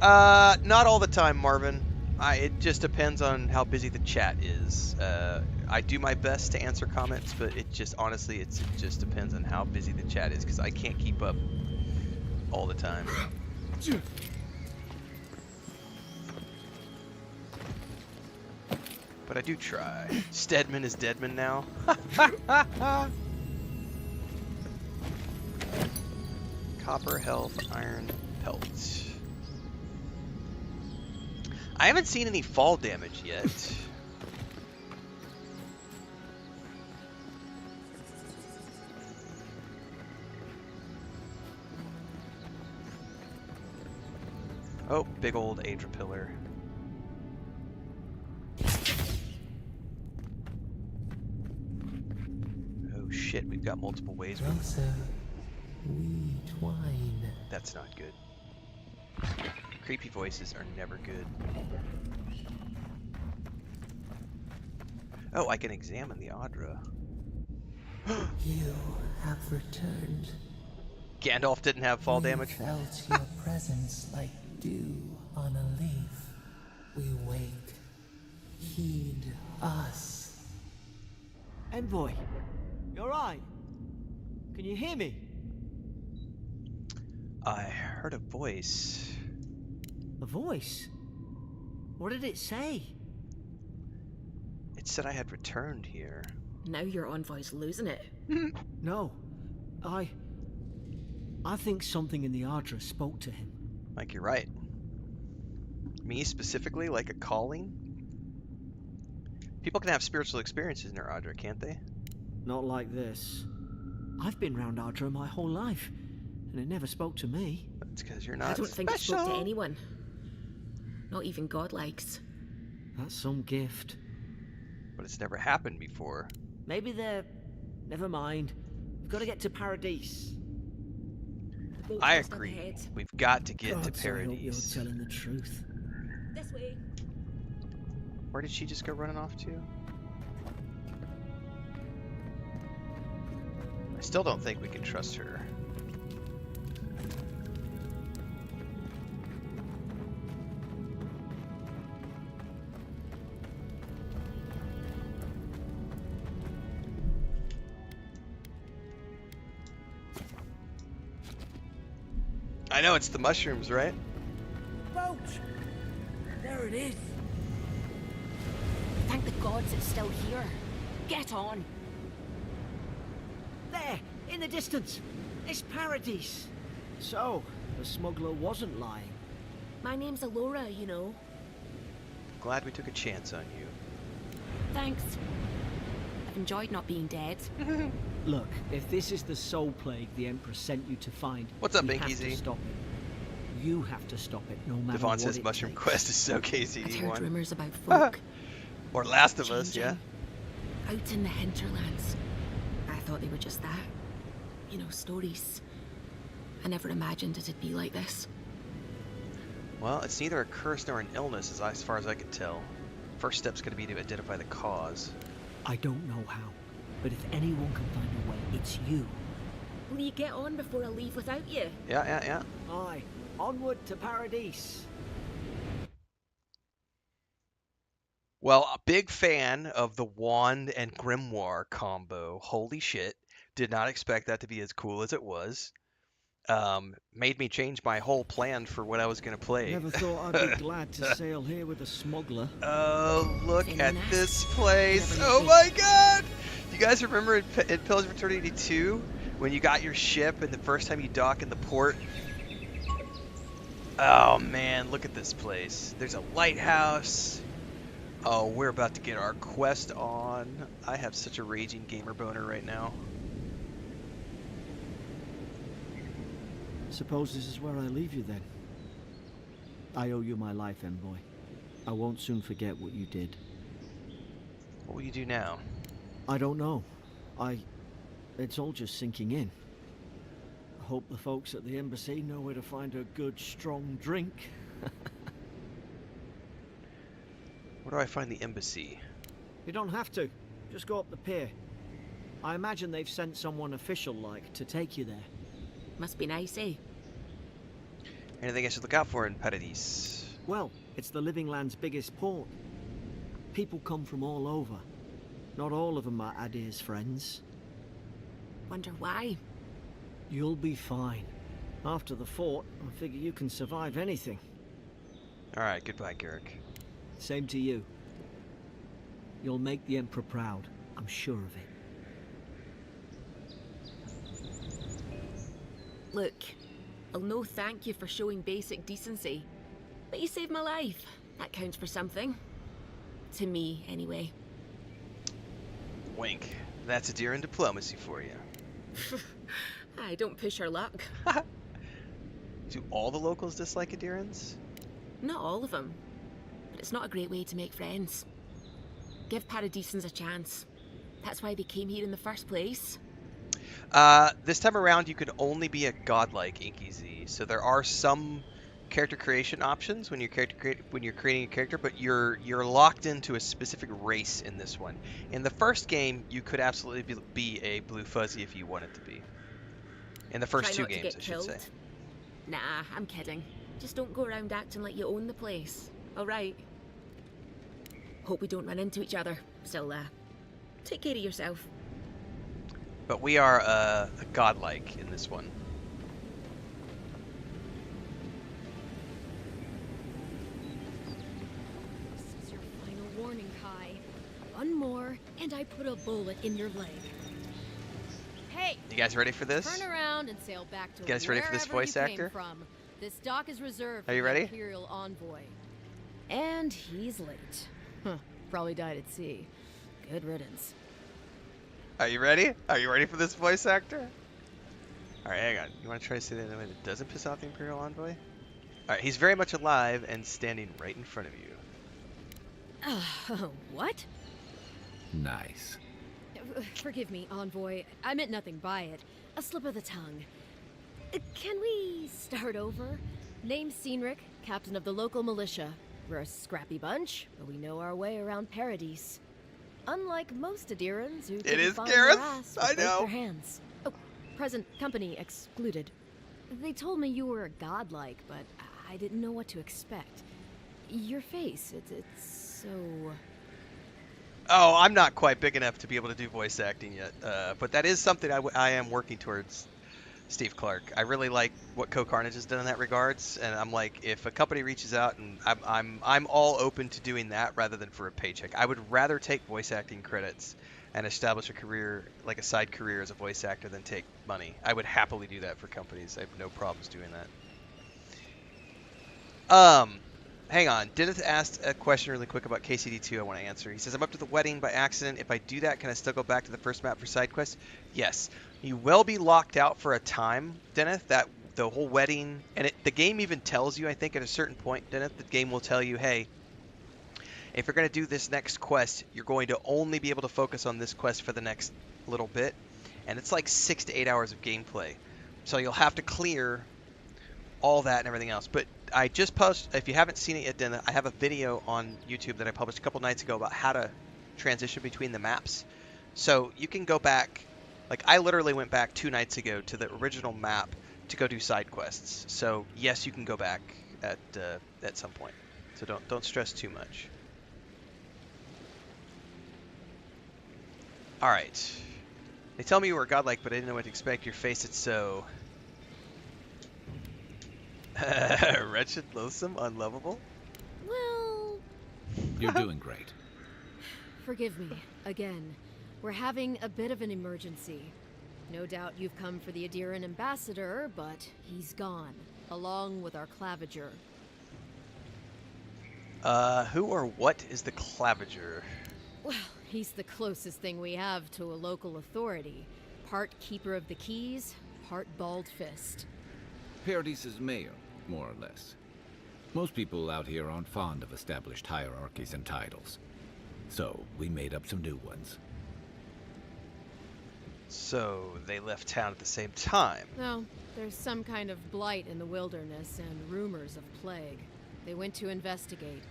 Not all the time, Marvin. It just depends on how busy the chat is. I do my best to answer comments, but it just, honestly, it just depends on how busy the chat is, because I can't keep up all the time. But I do try. Stedman is Deadman now. Copper, health, iron, pelt. I haven't seen any fall damage yet. Oh, big old Aedyran pillar. Oh shit, we've got multiple ways. We twine. That's not good. Creepy voices are never good. Oh, I can examine the Aedyran. You have returned. Gandalf didn't have fall damage. We felt your presence like dew on a leaf. We wake. Heed us. Envoy, you alright? Can you hear me? I heard a voice. A voice? What did it say? It said I had returned here. Now your envoy's losing it. No. I think something in the Aedyran spoke to him. Mike, you're right. Me specifically, like a calling? People can have spiritual experiences in their Aedyran, can't they? Not like this. I've been round Aedyran my whole life, and it never spoke to me. That's because you're not I don't think it special. spoke to anyone. Not even godlikes. That's some gift. But it's never happened before. Maybe they're... Never mind. We've got to get to Paradis. The boat's I just up agree. ahead. We've got to get to God, I hope you're Paradis. telling the truth. This way. Where did she just go running off to? I still don't think we can trust her. I know it's the mushrooms, right? Boat! There it is. Thank the gods it's still here. Get on. There, in the distance. It's Paradis. So, the smuggler wasn't lying. My name's Eora, you know. Glad we took a chance on you. Thanks. I've enjoyed not being dead. Look, if this is the soul plague the Emperor sent you to find, What's up, we Bink have Easy? to stop it. You have to stop it, no matter Devon what says it Mushroom takes. Quest is so I've heard KCD1. rumours about folk Or Last of Us, yeah. changing out in the hinterlands. I thought they were just that. You know, stories. I never imagined it'd be like this. Well, it's neither a curse nor an illness, as far as I could tell. First step's going to be to identify the cause. I don't know how, but if anyone can find a way, it's you. Will you get on before I leave without you? Yeah. Aye, onward to Paradis. Well, a big fan of the wand and grimoire combo. Holy shit. Did not expect that to be as cool as it was. Made me change my whole plan for what I was going to play. Never thought I'd be glad to sail here with a smuggler. Oh, look Very at nice. this place. Never Oh knew. my god! You guys remember in Pillars of Eternity 2 when you got your ship and the first time you dock in the port? Oh man, look at this place. There's a lighthouse. Oh, we're about to get our quest on. I have such a raging gamer boner right now. Suppose this is where I leave you then. I owe you my life, Envoy. I won't soon forget what you did. What will you do now? I don't know. It's all just sinking in. I hope the folks at the embassy know where to find a good, strong drink. Where do I find the embassy? You don't have to. Just go up the pier. I imagine they've sent someone official-like to take you there. Must be nice, eh? Anything I should look out for in Paradis? Well, it's the Living Land's biggest port. People come from all over. Not all of them are Adir's friends. Wonder why. You'll be fine. After the fort, I figure you can survive anything. Alright, goodbye, Garrick. Same to you. You'll make the Emperor proud. I'm sure of it. Look, I'll no thank you for showing basic decency. But you saved my life. That counts for something. To me, anyway. Wink. That's Aedyran diplomacy for you. I don't push her luck. Do all the locals dislike Aedyrans? Not all of them. But it's not a great way to make friends. Give Paradisans a chance. That's why they came here in the first place. This time around, you can only be a godlike Inky Z. So there are some character creation options when you're creating a character, but you're locked into a specific race in this one. In the first game, you could absolutely be a blue fuzzy if you wanted to be. In the first Try two not to games, get I should killed. say. Nah, I'm kidding. Just don't go around acting like you own the place. Alright? Hope we don't run into each other. Still, take care of yourself. But we are a godlike in this one. try. One more, and I put a bullet in your leg. Hey! You guys ready for this? Turn around and sail back to You guys ready for this wherever voice you came actor? from. This dock is reserved Are you for the ready? Imperial envoy. And he's late. Huh. Probably died at sea. Good riddance. Are you ready? Are you ready for this voice actor? Alright, hang on. You want to try to say that in a way that doesn't piss off the Imperial envoy? Alright, he's very much alive and standing right in front of you. What? Nice. Forgive me, envoy. I meant nothing by it. A slip of the tongue. Can we start over? Name's Cynric, captain of the local militia. We're a scrappy bunch, but we know our way around Paradis. Unlike most Aedyrans who couldn't is find Gareth, their ass with I both know. their hands. Oh, present company excluded. They told me you were godlike, but I didn't know what to expect. Your face, it's so... Oh, I'm not quite big enough to be able to do voice acting yet, but that is something I am working towards, Steve Clark. I really like what Co-Carnage has done in that regards, and I'm like, if a company reaches out, and I'm all open to doing that rather than for a paycheck. I would rather take voice acting credits and establish a career, like a side career as a voice actor, than take money. I would happily do that for companies. I have no problems doing that. Hang on. Dennis asked a question really quick about KCD2 I want to answer. He says, I'm up to the wedding by accident. If I do that, can I still go back to the first map for side quests? Yes. You will be locked out for a time, Dennis, that the whole wedding, and the game even tells you, I think, at a certain point, Dennis, the game will tell you, hey, if you're going to do this next quest, you're going to only be able to focus on this quest for the next little bit. And it's like 6 to 8 hours of gameplay. So you'll have to clear all that and everything else. But I just posted, if you haven't seen it yet, then I have a video on YouTube that I published a couple nights ago about how to transition between the maps. So you can go back, like I literally went back 2 nights ago to the original map to go do side quests. So yes, you can go back at some point. So don't stress too much. All right. They tell me you were godlike, but I didn't know what to expect. Your face, it's so wretched, loathsome, unlovable. Well... You're doing great. Forgive me, again. We're having a bit of an emergency. No doubt you've come for the Aedyran ambassador, but he's gone, along with our claviger. Who or what is the claviger? Well, he's the closest thing we have to a local authority. Part keeper of the keys, part bald fist. Paradis' mayor, more or less. Most people out here aren't fond of established hierarchies and titles. So, we made up some new ones. So, they left town at the same time. No, there's some kind of blight in the wilderness and rumors of plague. They went to investigate.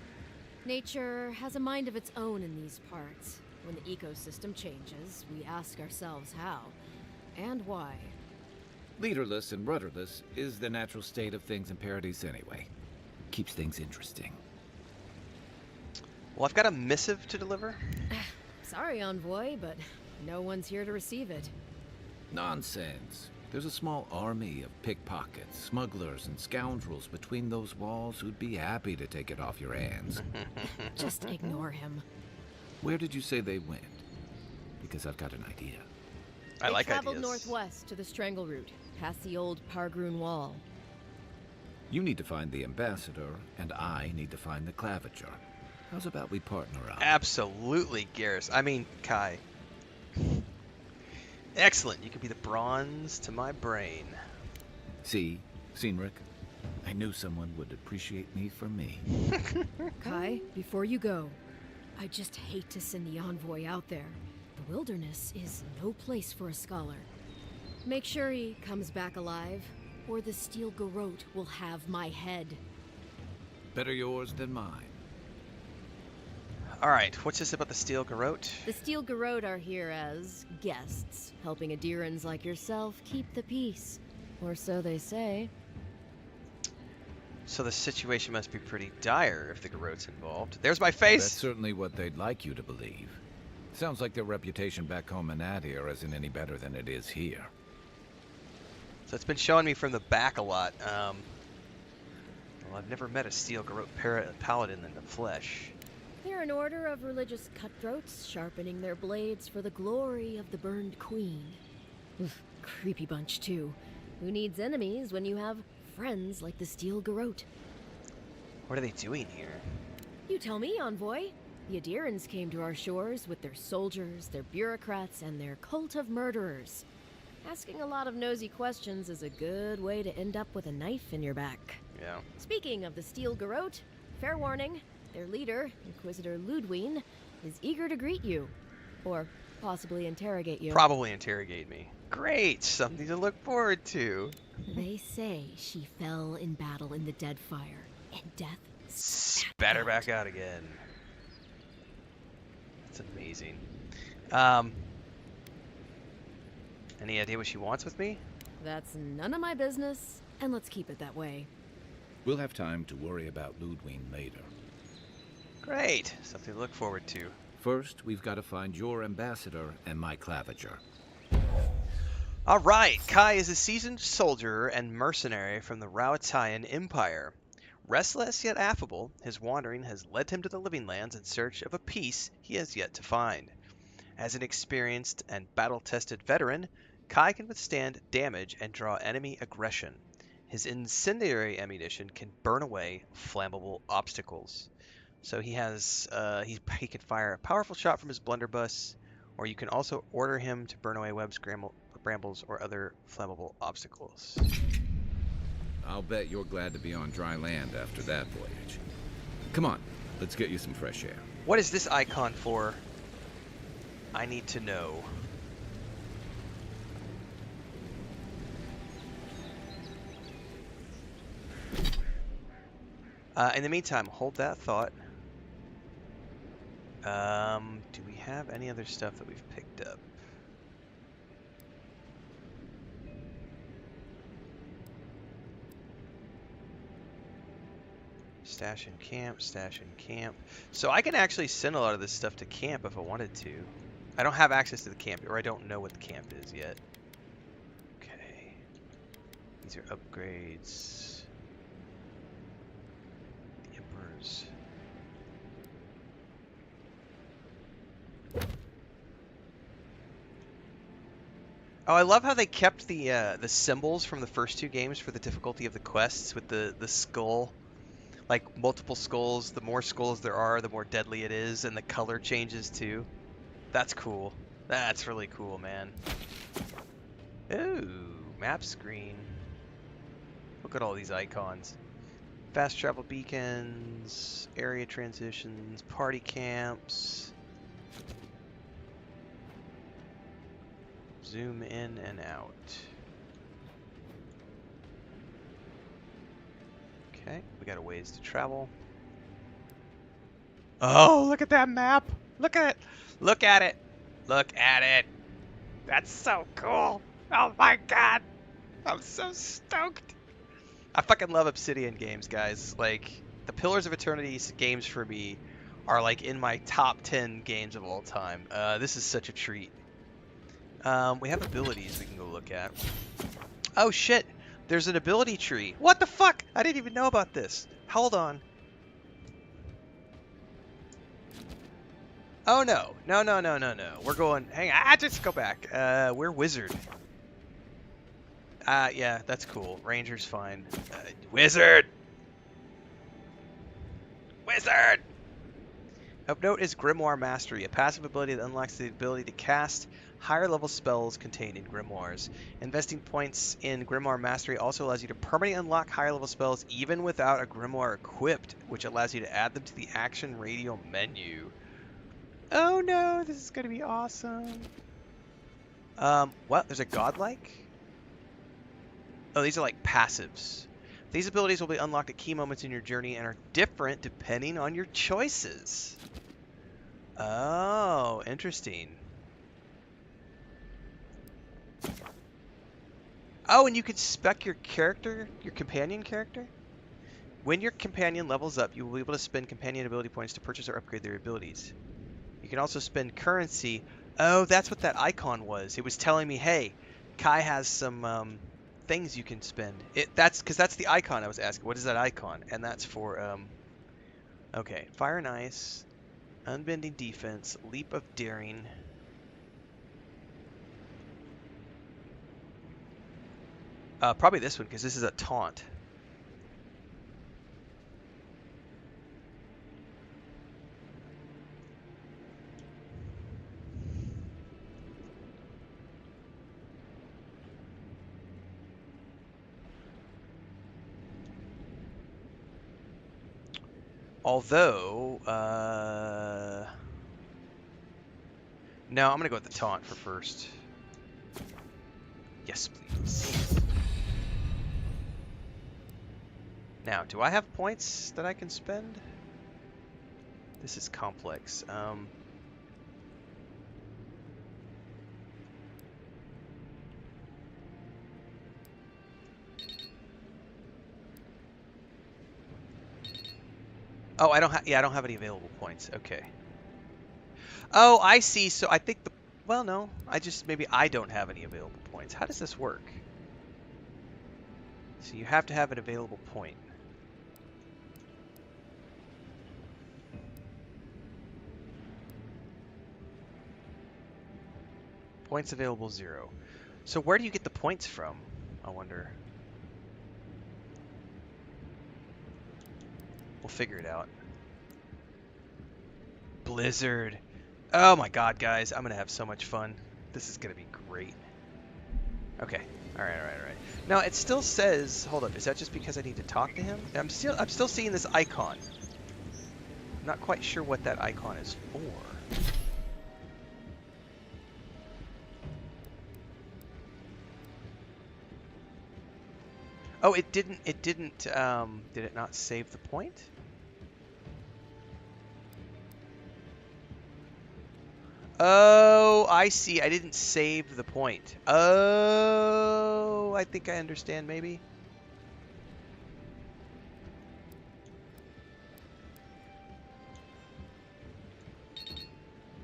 Nature has a mind of its own in these parts. When the ecosystem changes, we ask ourselves how and why. Leaderless and rudderless is the natural state of things in Paradis anyway. Keeps things interesting. Well, I've got a missive to deliver. Sorry, envoy, but no one's here to receive it. Nonsense. There's a small army of pickpockets, smugglers, and scoundrels between those walls who'd be happy to take it off your hands. Just ignore him. Where did you say they went? Because I've got an idea. I like They traveled ideas. northwest to the Strangle Route, past the old Pargroon Wall. You need to find the ambassador, and I need to find the claviger. How's about we partner up? Absolutely, Garrus. I mean, Kai. Excellent. You could be the bronze to my brain. See, Cynric? I knew someone would appreciate me for me. Kai, before you go, I just hate to send the envoy out there. The wilderness is no place for a scholar. Make sure he comes back alive, or the Steel Garrote will have my head. Better yours than mine. Alright, what's this about the Steel Garrote? The Steel Garrote are here as guests, helping Aedyrans like yourself keep the peace. Or so they say. So the situation must be pretty dire if the Garrote's involved. There's my face! That's certainly what they'd like you to believe. Sounds like their reputation back home in Aedyran isn't any better than it is here. So it's been showing me from the back a lot. Well, I've never met a Steel Garrote paladin in the flesh. They're an order of religious cutthroats, sharpening their blades for the glory of the burned queen. Oof, creepy bunch, too. Who needs enemies when you have friends like the Steel Garrote? What are they doing here? You tell me, Envoy. The Aedyrans came to our shores with their soldiers, their bureaucrats, and their cult of murderers. Asking a lot of nosy questions is a good way to end up with a knife in your back. Yeah. Speaking of the Steel Garrote, fair warning, their leader, Inquisitor Ludwine, is eager to greet you. Or possibly interrogate you. Probably interrogate me. Great! Something to look forward to. They say she fell in battle in the Deadfire, and death spat her back out again. That's amazing. Any idea what she wants with me? That's none of my business, and let's keep it that way. We'll have time to worry about Ludwine later. Great! Something to look forward to. First, we've got to find your ambassador and my claviger. Alright, Kai is a seasoned soldier and mercenary from the Rauatayan Empire. Restless yet affable, his wandering has led him to the Living Lands in search of a peace he has yet to find. As an experienced and battle-tested veteran, Kai can withstand damage and draw enemy aggression. His incendiary ammunition can burn away flammable obstacles. So he has, he can fire a powerful shot from his blunderbuss, or you can also order him to burn away web brambles or other flammable obstacles. I'll bet you're glad to be on dry land after that voyage. Come on, let's get you some fresh air. What is this icon for? I need to know. In the meantime, hold that thought. Do we have any other stuff that we've picked up? Stash in camp, stash in camp. So I can actually send a lot of this stuff to camp if I wanted to. I don't have access to the camp, or I don't know what the camp is yet. Okay. These are upgrades. The Emperor's. Oh, I love how they kept the symbols from the first two games for the difficulty of the quests with the skull. Like multiple skulls, the more skulls there are, the more deadly it is, and the color changes too. That's cool. That's really cool, man. Ooh, map screen. Look at all these icons. Fast travel beacons, area transitions, party camps. Zoom in and out. Okay, we got a ways to travel. Oh, look at that map! Look at it! Look at it! Look at it! That's so cool! Oh my god! I'm so stoked! I fucking love Obsidian games, guys. Like, the Pillars of Eternity games for me are like in my top 10 games of all time. This is such a treat. We have abilities we can go look at. Oh shit! There's an ability tree. What the fuck? I didn't even know about this. Hold on. Oh no. No, no, no, no, no. We're going... Hang on. Just go back. We're wizard. Yeah, that's cool. Ranger's fine. Wizard! Wizard! Of note is Grimoire Mastery, a passive ability that unlocks the ability to cast higher level spells contained in grimoires. Investing points in Grimoire Mastery also allows you to permanently unlock higher level spells even without a grimoire equipped, which allows you to add them to the action radial menu. Oh no, this is going to be awesome. What? There's a godlike? Oh, these are like passives. These abilities will be unlocked at key moments in your journey and are different depending on your choices. Oh, interesting. Oh, and you can spec your character, your companion character. When your companion levels up, you will be able to spend companion ability points to purchase or upgrade their abilities. You can also spend currency. Oh, that's what that icon was. It was telling me, hey, Kai has some things you can spend. That's because that's the icon I was asking. What is that icon? And that's for okay, fire and ice. Unbending defense, leap of daring. Probably this one, because this is a taunt. Although, no, I'm going to go with the taunt for first. Yes, please. Now, do I have points that I can spend? This is complex. Oh, I don't have. Yeah, I don't have any available points. Okay. Oh, I see. So I think the. Well, no. Maybe I don't have any available points. How does this work? So you have to have an available point. Points available 0. So where do you get the points from? I wonder. We'll figure it out. Blizzard. Oh my god, guys. I'm going to have so much fun. This is going to be great. Okay. Alright. Now, it still says... Hold up. Is that just because I need to talk to him? I'm still seeing this icon. I'm not quite sure what that icon is for. Oh, it didn't, did it not save the point? Oh, I see. I didn't save the point. Oh, I think I understand, maybe.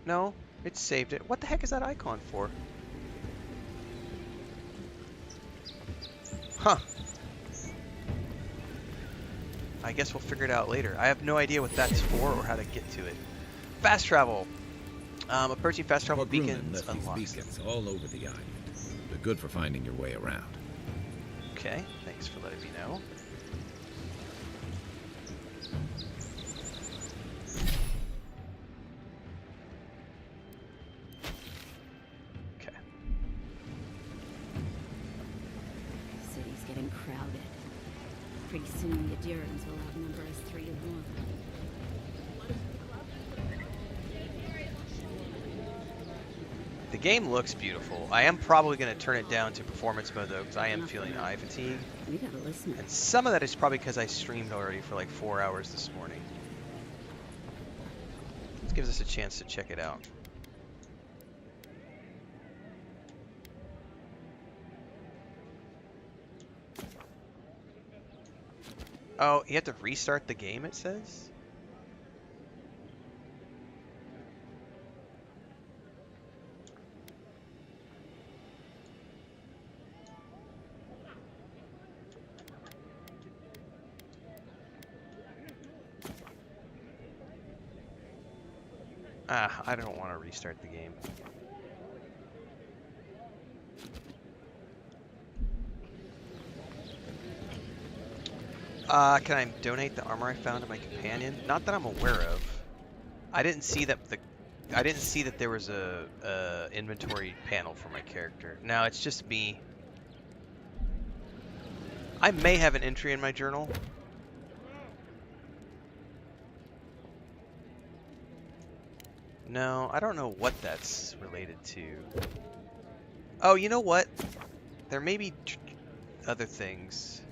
No, it saved it. What the heck is that icon for? Huh. I guess we'll figure it out later. I have no idea what that's for or how to get to it. Fast travel. Approaching fast travel beacons unlocks beacons all over the island. They're good for finding your way around. Okay, thanks for letting me know. Okay. City's getting crowded. Pretty soon the Aedyrans will outnumber us 3 to 1. The game looks beautiful. I am probably going to turn it down to performance mode though, because I am feeling eye fatigue. You gotta listen. And some of that is probably because I streamed already for like 4 hours this morning. This gives us a chance to check it out. Oh, you have to restart the game, it says? I don't want to restart the game. Can I donate the armor I found to my companion? Not that I'm aware of. I didn't see that there was a inventory panel for my character. Now it's just me. I may have an entry in my journal. No, I don't know what that's related to. Oh, you know what? There may be other things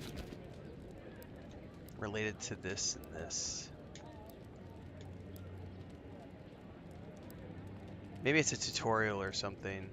related to this and this. Maybe it's a tutorial or something.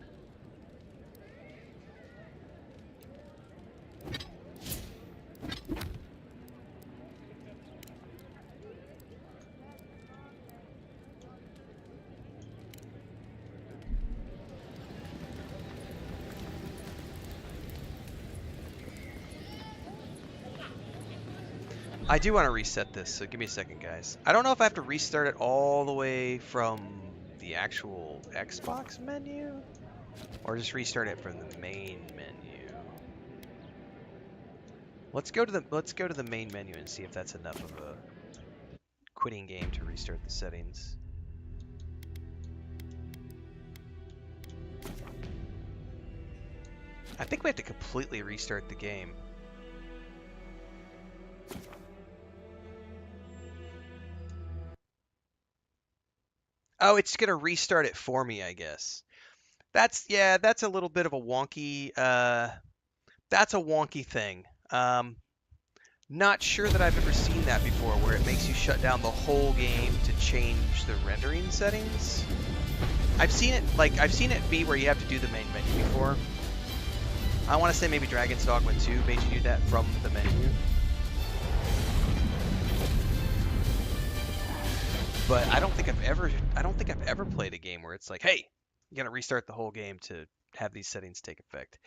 I do want to reset this, so give me a second, guys. I don't know if I have to restart it all the way from the actual Xbox menu, or just restart it from the main menu. Let's go to the main menu and see if that's enough of a quitting game to restart the settings. I think we have to completely restart the game. Oh, it's gonna restart it for me, I guess. That's a little bit of a wonky that's a wonky thing. Not sure that I've ever seen that before, where it makes you shut down the whole game to change the rendering settings. I've seen it be where you have to do the main menu before. I want to say maybe Dragon's Dogma 2 made you do that from the menu. But I don't think I've ever played a game where it's like, hey, you gotta restart the whole game to have these settings take effect.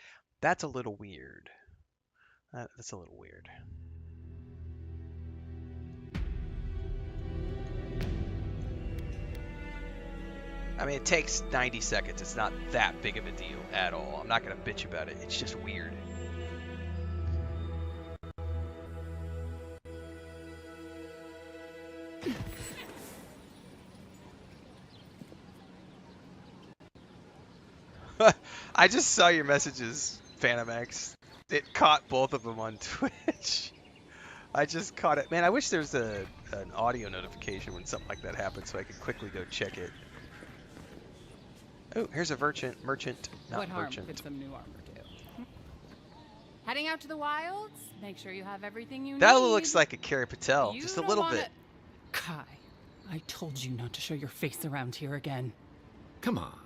That's a little weird. That's a little weird. I mean, it takes 90 seconds. It's not that big of a deal at all. I'm not gonna bitch about it. It's just weird. I just saw your messages, Phantom X. It caught both of them on Twitch. I just caught it. Man, I wish there's an audio notification when something like that happens so I could quickly go check it. Oh, here's a merchant. What harm could some new armor do? Heading out to the wilds? Make sure you have everything you need. That looks like a Carrie Patel, just a little bit. Kai, I told you not to show your face around here again. Come on.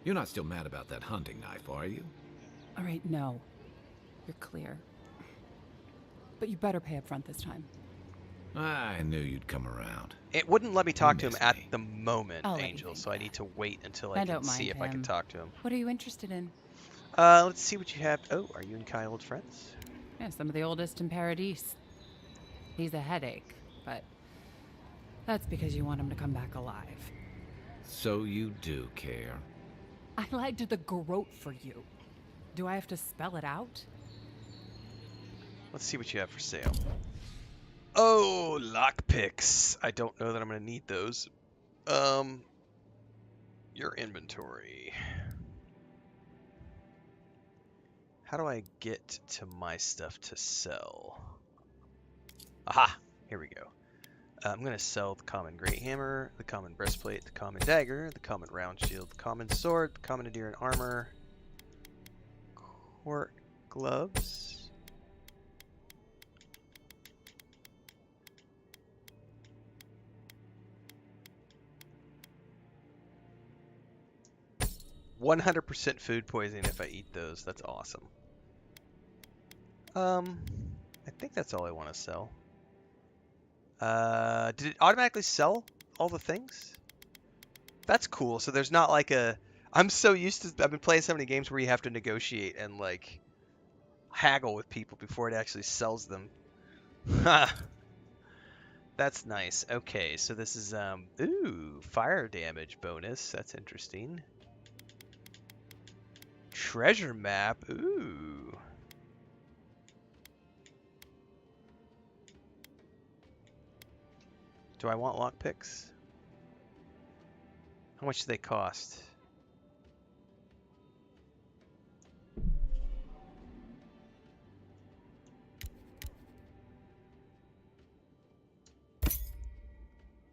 You're not still mad about that hunting knife, are you? All right, no. You're clear. But you better pay up front this time. I knew you'd come around. It wouldn't let me talk to him at the moment, I'll let Angel, you think so I need to wait until I can see if I can talk to him. What are you interested in? Let's see what you have. Oh, are you and Kai old friends? Yeah, some of the oldest in Paradis. He's a headache, but that's because you want him to come back alive. So you do care. I lied to the Garrote for you. Do I have to spell it out? Let's see what you have for sale. Oh, lockpicks. I don't know that I'm going to need those. Your inventory. How do I get to my stuff to sell? Aha! Here we go. I'm going to sell the common great hammer, the common breastplate, the common dagger, the common round shield, the common sword, the common Aedyran armor, court gloves. %100% food poisoning if I eat those. That's awesome. I think that's all I want to sell. Did it automatically sell all the things? That's cool. So there's not like a... I'm so used to... I've been playing so many games where you have to negotiate and like haggle with people before it actually sells them. That's nice. Okay, so this is ooh, fire damage bonus. That's interesting. Treasure map. Ooh. Do I want lockpicks? How much do they cost?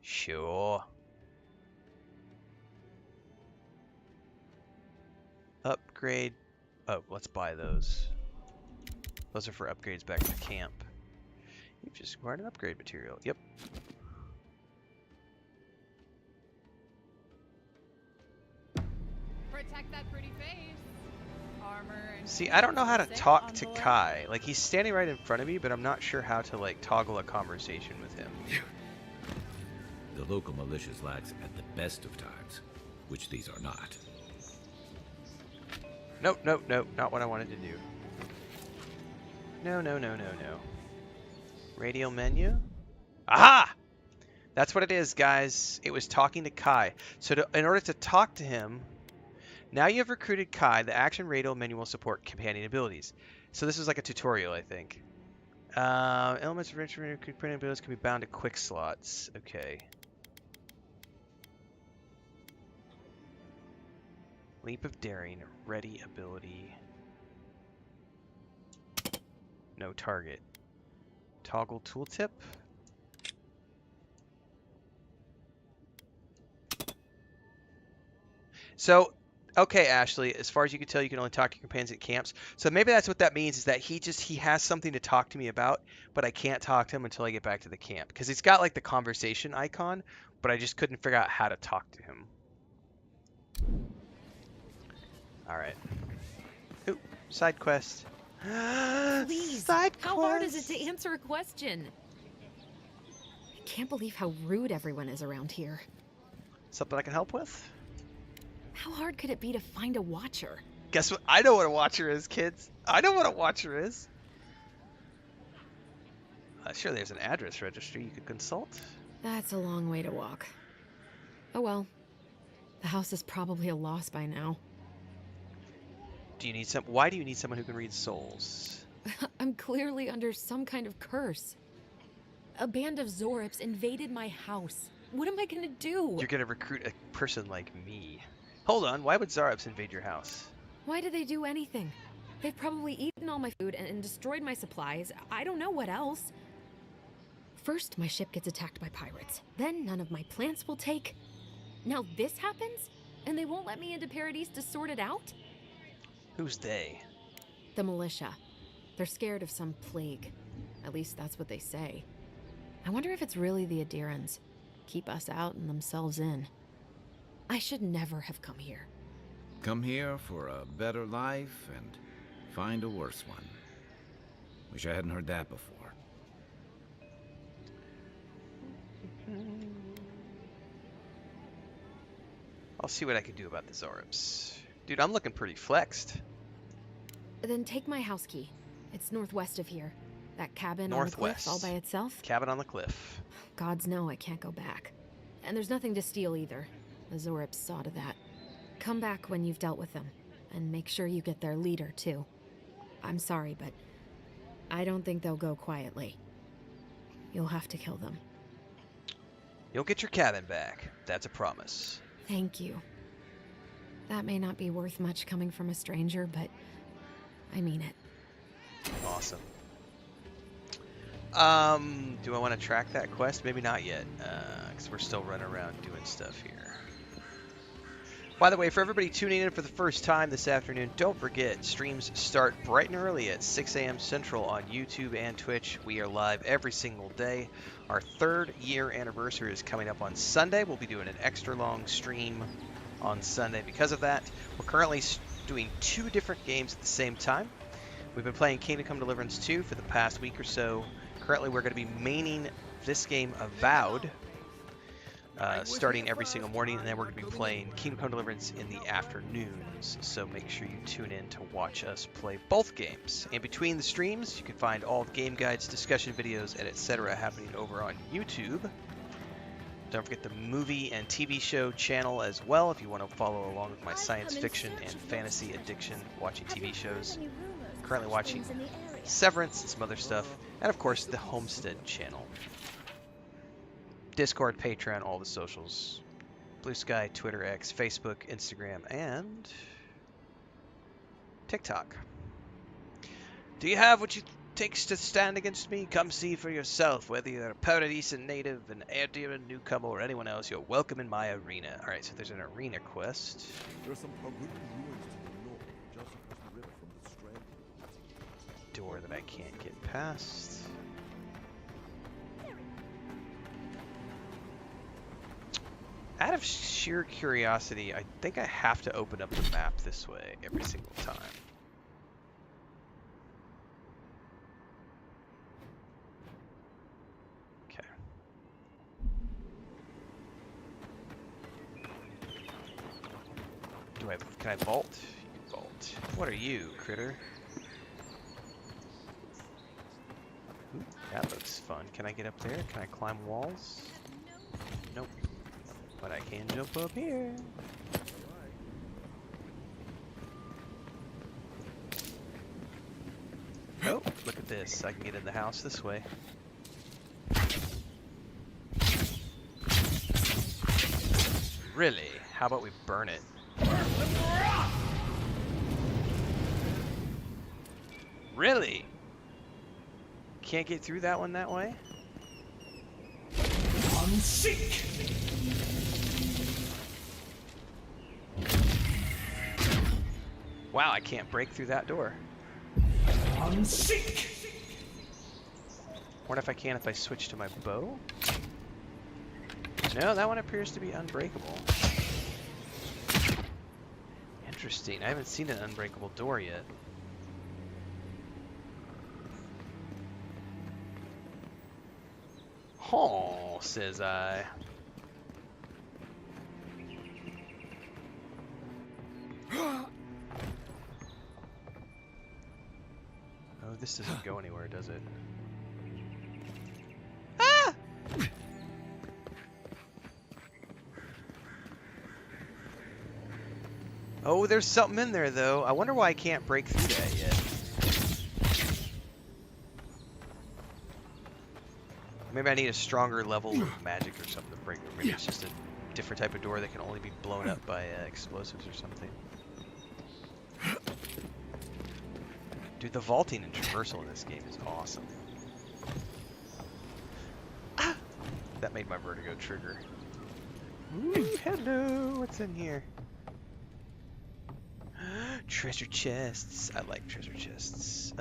Sure. Upgrade. Oh, let's buy those. Those are for upgrades back to camp. You've just acquired an upgrade material. Yep. Protect that pretty face. Armor and See, I don't know how to talk to Kai. Like, he's standing right in front of me, but I'm not sure how to, like, toggle a conversation with him. The local militia's lax at the best of times, which these are not. Nope, not what I wanted to do. No. Radio menu. Aha! That's what it is, guys. It was talking to Kai. So in order to talk to him, now you have recruited Kai. The action radio menu will support companion abilities. So this is like a tutorial, I think. Elements of companion abilities can be bound to quick slots. Okay. Leap of Daring, ready ability. No target. Toggle tooltip. So, okay, Ashley, as far as you can tell, you can only talk to your companions at camps. So maybe that's what that means, is that he has something to talk to me about, but I can't talk to him until I get back to the camp. Because he's got like the conversation icon, but I just couldn't figure out how to talk to him. Alright. Ooh, side quest. Please, Side how quest. hard is it to answer a question? I can't believe how rude everyone is around here. Something I can help with? How hard could it be to find a watcher? Guess what? I know what a watcher is, kids. I know what a watcher is. Sure, there's an address registry you could consult. That's a long way to walk. Oh well. The house is probably a loss by now. Do you need why do you need someone who can read souls? I'm clearly under some kind of curse. A band of Zorips invaded my house. What am I gonna do? You're gonna recruit a person like me. Hold on, why would Zarips invade your house? Why did they do anything? They've probably eaten all my food and destroyed my supplies. I don't know what else. First, my ship gets attacked by pirates. Then none of my plants will take. Now this happens? And they won't let me into Paradis to sort it out? Who's they? The militia. They're scared of some plague. At least that's what they say. I wonder if it's really the Aedyrans. Keep us out and themselves in. I should never have come here. Come here for a better life and find a worse one. Wish I hadn't heard that before. I'll see what I can do about the Zorips. Dude, I'm looking pretty flexed. Then take my house key. It's northwest of here. That cabin Northwest. on the cliff all by itself. Cabin on the cliff. Gods know I can't go back. And there's nothing to steal either. The Zorips saw to that. Come back when you've dealt with them. And make sure you get their leader, too. I'm sorry, but I don't think they'll go quietly. You'll have to kill them. You'll get your cabin back. That's a promise. Thank you. That may not be worth much coming from a stranger, but I mean it. Awesome. Do I want to track that quest? Maybe not yet, because we're still running around doing stuff here. By the way, for everybody tuning in for the first time this afternoon, don't forget, streams start bright and early at 6 a.m. Central on YouTube and Twitch. We are live every single day. Our 3rd year anniversary is coming up on Sunday. We'll be doing an extra long stream on Sunday because of that. We're currently doing 2 different games at the same time. We've been playing Kingdom Come Deliverance 2 for the past week or so. Currently, we're going to be maining this game, Avowed, starting every single morning, and then we're going to be playing Kingdom Come Deliverance in the afternoons. So make sure you tune in to watch us play both games. In between the streams, you can find all the game guides, discussion videos, and etc. happening over on YouTube. Don't forget the movie and TV show channel as well if you want to follow along with my science fiction and fantasy addiction watching TV shows. Currently watching Severance and some other stuff, and of course the Homestead channel. Discord, Patreon, all the socials. Blue Sky, Twitter, X, Facebook, Instagram, and TikTok. Do you have what it takes to stand against me? Come see for yourself. Whether you're a Paradis native, an Aedyran newcomer, or anyone else, you're welcome in my arena. Alright, so there's an arena quest. There are some forgotten ruins to the north, just across the river from the strand. Door that I can't get past. Out of sheer curiosity, I think I have to open up the map this way every single time. Okay. Can I vault? You can vault. What are you, critter? Ooh, that looks fun. Can I get up there? Can I climb walls? Nope. But I can jump up here. Oh, look at this. I can get in the house this way. Really? How about we burn it? Really? Can't get through that one that way? Unseek! Wow, I can't break through that door. Unseek! Wonder if I can if I switch to my bow? No, that one appears to be unbreakable. Interesting. I haven't seen an unbreakable door yet. Oh, says I. Oh, this doesn't go anywhere, does it? Ah! Oh, there's something in there, though. I wonder why I can't break through that yet. Maybe I need a stronger level of magic or something to break. Or maybe it's just a different type of door that can only be blown up by explosives or something. Dude, the vaulting and traversal in this game is awesome. Ah! That made my vertigo trigger. Ooh, hello! What's in here? Treasure chests. I like treasure chests.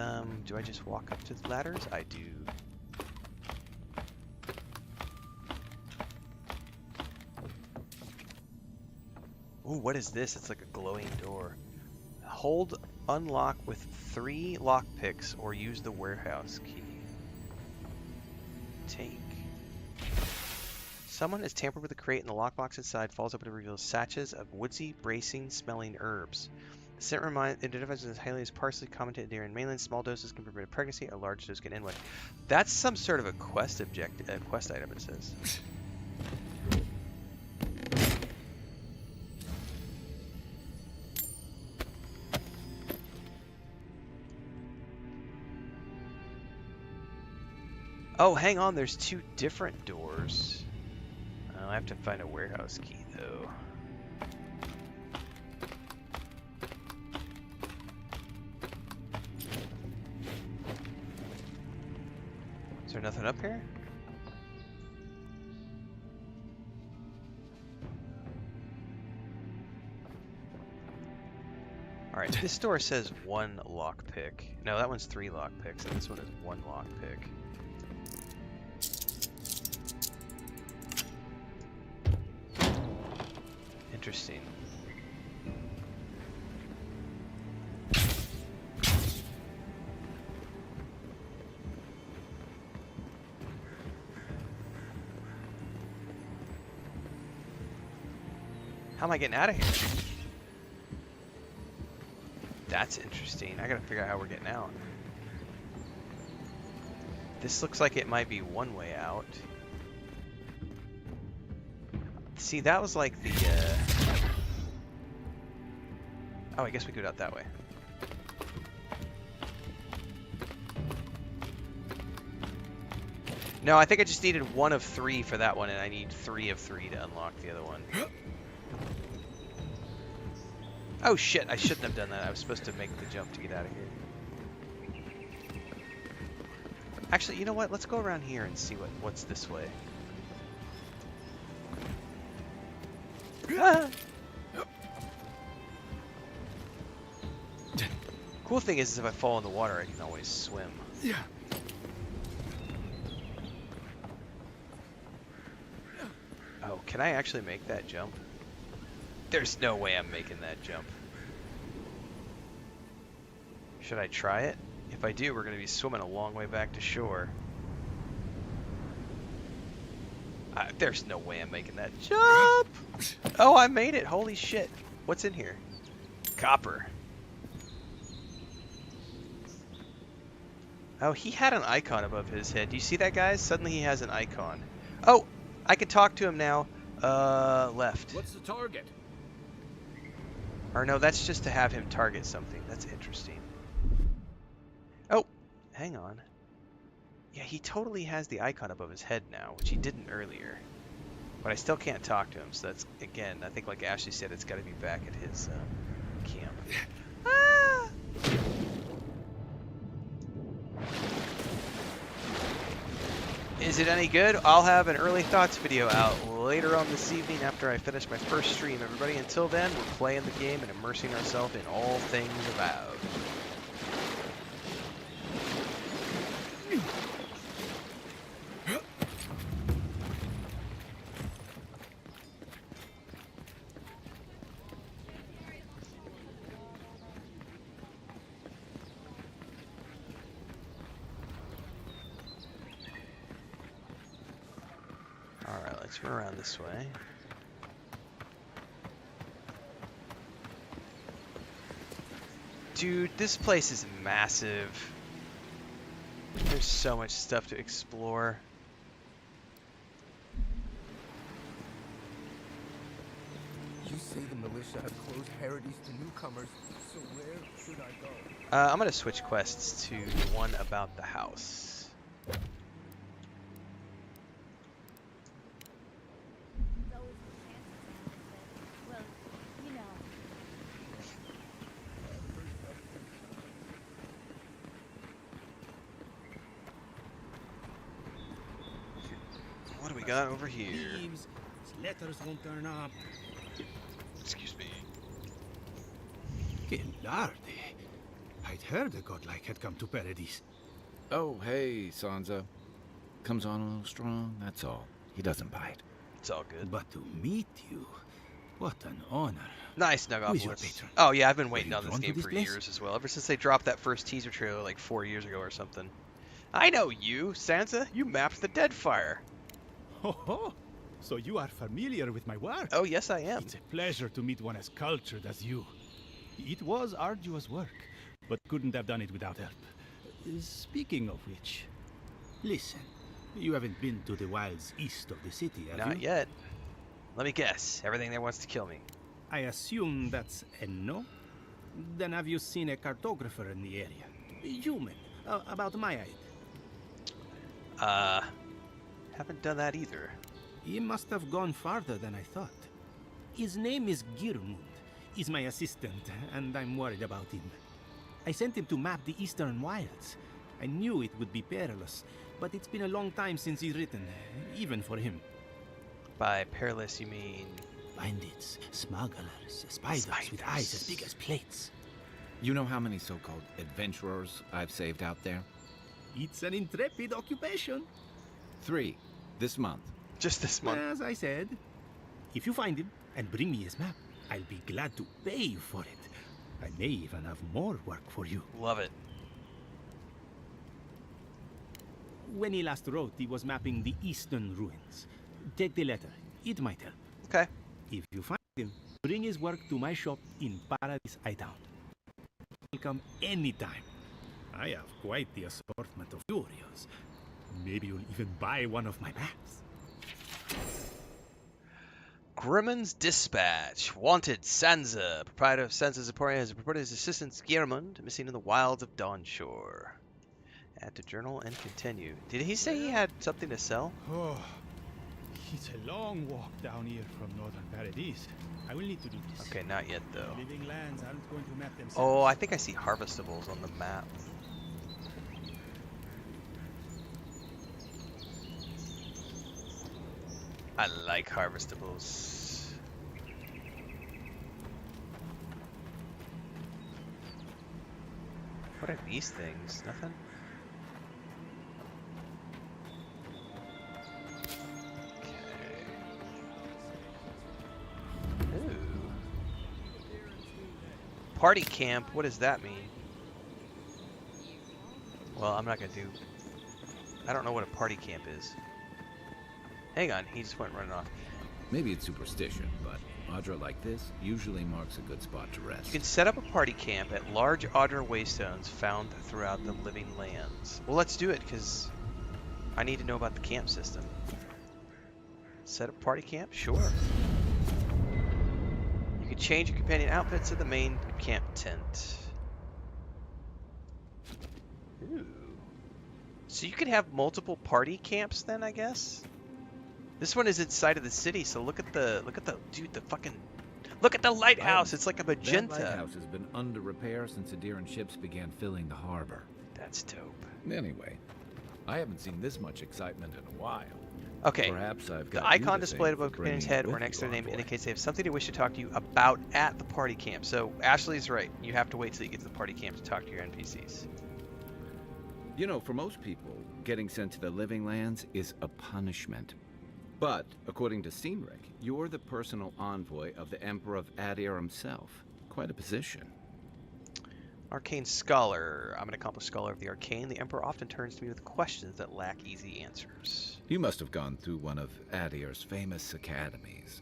Do I just walk up to the ladders? I do. Ooh, what is this? It's like a glowing door. Hold unlock with 3 lockpicks or use the warehouse key. Take. Someone has tampered with the crate and the lockbox inside falls open to reveal sachets of woodsy, bracing smelling herbs. The scent identifies as highly as parsley, common to Aedyran mainland. Small doses can prevent pregnancy, a large dose can end one. That's some sort of a quest quest item, it says. Oh, hang on, there's 2 different doors. I have to find a warehouse key, though. Is there nothing up here? Alright, this door says 1 lockpick. No, that one's 3 lockpicks, and this one is 1 lockpick. Interesting. How am I getting out of here? That's interesting. I gotta figure out how we're getting out. This looks like it might be one way out. See, that was like the, Oh, I guess we go out that way. No, I think I just needed 1 of 3 for that one, and I need 3 of 3 to unlock the other one. Oh shit, I shouldn't have done that. I was supposed to make the jump to get out of here. Actually, you know what? Let's go around here and see what's this way. Ah! Cool thing is if I fall in the water, I can always swim. Yeah. Oh, can I actually make that jump? There's no way I'm making that jump. Should I try it? If I do, we're going to be swimming a long way back to shore. There's no way I'm making that jump! Oh, I made it! Holy shit. What's in here? Copper. Oh, he had an icon above his head. Do you see that, guys? Suddenly he has an icon. Oh, I can talk to him now. Left. What's the target? Or no, that's just to have him target something. That's interesting. Oh, hang on. Yeah, he totally has the icon above his head now, which he didn't earlier. But I still can't talk to him, so that's, again, I think like Ashley said, it's got to be back at his camp. Ah! Is it any good? I'll have an early thoughts video out later on this evening after I finish my first stream, everybody. Until then, we're playing the game and immersing ourselves in all things Avowed. Alright, let's run around this way. Dude, this place is massive. There's so much stuff to explore. You say the militia have closed Paradis to newcomers, so where should I go? I'm gonna switch quests to one about the house. What do we got over here? Thieves, his letters won't turn up. Excuse me. Que larde. I'd heard a godlike had come to Paradis. Oh, hey, Sansa. Comes on a little strong, that's all. He doesn't bite. It's all good. But to meet you, what an honor. Nice, Who is your Nugopolis. patron? Oh yeah, I've been waiting you on this drawn to game this for place? years as well. Ever since they dropped that first teaser trailer like 4 years ago or something. I know you, Sansa. You mapped the Deadfire. Ho ho! So you are familiar with my work? Oh yes, I am. It's a pleasure to meet one as cultured as you. It was arduous work, but couldn't have done it without help. Speaking of which, listen, you haven't been to the wilds east of the city, have you? Not yet. Let me guess. Everything there wants to kill me. I assume that's a no? Then have you seen a cartographer in the area? Human, about my age. Haven't done that either. He must have gone farther than I thought. His name is Girmund. He's my assistant, and I'm worried about him. I sent him to map the eastern wilds. I knew it would be perilous, but it's been a long time since he's written, even for him. By perilous, you mean... Bandits, smugglers, spiders with eyes as big as plates. You know how many so-called adventurers I've saved out there? It's an intrepid occupation. 3, this month. Just this month. As I said, if you find him and bring me his map, I'll be glad to pay you for it. I may even have more work for you. Love it. When he last wrote, he was mapping the eastern ruins. Take the letter. It might help. Okay. If you find him, bring his work to my shop in Paradis, Aedyran. Welcome anytime. I have quite the assortment of curios. Maybe you'll even buy one of my maps. Grimmon's Dispatch. Wanted, Sansa. Proprietor of Sansa's Emporium has reported his assistant Giermund missing in the wilds of Dawnshore. Add to journal and continue. Did he say he had something to sell? Oh, it's a long walk down here from northern Paradis. I will need to do this. Okay, not yet though. Living lands aren't going to map themselves. Oh, I think I see harvestables on the map. I like harvestables. What are these things? Nothing? Okay. Ooh. Party camp, what does that mean? Well, I'm not gonna do... I don't know what a party camp is. Hang on, he just went running off. Maybe it's superstition, but Audra like this usually marks a good spot to rest. You can set up a party camp at large Aedyran waystones found throughout the living lands. Well, let's do it, because I need to know about the camp system. Set up party camp? Sure. You can change your companion outfits to the main camp tent. Ooh. So you can have multiple party camps then, I guess? This one is inside of the city, so look at the dude, look at the lighthouse. It's like a magenta. That lighthouse has been under repair since Aedyran ships began filling the harbor. That's dope. Anyway, I haven't seen this much excitement in a while. Okay. Perhaps I've got the icon displayed above companion's head or next to their name indicates they have something they wish to talk to you about at the party camp. So Ashley's right. You have to wait till you get to the party camp to talk to your NPCs. You know, for most people, getting sent to the living lands is a punishment. But, according to Shipwreck, you're the personal envoy of the Emperor of Aedyran himself. Quite a position. Arcane Scholar. I'm an accomplished scholar of the arcane. The Emperor often turns to me with questions that lack easy answers. You must have gone through one of Aedyran's famous academies.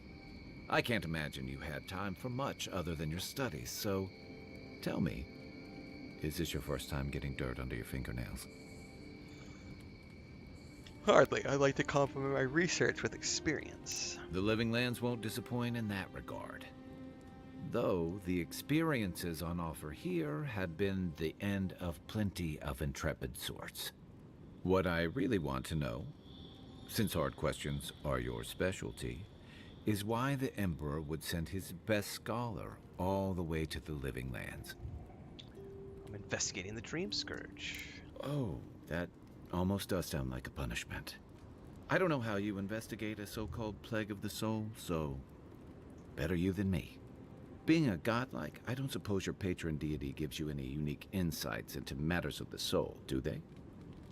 I can't imagine you had time for much other than your studies, so tell me, is this your first time getting dirt under your fingernails? Hardly. I like to complement my research with experience. The living lands won't disappoint in that regard. Though the experiences on offer here had been the end of plenty of intrepid sorts. What I really want to know, since hard questions are your specialty, is why the Emperor would send his best scholar all the way to the living lands. I'm investigating the Dream Scourge. Oh, that almost does sound like a punishment. I don't know how you investigate a so-called plague of the soul, so better you than me. Being a godlike, I don't suppose your patron deity gives you any unique insights into matters of the soul, do they?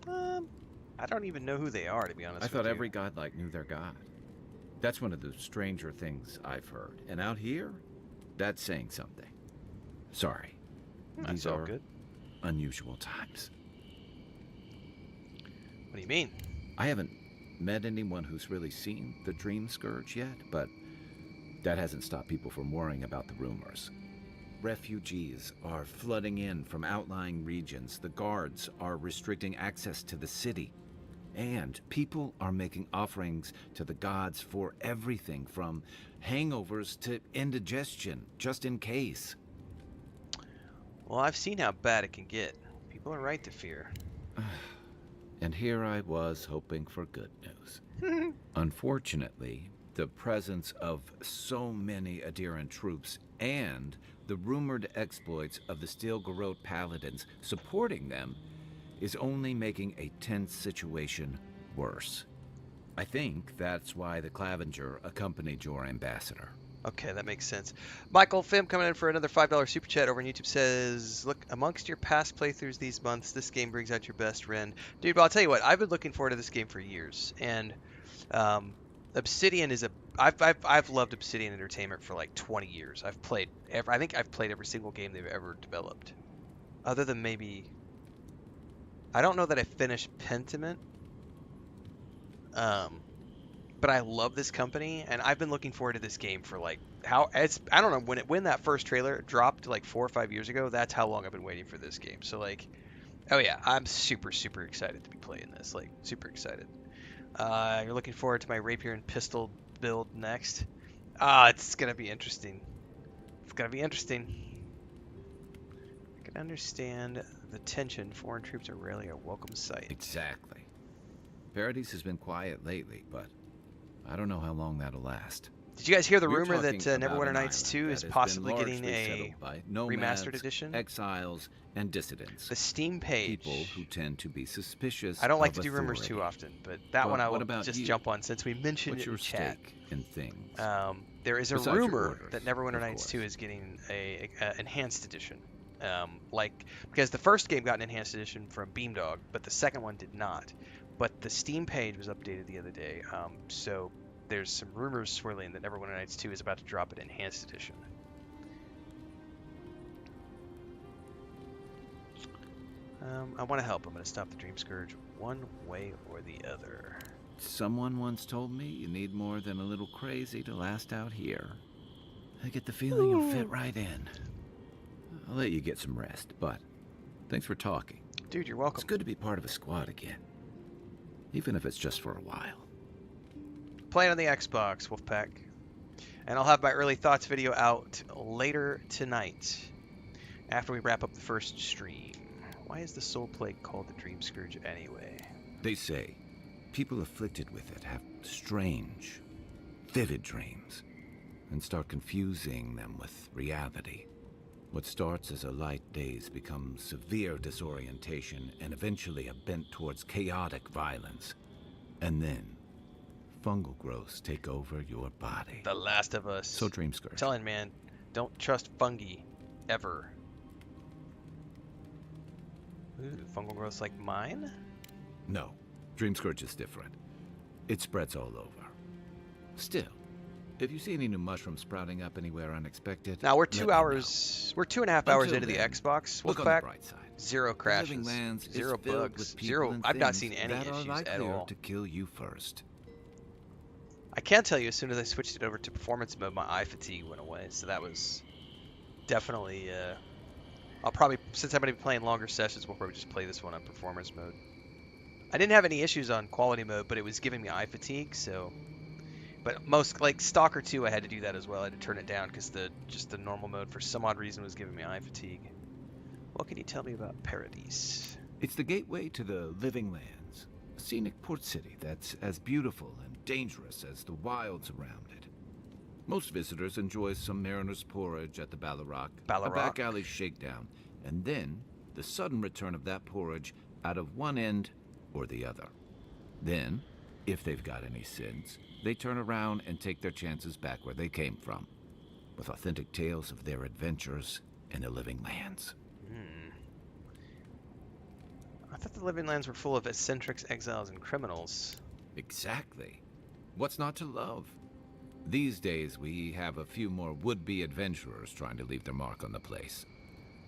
I don't even know who they are, to be honest I with thought you. every godlike knew their god. That's one of the stranger things I've heard. And out here, that's saying something. Sorry. That's These all are good. unusual times. What do you mean? I haven't met anyone who's really seen the Dream Scourge yet, but that hasn't stopped people from worrying about the rumors. Refugees are flooding in from outlying regions. The guards are restricting access to the city. And people are making offerings to the gods for everything from hangovers to indigestion, just in case. Well, I've seen how bad it can get. People are right to fear. And here I was hoping for good news. Unfortunately, the presence of so many Aedyran troops and the rumored exploits of the Steel-Garrote paladins supporting them is only making a tense situation worse. I think that's why the Clavenger accompanied your ambassador. Okay, that makes sense. Michael Phim coming in for another $5 super chat over on YouTube says, look, amongst your past playthroughs these months, this game brings out your best, Ren. Dude, well, I'll tell you what, I've been looking forward to this game for years. And Obsidian is I've loved Obsidian Entertainment for like 20 years. I think I've played every single game they've ever developed. Other than maybe, I don't know that I finished Pentiment. But I love this company, and I've been looking forward to this game for like I don't know when that first trailer dropped like 4 or 5 years ago. That's how long I've been waiting for this game. So like, oh yeah, I'm super excited to be playing this. Like super excited. You're looking forward to my rapier and pistol build next. It's gonna be interesting. It's gonna be interesting. I can understand the tension. Foreign troops are rarely a welcome sight. Exactly. Paradis has been quiet lately, but I don't know how long that'll last. Did you guys hear the We're rumor that talking about Neverwinter an Nights island 2 that is has possibly been getting largely a settled by nomads, remastered edition? exiles, and dissidents. The Steam page. People who tend to be suspicious. I don't like of to do rumors authority. too often, but that one I What will about just you? jump on since we mentioned What's it your in chat. stake in things? There is a Besides your rumor orders, that Neverwinter of Nights course. 2 is getting a enhanced edition. Because the first game got an enhanced edition from Beamdog, but the second one did not. But the Steam page was updated the other day, so there's some rumors swirling that Neverwinter Nights 2 is about to drop an enhanced edition. I want to help. I'm going to stop the Dream Scourge one way or the other. Someone once told me you need more than a little crazy to last out here. I get the feeling you'll fit right in. I'll let you get some rest, but thanks for talking. Dude, you're welcome. It's good to be part of a squad again. Even if it's just for a while. Playing on the Xbox, Wolfpack. And I'll have my early thoughts video out later tonight, after we wrap up the first stream. Why is the Soul Plague called the Dream Scourge anyway? They say people afflicted with it have strange, vivid dreams, and start confusing them with reality. What starts as a light daze becomes severe disorientation and eventually a bent towards chaotic violence. And then, fungal growths take over your body. The Last of Us. So Dream Scourge. Telling man, don't trust fungi, ever. Ooh, fungal growths like mine? No, Dream Scourge is different. It spreads all over. Still, if you see any new mushrooms sprouting up anywhere unexpected... Now, we're let 2 me hours... We're 2.5 hours Until into the then, Xbox. look on the Wolfpack. bright side. Zero The Living crashes. Lands is Zero filled bugs. with people Zero... and I've not things seen any that are issues at likelier all. to kill you first. I can tell you, as soon as I switched it over to performance mode, my eye fatigue went away. So that was definitely... I'll probably... Since I'm going to be playing longer sessions, we'll probably just play this one on performance mode. I didn't have any issues on quality mode, but it was giving me eye fatigue, so... But most, like, Stalker 2, I had to do that as well. I had to turn it down because just the normal mode, for some odd reason, was giving me eye fatigue. What can you tell me about Paradis? It's the gateway to the Living Lands, a scenic port city that's as beautiful and dangerous as the wilds around it. Most visitors enjoy some mariner's porridge at the Ballarrock, a back alley shakedown, and then the sudden return of that porridge out of one end or the other. Then, if they've got any sense, they turn around and take their chances back where they came from, with authentic tales of their adventures in the Living Lands. I thought the Living Lands were full of eccentrics, exiles, and criminals. Exactly. What's not to love? These days, we have a few more would-be adventurers trying to leave their mark on the place.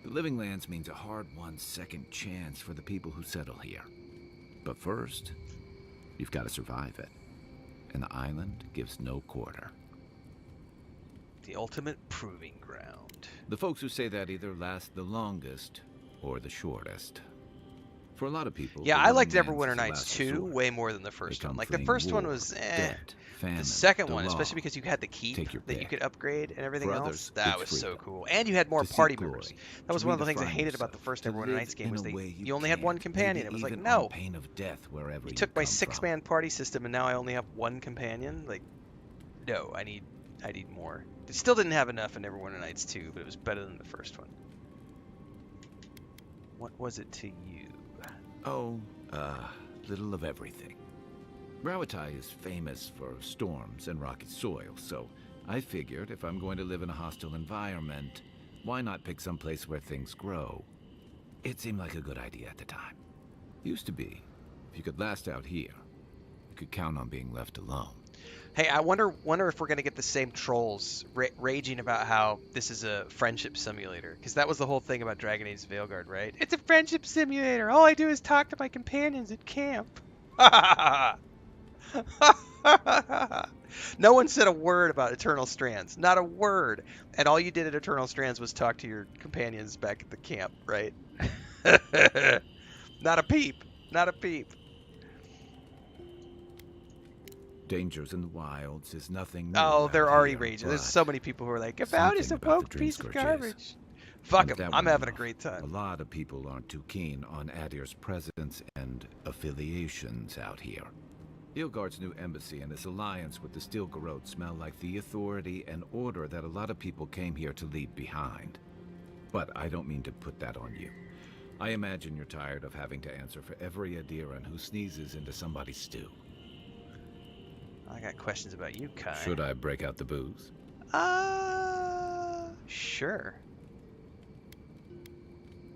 The Living Lands means a hard-won second chance for the people who settle here. But first, you've got to survive it. And the island gives no quarter. The ultimate proving ground. The folks who say that either last the longest or the shortest. For a lot of people, Yeah, the I Living liked Lands Neverwinter is the Nights last 2 resort. way more than the first They one. come Like, the fleeing first one war, was debt, famine, the second the one, law. especially because you had the keep Take your that you pick. could upgrade and everything For else, others, that it's was so freedom. cool. And you had more To seek party glory, members. That to was one of the things I redefine hated about the yourself, first to Neverwinter live Nights game in was a way you only had one can't, companion. maybe It was like, even no. on pain of death wherever You you took my come from. 6-man party system and now I only have one companion? Like, no, I need more. It still didn't have enough in Neverwinter Nights 2, but it was better than the first one. What was it to you? Oh, little of everything. Rawatai is famous for storms and rocky soil, so I figured if I'm going to live in a hostile environment, why not pick some place where things grow? It seemed like a good idea at the time. Used to be. If you could last out here, you could count on being left alone. Hey, I wonder if we're gonna get the same trolls raging about how this is a friendship simulator, because that was the whole thing about Dragon Age Veilguard, right? It's a friendship simulator. All I do is talk to my companions at camp. No one said a word about Eternal Strands, not a word. And all you did at Eternal Strands was talk to your companions back at the camp, right? Not a peep. Not a peep. Dangers in the wilds is nothing new. Oh, they're out already here, raging. There's but so many people who are like, Avowed is a something about the woke Dream piece of Scourge is. garbage. Fuck And if them. that I'm weren't having a enough, great time. A lot of people aren't too keen on Aedir's presence and affiliations out here. Ilgard's new embassy and his alliance with the Stilgarrote smell like the authority and order that a lot of people came here to leave behind. But I don't mean to put that on you. I imagine you're tired of having to answer for every Aedyran who sneezes into somebody's stew. I got questions about you, Kai. Should I break out the booze? Sure.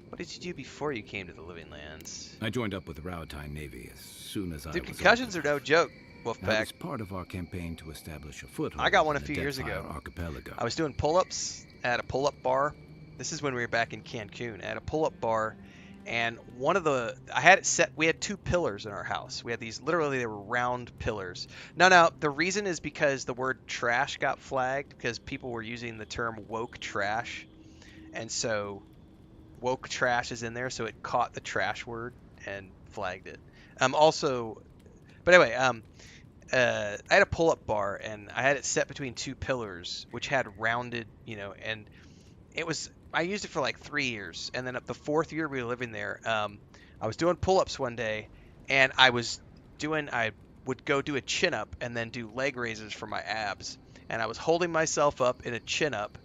What did you do before you came to the Living Lands? I joined up with the Rawatai Navy as soon as I Dude, was concussions are no joke, That Wolfpack. was part of our campaign to establish a foothold I got one a in the few years Deadfire ago. Archipelago. I was doing pull-ups at a pull-up bar. This is when we were back in Cancun. At a pull-up bar, and one of the I had it set. We had 2 pillars in our house. We had these literally they were round pillars. Now the reason is because the word trash got flagged because people were using the term woke trash, and so woke trash is in there, so it caught the trash word and flagged it. Also, but anyway, I had a pull-up bar and I had it set between 2 pillars, which had rounded, and it was. I used it for like 3 years, and then at the 4th year we were living there, I was doing pull-ups one day, and I would go do a chin-up and then do leg raises for my abs, and I was holding myself up in a chin-up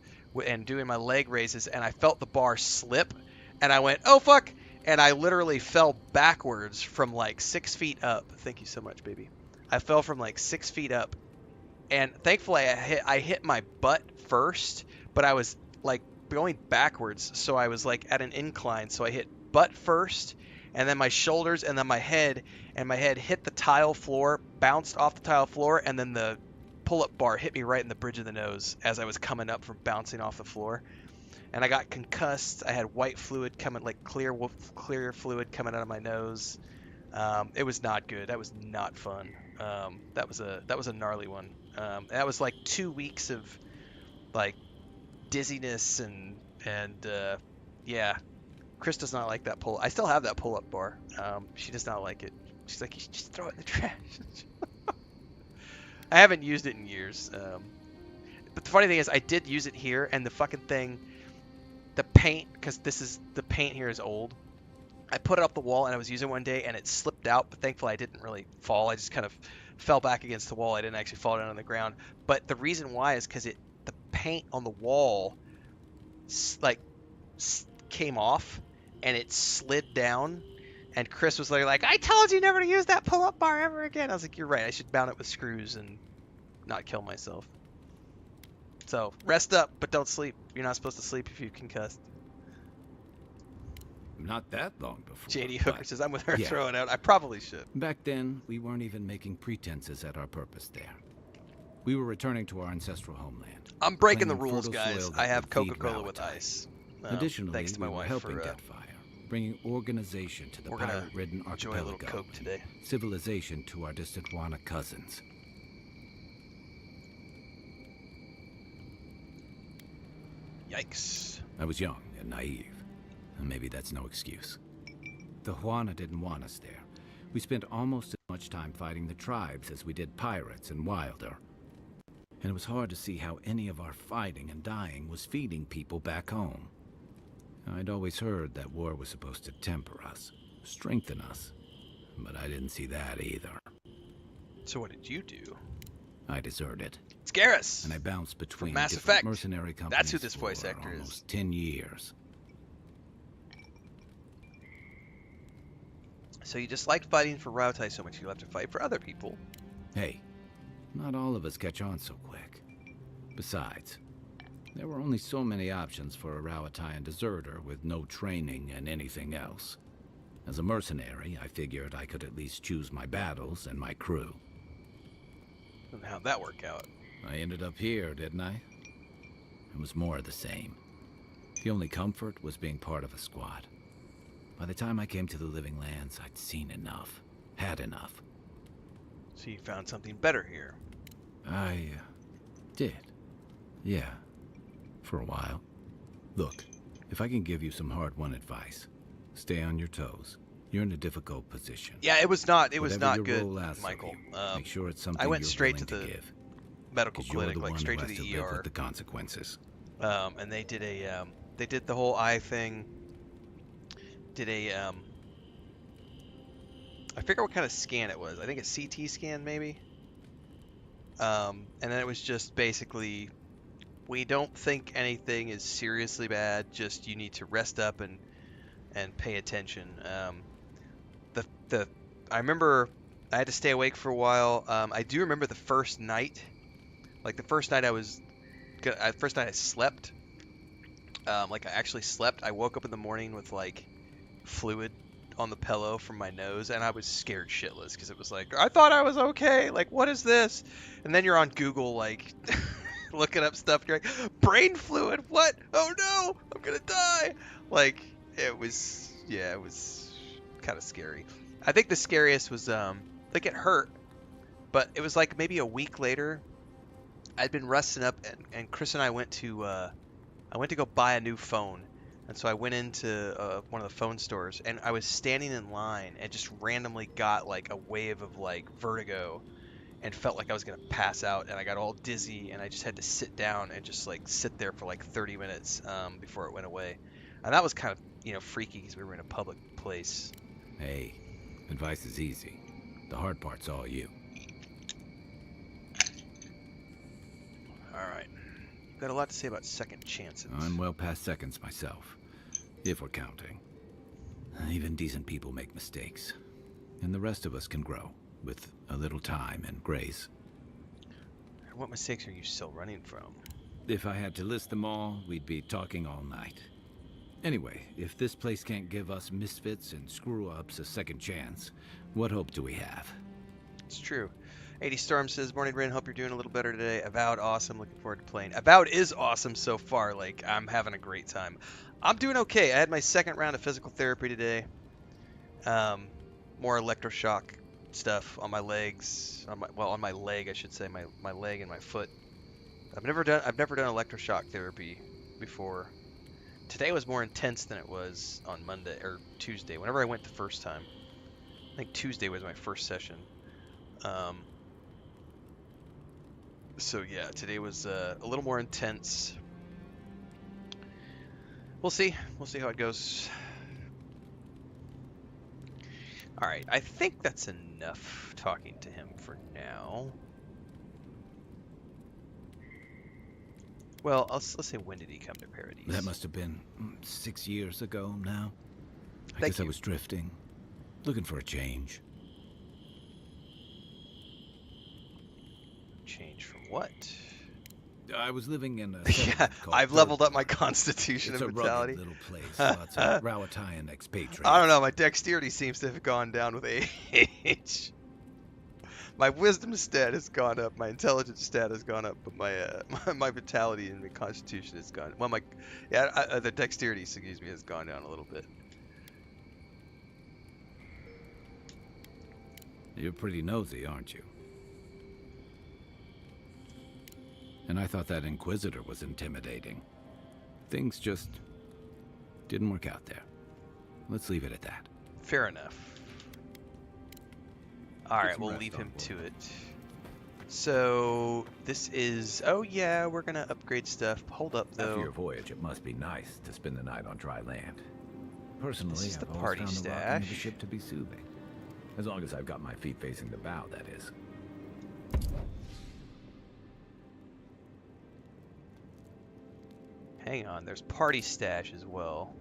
and doing my leg raises, and I felt the bar slip, and I went, oh fuck, and I literally fell backwards from like 6 feet up. Thank you so much, baby. I fell from like 6 feet up, and thankfully I hit my butt first, but I was like going backwards, so I was like at an incline, so I hit butt first, and then my shoulders, and then my head, and my head hit the tile floor, bounced off the tile floor, and then the pull-up bar hit me right in the bridge of the nose as I was coming up from bouncing off the floor, and I got concussed. I had white fluid coming, like clear fluid coming out of my nose. It was not good. That was not fun. That was a gnarly one. That was like 2 weeks of like dizziness and yeah. Chris does not like that pull. I still have that pull-up bar. She does not like it. She's like, you should just throw it in the trash. I haven't used it in years. But the funny thing is, I did use it here, and the fucking thing, the paint, because the paint here is old. I put it up the wall, and I was using it one day, and it slipped out, but thankfully I didn't really fall. I just kind of fell back against the wall. I didn't actually fall down on the ground. But the reason why is because the paint on the wall came off, and it slid down, and Chris was like, I told you never to use that pull-up bar ever again. I was like, you're right. I should mount it with screws and not kill myself. So, rest up, but don't sleep. You're not supposed to sleep if you're concussed. Not that long before. JD Hooker says, I'm with her throwing out. I probably should. Back then, we weren't even making pretenses at our purpose there. We were returning to our ancestral homeland. I'm breaking the rules, guys. I have Coca-Cola with ice. Additionally, thanks to my we were wife helping for Deathfire, bringing organization to the pirate-ridden enjoy a little archipelago, Coke today. civilization to our distant Wana cousins. Yikes. I was young and naive, and maybe that's no excuse. The Juana didn't want us there. We spent almost as much time fighting the tribes as we did pirates and Wilder. And it was hard to see how any of our fighting and dying was feeding people back home. I'd always heard that war was supposed to temper us, strengthen us, but I didn't see that either. So what did you do? I deserted. It's Garrus! And I bounced between Mass different Effect. mercenary companies. That's who this voice for actor is. almost 10 years. So you just liked fighting for Rautai so much you left to fight for other people. Hey, not all of us catch on so quick. Besides, there were only so many options for a Rauataian deserter with no training and anything else. As a mercenary, I figured I could at least choose my battles and my crew. And how'd that work out? I ended up here, didn't I? It was more of the same. The only comfort was being part of a squad. By the time I came to the Living Lands, I'd seen enough. Had enough. So you found something better here. I did. Yeah. For a while. Look, if I can give you some hard-won advice, stay on your toes. You're in a difficult position. Yeah, it was not good, Michael. Make sure it's something I went you're straight to willing the give. medical 'Cause you're clinic, the like one straight who to has the live ER. with the consequences. And they did they did the whole eye thing. I forget what kind of scan it was. I think a CT scan maybe. And then it was just basically, we don't think anything is seriously bad. Just you need to rest up and pay attention. I remember I had to stay awake for a while. I do remember the first night, like the first night I slept. Like I actually slept. I woke up in the morning with like fluid on the pillow from my nose, and I was scared shitless because it was like, I thought I was okay. Like, what is this? And then you're on Google, like, looking up stuff. You're like, brain fluid? What? Oh no, I'm gonna die. Like, it was Yeah, it was kind of scary. I think the scariest was like it hurt, but it was like maybe a week later. I'd been resting up, and Chris and I went to go buy a new phone, and so I went into one of the phone stores, and I was standing in line, and just randomly got like a wave of like vertigo, and felt like I was gonna pass out, and I got all dizzy, and I just had to sit down and just like sit there for like 30 minutes before it went away, and that was kind of freaky because we were in a public place. Hey, advice is easy. The hard part's all you. All right, you've got a lot to say about second chances. I'm well past seconds myself, if we're counting. Even decent people make mistakes, and the rest of us can grow with a little time and grace. What mistakes are you still running from? If I had to list them all, we'd be talking all night. Anyway, if this place can't give us misfits and screw-ups a second chance, what hope do we have? It's true. 80 Storm says, Morning Rin, hope you're doing a little better today. Avowed, awesome. Looking forward to playing. Avowed is awesome so far. Like, I'm having a great time. I'm doing okay. I had my second round of physical therapy today. More electroshock stuff on my legs. On my leg, I should say. My leg and my foot. I've never done electroshock therapy before. Today was more intense than it was on Monday or Tuesday. Whenever I went the first time. I think Tuesday was my first session. So yeah, today was a little more intense. We'll see. We'll see how it goes. All right, I think that's enough talking to him for now. Well, let's say, when did he come to Paradis? That must have been 6 years ago now. I guess I was drifting, looking for a change. Change from what? I was living in a yeah, I've leveled up my constitution and vitality. It's a rugged little place, lots of Rawatayan expatriates. I don't know, my dexterity seems to have gone down with age. My wisdom stat has gone up, my intelligence stat has gone up, but my vitality and my constitution has gone. Well, the dexterity, excuse me, has gone down a little bit. You're pretty nosy, aren't you? And I thought that Inquisitor was intimidating. Things just didn't work out there. Let's leave it at that. Fair enough. Alright, we'll leave him to it. So, this is... Oh yeah, we're gonna upgrade stuff. Hold up, though. After your voyage, it must be nice to spend the night on dry land. Personally, this is the I've always party found the rocking stash. of the ship to be soothing. As long as I've got my feet facing the bow, that is. Hang on, there's party stash as well.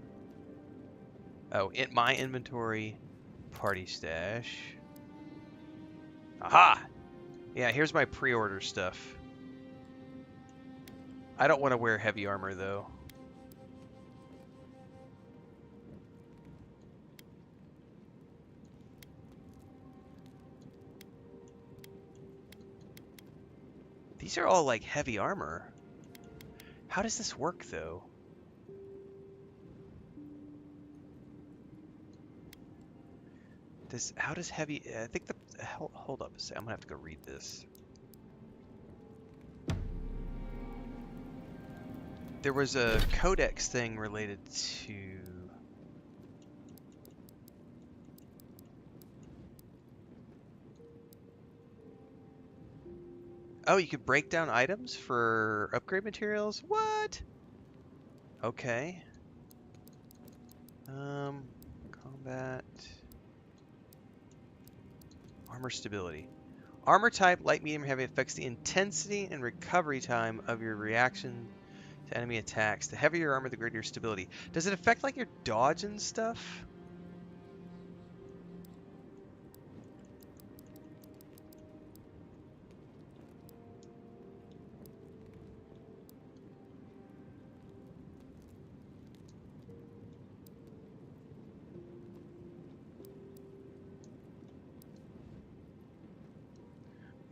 Oh, in my inventory, party stash. Aha! Yeah, here's my pre-order stuff. I don't want to wear heavy armor, though. These are all like heavy armor. How does this work, though? How does heavy... I think the... Hold up a second. I'm gonna have to go read this. There was a codex thing related to... Oh, you could break down items for upgrade materials? What? Okay. Combat. Armor stability. Armor type, light, medium, heavy, affects the intensity and recovery time of your reaction to enemy attacks. The heavier your armor, the greater your stability. Does it affect like your dodge and stuff?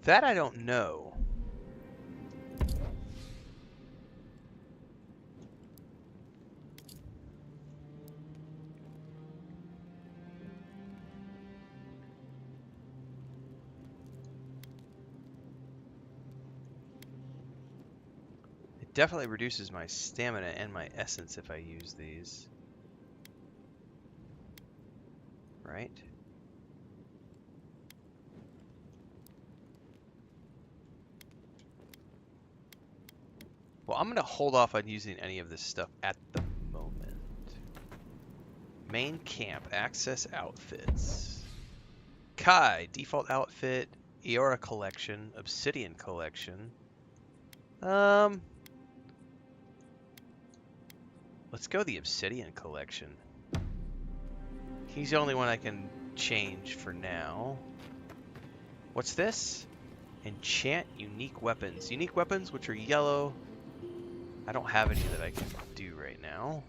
That I don't know. definitely reduces my stamina and my essence if I use these. Right? Well, I'm going to hold off on using any of this stuff at the moment. Main camp, access outfits. Kai, default outfit, Eora collection, obsidian collection. Let's go the obsidian collection. He's the only one I can change for now. What's this? Enchant unique weapons. Unique weapons, which are yellow. I don't have any that I can do right now.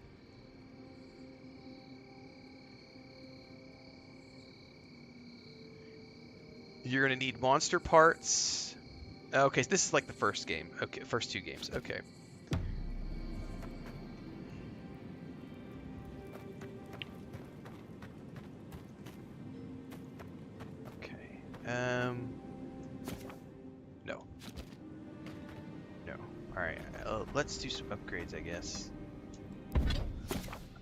You're gonna need monster parts. Okay, so this is like the first game. Okay, first two games. Okay. Okay. No. No. Alright, let's do some upgrades, I guess.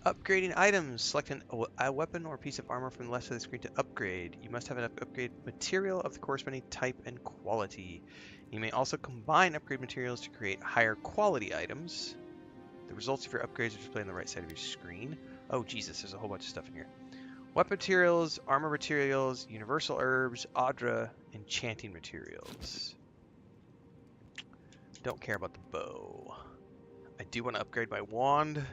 Upgrading items. Select a weapon or piece of armor from the left side of the screen to upgrade. You must have an upgrade material of the corresponding type and quality. You may also combine upgrade materials to create higher quality items. The results of your upgrades are displayed on the right side of your screen. Oh, Jesus, there's a whole bunch of stuff in here. Weapon materials, armor materials, universal herbs, Aedyran, enchanting materials. Don't care about the bow. I do want to upgrade my wand.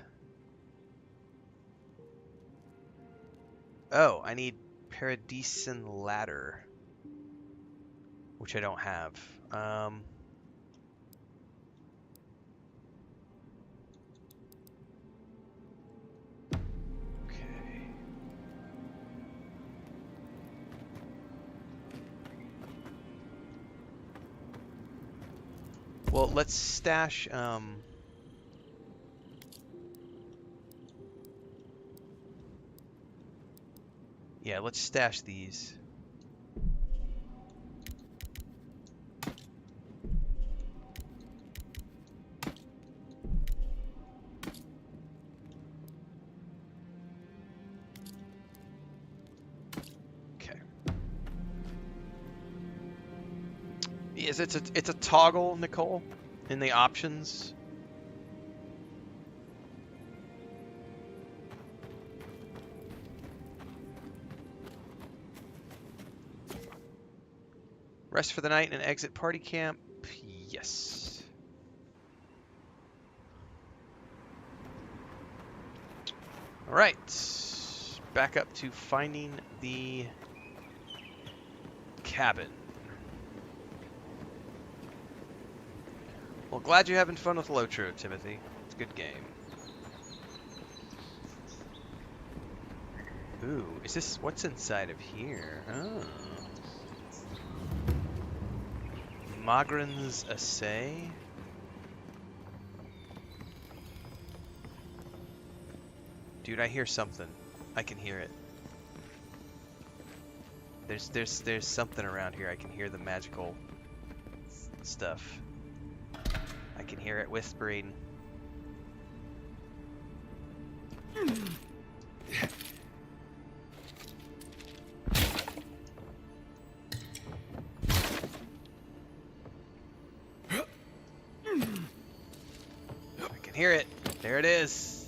Oh, I need Paradisan ladder, which I don't have. Okay. Well, let's stash. Yeah, let's stash these. Okay. Yes, it's a toggle, Nicole, in the options. Rest for the night and exit party camp. Yes. All right. Back up to finding the cabin. Well, glad you're having fun with Lotro, Timothy. It's a good game. Ooh, is this what's inside of here? Oh. Magran's Assay. Dude, I hear something. I can hear it. There's something around here. I can hear the magical stuff. I can hear it whispering. Hear it. There it is.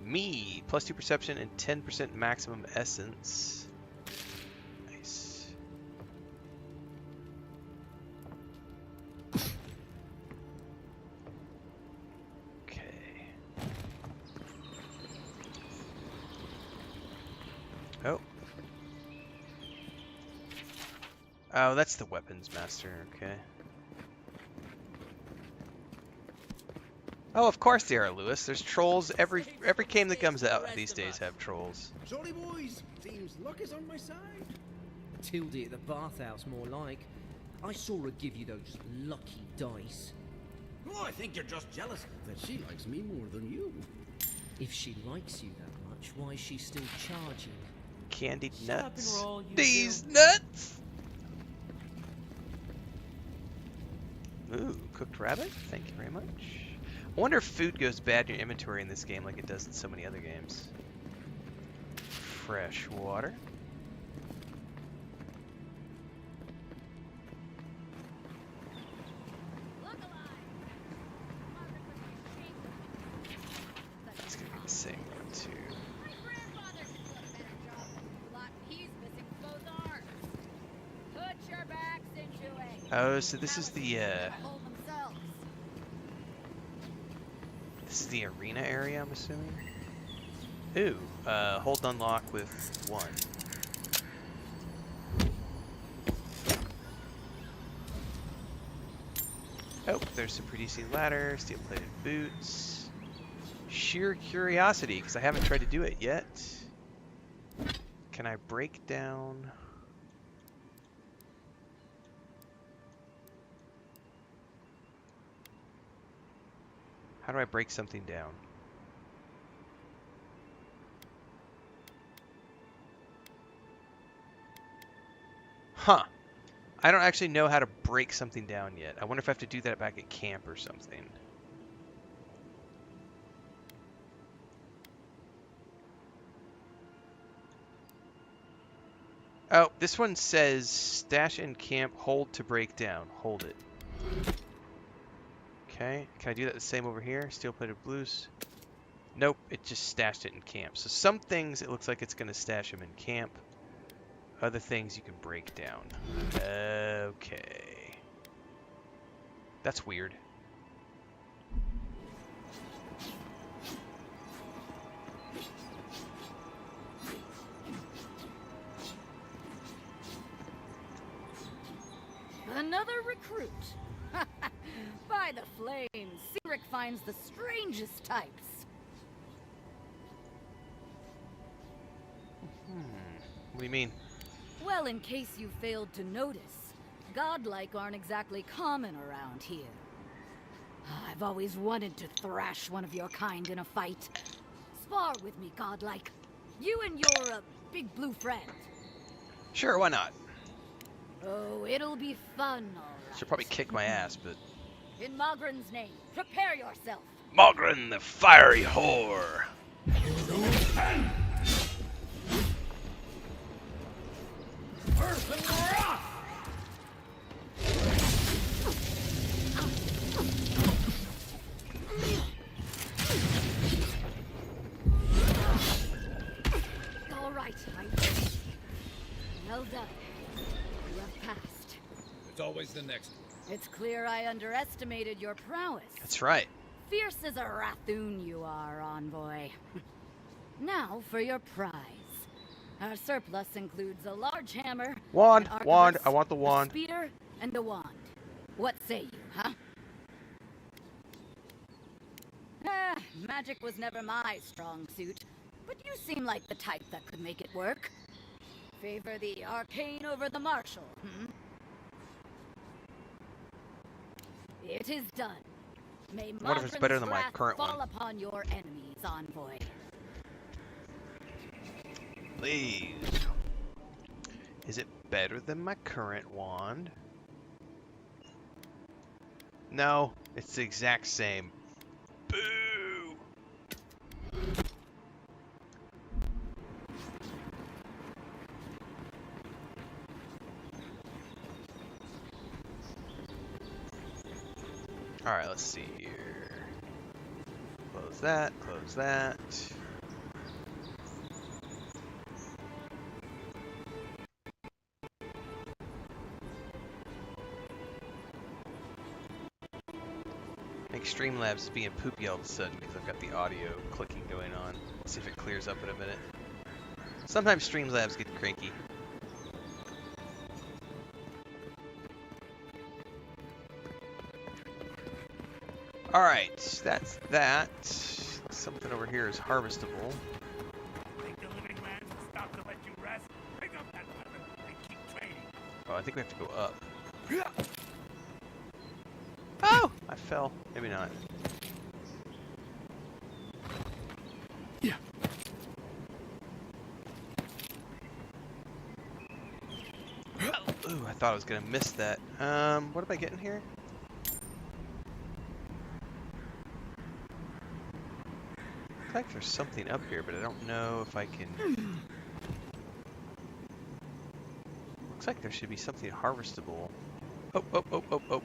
Me. +2 perception and 10% maximum essence. Nice. Okay. Oh. Oh, that's the weapons master, okay. Oh, of course they are, Lewis. There's trolls. Every game that comes out these days have trolls. Jolly boys, seems luck is on my side. Tildy at the bathhouse, more like. I saw her give you those lucky dice. Oh, I think you're just jealous that she likes me more than you. If she likes you that much, why is she still charging? candied Shut up and nuts. roll, you These two. nuts! Ooh, cooked rabbit? Thank you very much. I wonder if food goes bad in your inventory in this game like it does in so many other games. Fresh water. That's gonna be the same one too. Oh, so this is the this is the arena area, I'm assuming. Ooh, hold unlock with 1. Oh, there's some pretty decent ladder, steel-plated boots. Sheer curiosity, because I haven't tried to do it yet. Can I break down? How do I break something down? Huh. I don't actually know how to break something down yet. I wonder if I have to do that back at camp or something. Oh, this one says stash in camp, hold to break down. Hold it. Okay, can I do that the same over here? Steel-plated blues. Nope, it just stashed it in camp. So some things it looks like it's going to stash them in camp. Other things you can break down. Okay. That's weird. Another recruit. By the flames, Shipwreck finds the strangest types. What do you mean? Well, in case you failed to notice, godlike aren't exactly common around here. I've always wanted to thrash one of your kind in a fight. Spar with me, godlike. You and your, big blue friend. Sure, why not? Oh, it'll be fun, alright. She'll probably kick my ass, but... In Mogren's name, prepare yourself. Mogren, the fiery whore! All right, well done. You have passed. It's always the next one. It's clear I underestimated your prowess. That's right. Fierce as a Rathoon you are, envoy. Now for your prize. Our surplus includes a large hammer, Wand, an arquebus, wand, I want the a wand. spear, and a wand. What say you, huh? Magic was never my strong suit, but you seem like the type that could make it work. Favor the arcane over the martial, hmm? It is done. May I wonder if it's better than my Mogren's current wrath fall one. upon your enemies, envoy. Please. Is it better than my current wand? No, it's the exact same. Boo! Alright, let's see here. Close that, close that. Streamlabs is being poopy all of a sudden because I've got the audio clicking going on. Let's see if it clears up in a minute. Sometimes Streamlabs get cranky. Alright, that's that. Something over here is harvestable. Think the living lands will stop to let you rest? Pick up that weapon and keep training. Oh, I think we have to go up. Oh! I fell. Maybe not. thought I was gonna miss that. What am I getting here? Looks like there's something up here, but I don't know if I can. Looks like there should be something harvestable. Oh.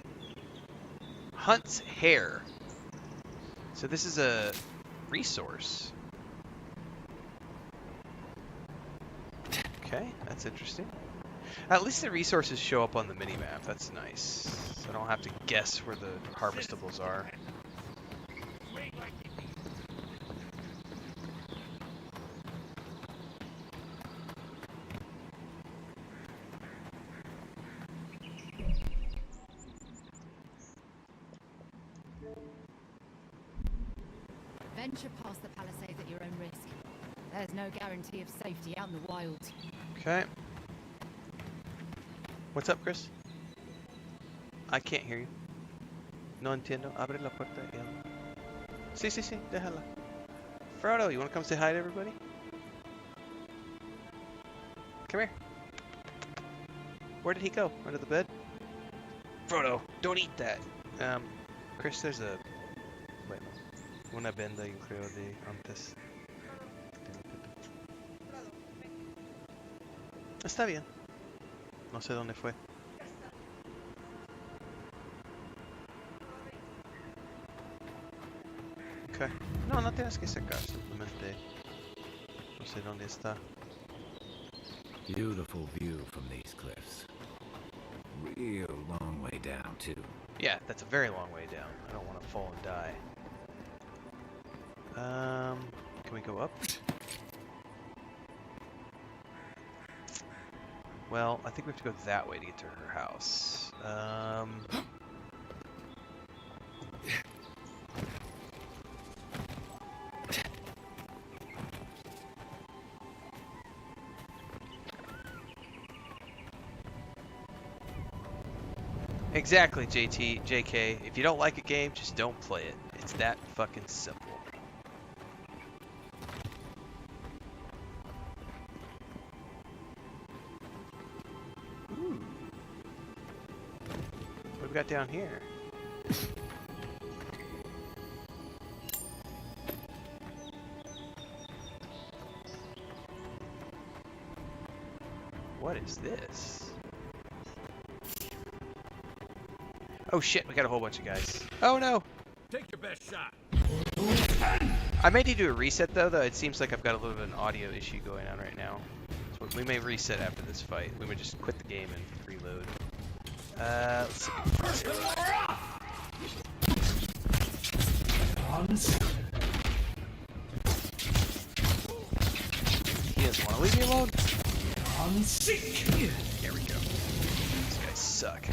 Hunt's hair. So this is a resource. Okay, that's interesting. At least the resources show up on the minimap. That's nice. So I don't have to guess where the harvestables are. Venture past the palisades at your own risk. There's no guarantee of safety out in the wild. Okay. What's up, Chris? I can't hear you. No entiendo. Abre la puerta y habla. Sí, déjala. Frodo, you want to come say hi to everybody? Come here. Where did he go? Under the bed? Frodo, don't eat that. Chris, there's a... Bueno, una venda, yo creo, de antes. Está bien. No sé dónde fue. Okay. No, no tienes que sacar, simplemente no sé dónde está. Beautiful view from these cliffs. Real long way down, too. Yeah, that's a very long way down. I don't want to fall and die. Can we go up? Well, I think we have to go that way to get to her house. Exactly, JK. If you don't like a game, just don't play it. It's that fucking simple. Ooh. What do we got down here? What is this? Oh shit, we got a whole bunch of guys. Oh no! Take your best shot. I may need to do a reset though it seems like I've got a little bit of an audio issue going on right now. So we may reset after this fight. We may just quit the game and reload. Let's see. He doesn't want to leave me alone. There we go. These guys suck.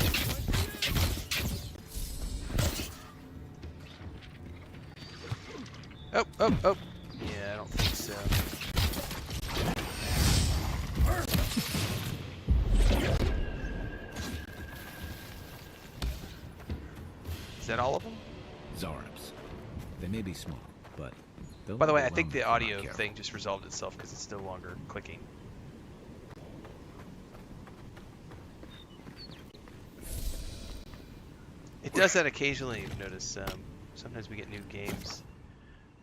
Oh. Yeah, I don't think so. Is that all of them? Zarps. They may be small, but... By the way, I think the audio thing just resolved itself because it's no longer clicking. It does that occasionally, you've noticed. Sometimes we get new games.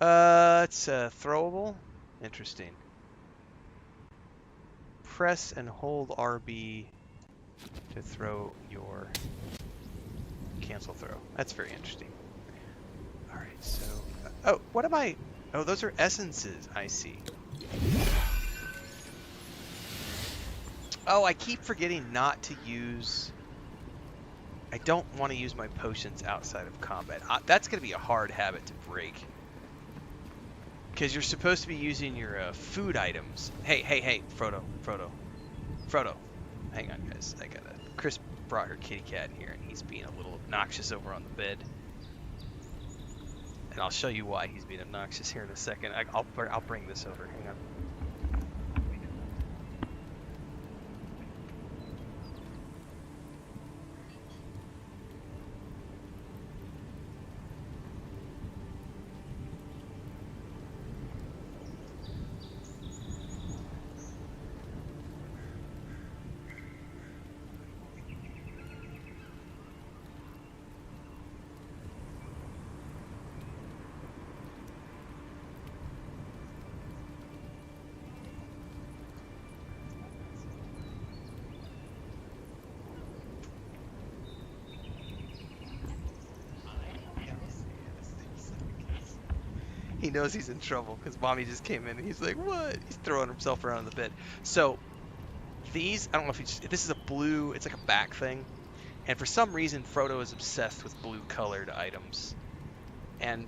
It's throwable. Interesting. Press and hold RB to throw your cancel throw. That's very interesting. Alright, so... oh, what am I... oh, those are essences. I see. Oh, I keep forgetting not to use... I don't want to use my potions outside of combat. That's going to be a hard habit to break. Because you're supposed to be using your food items. Hey, Frodo. Hang on, guys. Chris brought her kitty cat in here, and he's being a little obnoxious over on the bed. And I'll show you why he's being obnoxious here in a second. I'll bring this over. Hang on. He knows he's in trouble because Mommy just came in and he's like, what? He's throwing himself around in the bed. So these, I don't know if this is a blue, it's like a back thing. And for some reason, Frodo is obsessed with blue colored items. And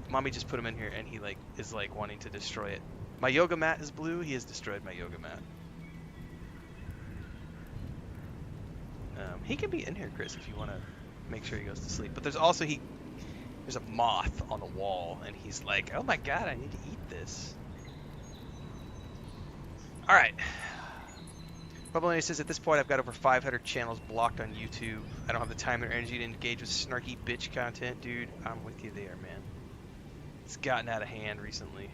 Mommy just put him in here and he is wanting to destroy it. My yoga mat is blue. He has destroyed my yoga mat. He can be in here, Chris, if you want to make sure he goes to sleep. But there's also there's a moth on the wall, and he's like, "Oh my god, I need to eat this." All right. Bubbleini says, "At this point, I've got over 500 channels blocked on YouTube. I don't have the time or energy to engage with snarky bitch content, dude." I'm with you there, man. It's gotten out of hand recently.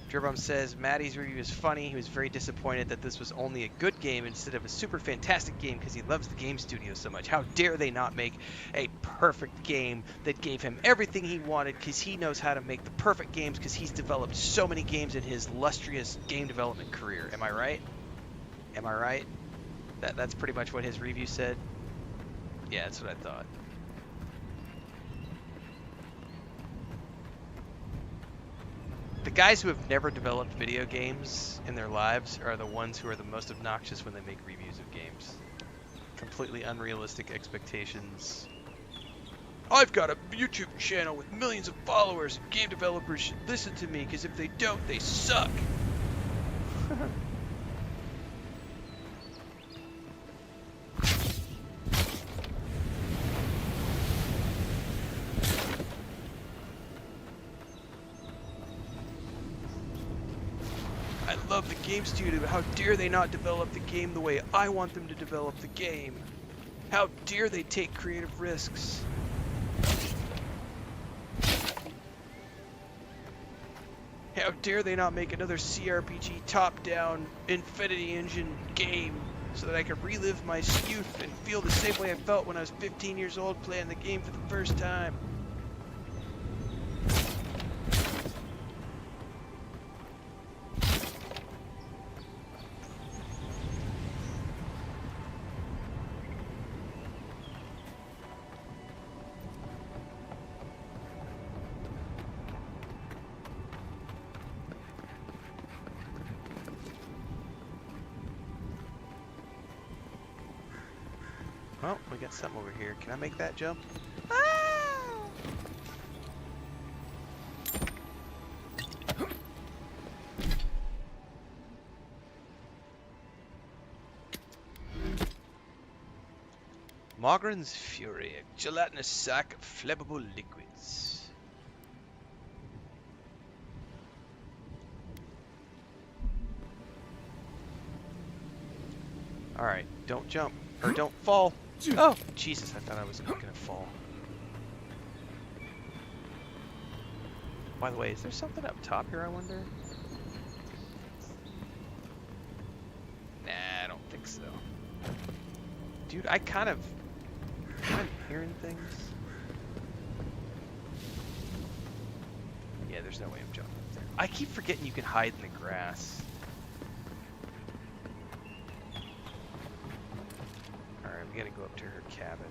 Gerbum says, Maddie's review is funny. He was very disappointed that this was only a good game instead of a super fantastic game because he loves the game studio so much. How dare they not make a perfect game that gave him everything he wanted because he knows how to make the perfect games because he's developed so many games in his illustrious game development career. Am I right? Am I right? That's pretty much what his review said. Yeah, that's what I thought. The guys who have never developed video games in their lives are the ones who are the most obnoxious when they make reviews of games. Completely unrealistic expectations. I've got a YouTube channel with millions of followers, and game developers should listen to me because if they don't, they suck. I love the game studio. How dare they not develop the game the way I want them to develop the game? How dare they take creative risks? How dare they not make another CRPG top-down Infinity Engine game so that I could relive my youth and feel the same way I felt when I was 15 years old playing the game for the first time? Oh, we got something over here. Can I make that jump? Ah! Mogren's Fury, a gelatinous sack of flammable liquids. Alright, don't jump. Or don't fall. Oh, Jesus, I thought I was going to fall. By the way, is there something up top here, I wonder? Nah, I don't think so. Dude, I'm hearing things. Yeah, there's no way I'm jumping up there. I keep forgetting you can hide in the grass. We gotta go up to her cabin.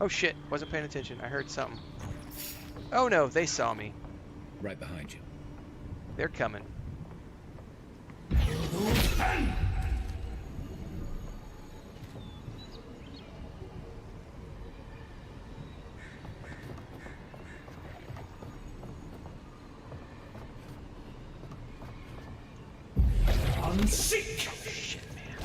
Oh shit, wasn't paying attention. I heard something. Oh no, they saw me. Right behind you. They're coming. Sick. Oh, shit, man.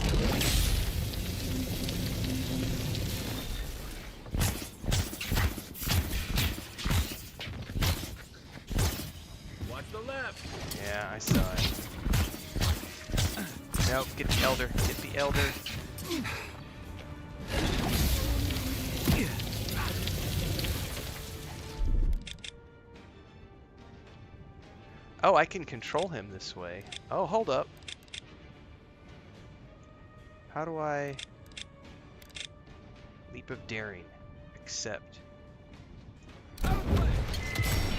Watch the left. Yeah, I saw it. Nope, get the elder. Get the elder. Oh, I can control him this way. Oh, hold up. How do I... Leap of daring. Accept.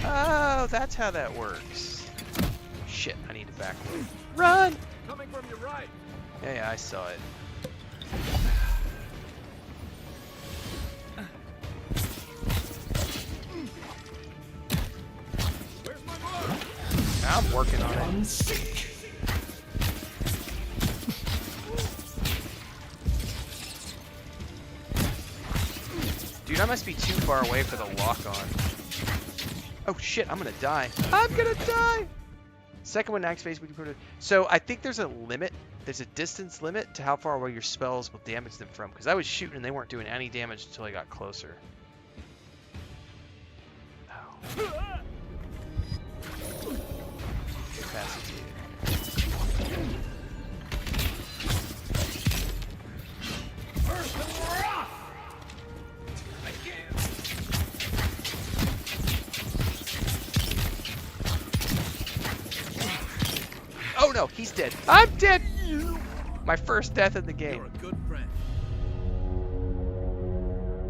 Oh, that's how that works. Shit, I need to back away. Run! Coming from your right. Yeah, I saw it. working on it. Dude, I must be too far away for the lock-on. Oh shit, I'm gonna die. I'm gonna die! Second one activates when you put it. So I think there's a limit. There's a distance limit to how far away your spells will damage them from. Because I was shooting and they weren't doing any damage until I got closer. Oh. Incapacitated. Oh no, he's dead. I'm dead! My first death in the game. You're a good friend.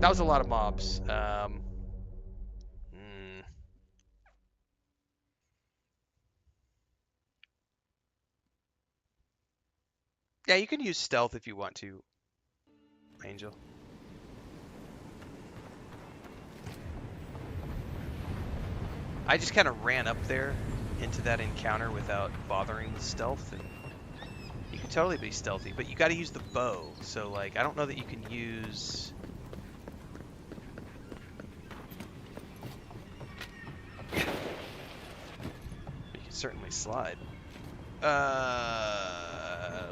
That was a lot of mobs. Yeah, you can use stealth if you want to, Angel. I just kind of ran up there into that encounter without bothering the stealth, and you can totally be stealthy, but you got to use the bow. So like, I don't know that you can use. You can certainly slide.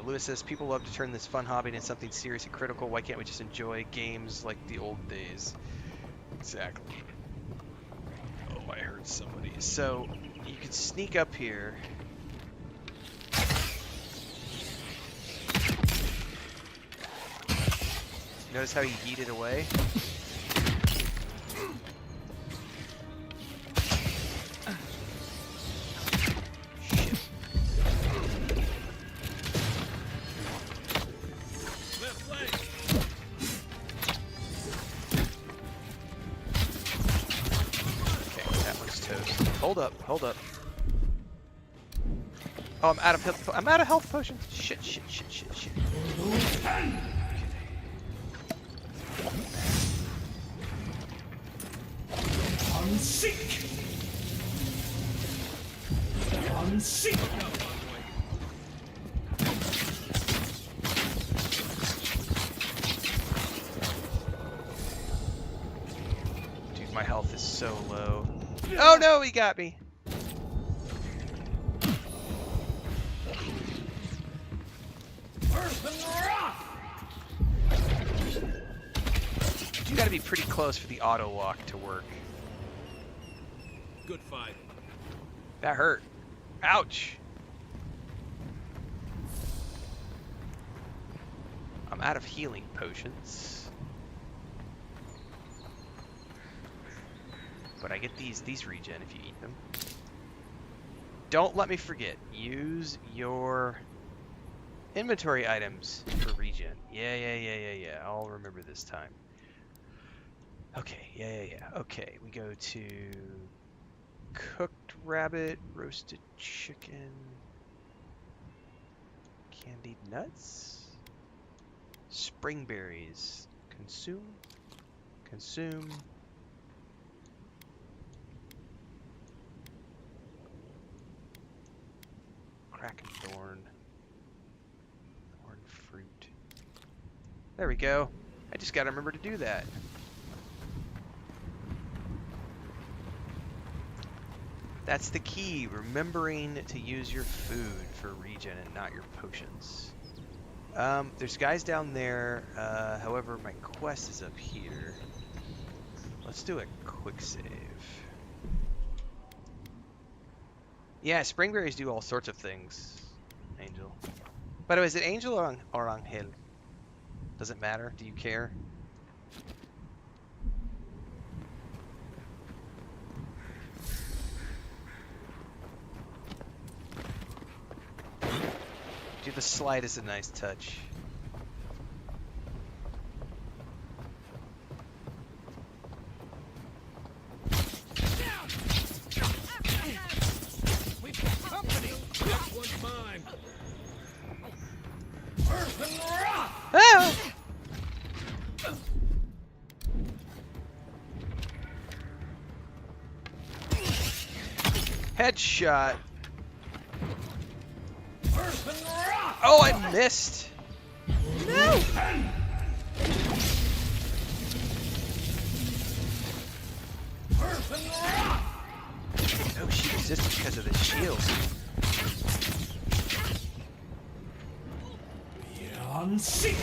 Lewis says, people love to turn this fun hobby into something serious and critical. Why can't we just enjoy games like the old days? Exactly. Oh, I heard somebody. So, you can sneak up here. Notice how he yeeted away? Hold up. Oh, I'm out of health. I'm out of health potions. Shit. Unseek. Dude, my health is so low. Oh no, he got me. You gotta be pretty close for the auto walk to work. Good fight. That hurt. Ouch. I'm out of healing potions. But I get these regen if you eat them. Don't let me forget. Use your inventory items for regen. Yeah. I'll remember this time. Okay, yeah. Okay, we go to cooked rabbit, roasted chicken, candied nuts, spring berries. Consume. Kraken thorn fruit. There we go. I just gotta remember to do that. That's the key, remembering to use your food for regen and not your potions. There's guys down there, however my quest is up here. Let's do a quick save. Yeah, springberries do all sorts of things, Angel. By the way, is it Angel or Angel? Does it matter? Do you care? Dude, the slide is a nice touch. Ah! Headshot. Oh, I missed. No. Oh, she resisted because of the shield. Beyond sick.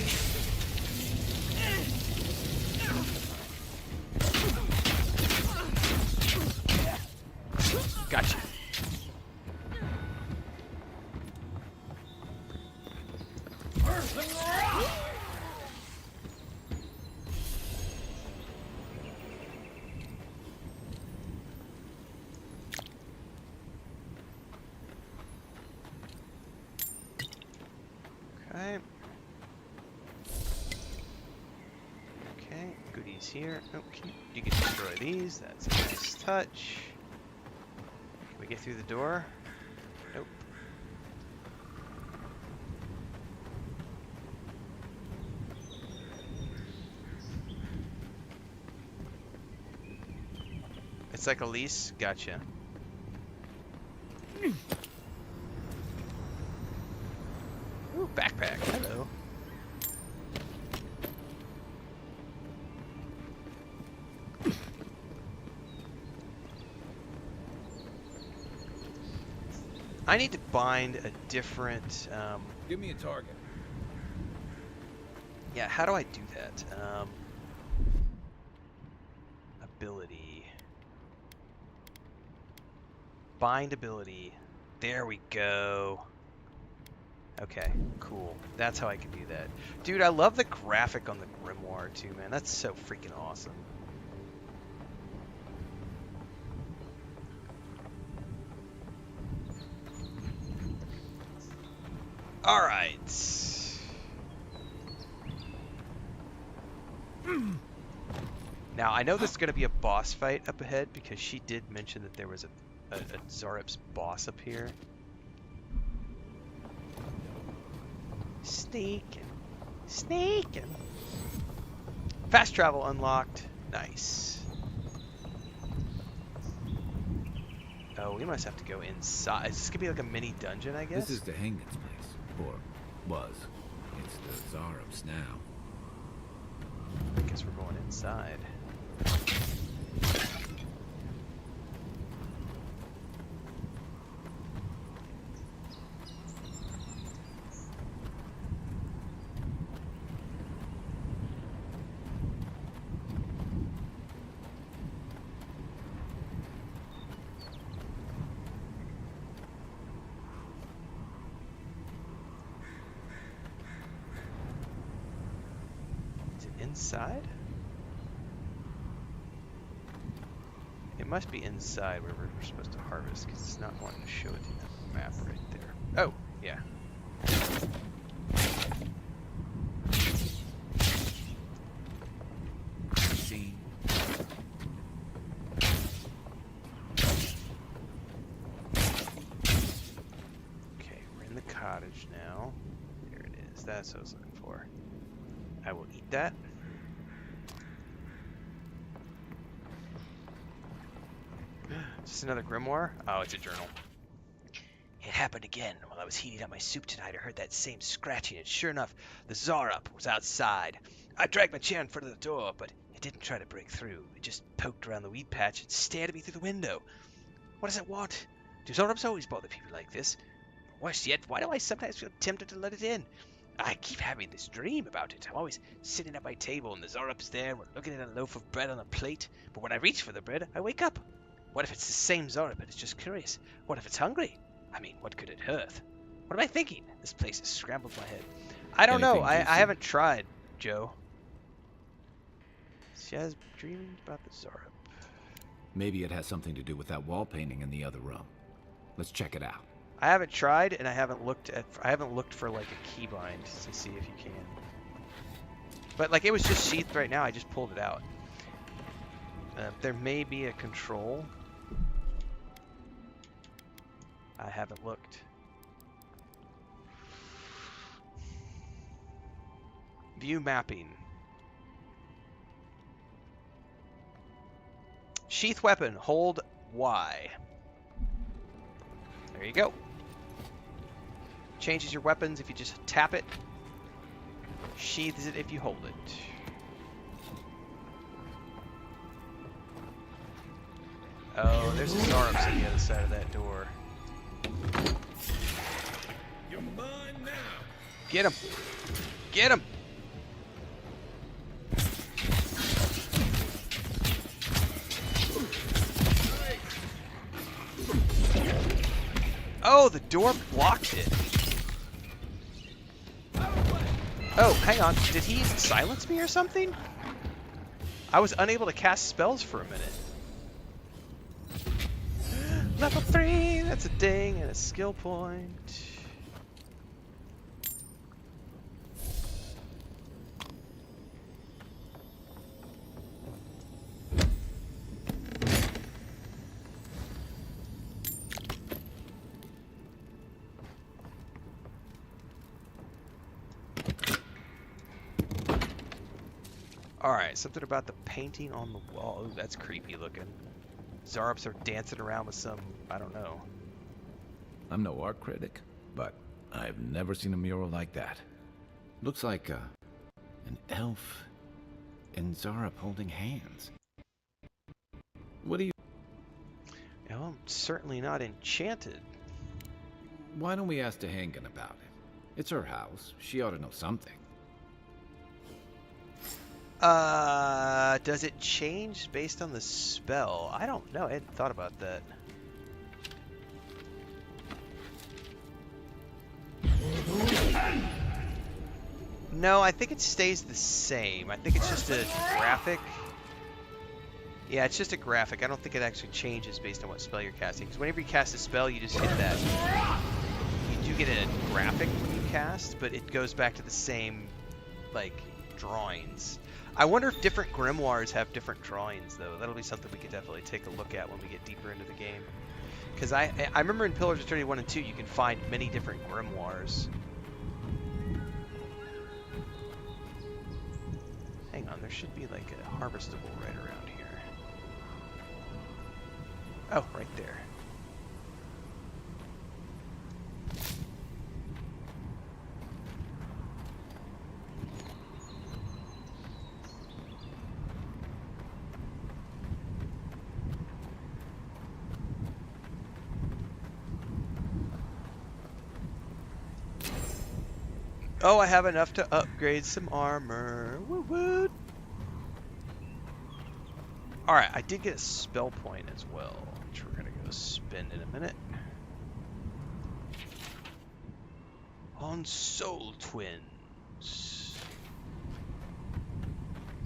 Gotcha. Okay. Okay, goodies here. Okay, you can destroy these. That's a nice touch. Can we get through the door? Nope. It's like a lease? Gotcha. Ooh, backpack. Hello. I need to bind a different, Give me a target. yeah, how do I do that? Ability. Bind ability. There we go. Okay, cool. That's how I can do that. Dude, I love the graphic on the grimoire too, man. That's so freaking awesome. Alright. Now, I know this is going to be a boss fight up ahead because she did mention that there was a Zarup's boss up here. Sneaking. Sneaking. Fast travel unlocked. Nice. Oh, we must have to go inside. Is this going to be like a mini dungeon, I guess? This is the Hangman's place. Or was. It's the Zarup's now. I guess we're going inside. Is it inside? It must be inside where we're supposed to harvest, because it's not wanting to show it in the map right there. Oh, yeah. See? Okay, we're in the cottage now. There it is. That's what I was looking for. I will eat that. Is this another grimoire? Oh, it's a journal. It happened again. While I was heating up my soup tonight, I heard that same scratching, and sure enough, the Zarup was outside. I dragged my chair in front of the door, but it didn't try to break through. It just poked around the weed patch and stared at me through the window. What does it want? Do Zarups always bother people like this? Worse yet, why do I sometimes feel tempted to let it in? I keep having this dream about it. I'm always sitting at my table and the Zarup's there. We're looking at a loaf of bread on a plate, but when I reach for the bread, I wake up. What if it's the same Zarup and it's just curious? What if it's hungry? I mean, what could it hurt? What am I thinking? This place has scrambled my head. I don't know. I haven't tried, Joe. She has dreams about the Zarup. Maybe it has something to do with that wall painting in the other room. Let's check it out. I haven't tried, and I haven't looked for like a keybind to see if you can. But like it was just sheathed right now. I just pulled it out. There may be a control. I haven't looked. View mapping. Sheath weapon. Hold Y. There you go. Changes your weapons if you just tap it. Sheathes it if you hold it. Oh, there's a Zarups on the other side of that door. You're mine now. Get him! Get him! Oh, the door blocked it. Oh, hang on. Did he silence me or something? I was unable to cast spells for a minute. Level 3! That's a ding and a skill point. Alright, something about the painting on the wall. Ooh, that's creepy looking. Zarups are dancing around with some, I don't know. I'm no art critic, but I've never seen a mural like that. Looks like an elf and Zarup holding hands. What do you... Well, I'm certainly not enchanted. Why don't we ask Tehangan about it? It's her house. She ought to know something. Does it change based on the spell? I don't know. I hadn't thought about that. No, I think it stays the same. I think it's just a graphic. Yeah, it's just a graphic. I don't think it actually changes based on what spell you're casting. Because whenever you cast a spell, you just hit that. You do get a graphic when you cast, but it goes back to the same, like, drawings. I wonder if different grimoires have different drawings, though. That'll be something we could definitely take a look at when we get deeper into the game. Because I remember in Pillars of Eternity 1 and 2, you can find many different grimoires. Hang on, there should be like a harvestable right around here. Oh, right there. Oh, I have enough to upgrade some armor. Woo woo. Alright, I did get a spell point as well, which we're gonna go spend in a minute. On Soul Twins.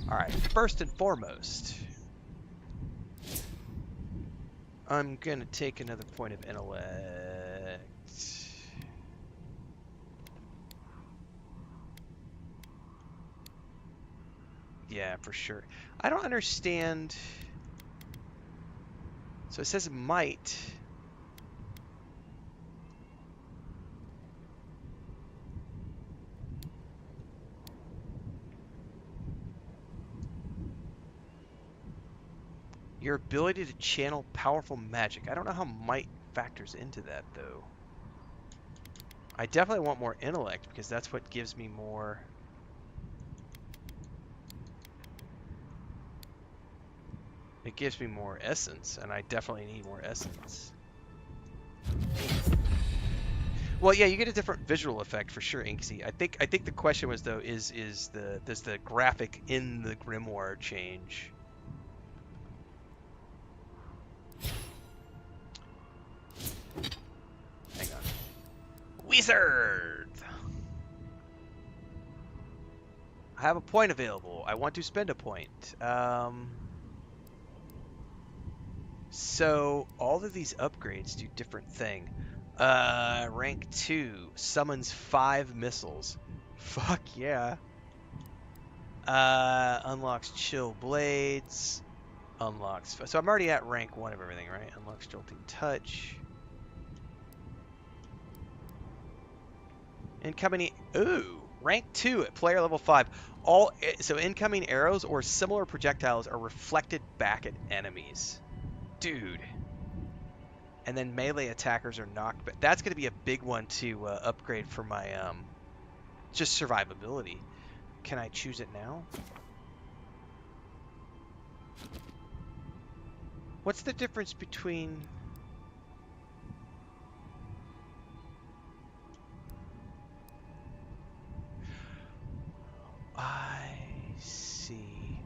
Alright, first and foremost, I'm gonna take another point of intellect. Yeah, for sure. I don't understand. So it says might. Your ability to channel powerful magic. I don't know how might factors into that, though. I definitely want more intellect because that's what gives me more... It gives me more essence, and I definitely need more essence. Well, yeah, you get a different visual effect for sure, Inksy. I think the question was though, does the graphic in the grimoire change? Hang on. Wizard! I have a point available. I want to spend a point. So all of these upgrades do different thing. Rank 2 summons 5 missiles. Fuck yeah. Unlocks chill blades. Unlocks. So I'm already at rank 1 of everything, right? Unlocks jolting touch. Incoming. Ooh, rank 2 at player level 5. So incoming arrows or similar projectiles are reflected back at enemies. Dude. And then melee attackers are knocked, but that's going to be a big one to upgrade for my just survivability. Can I choose it now? What's the difference between... I see.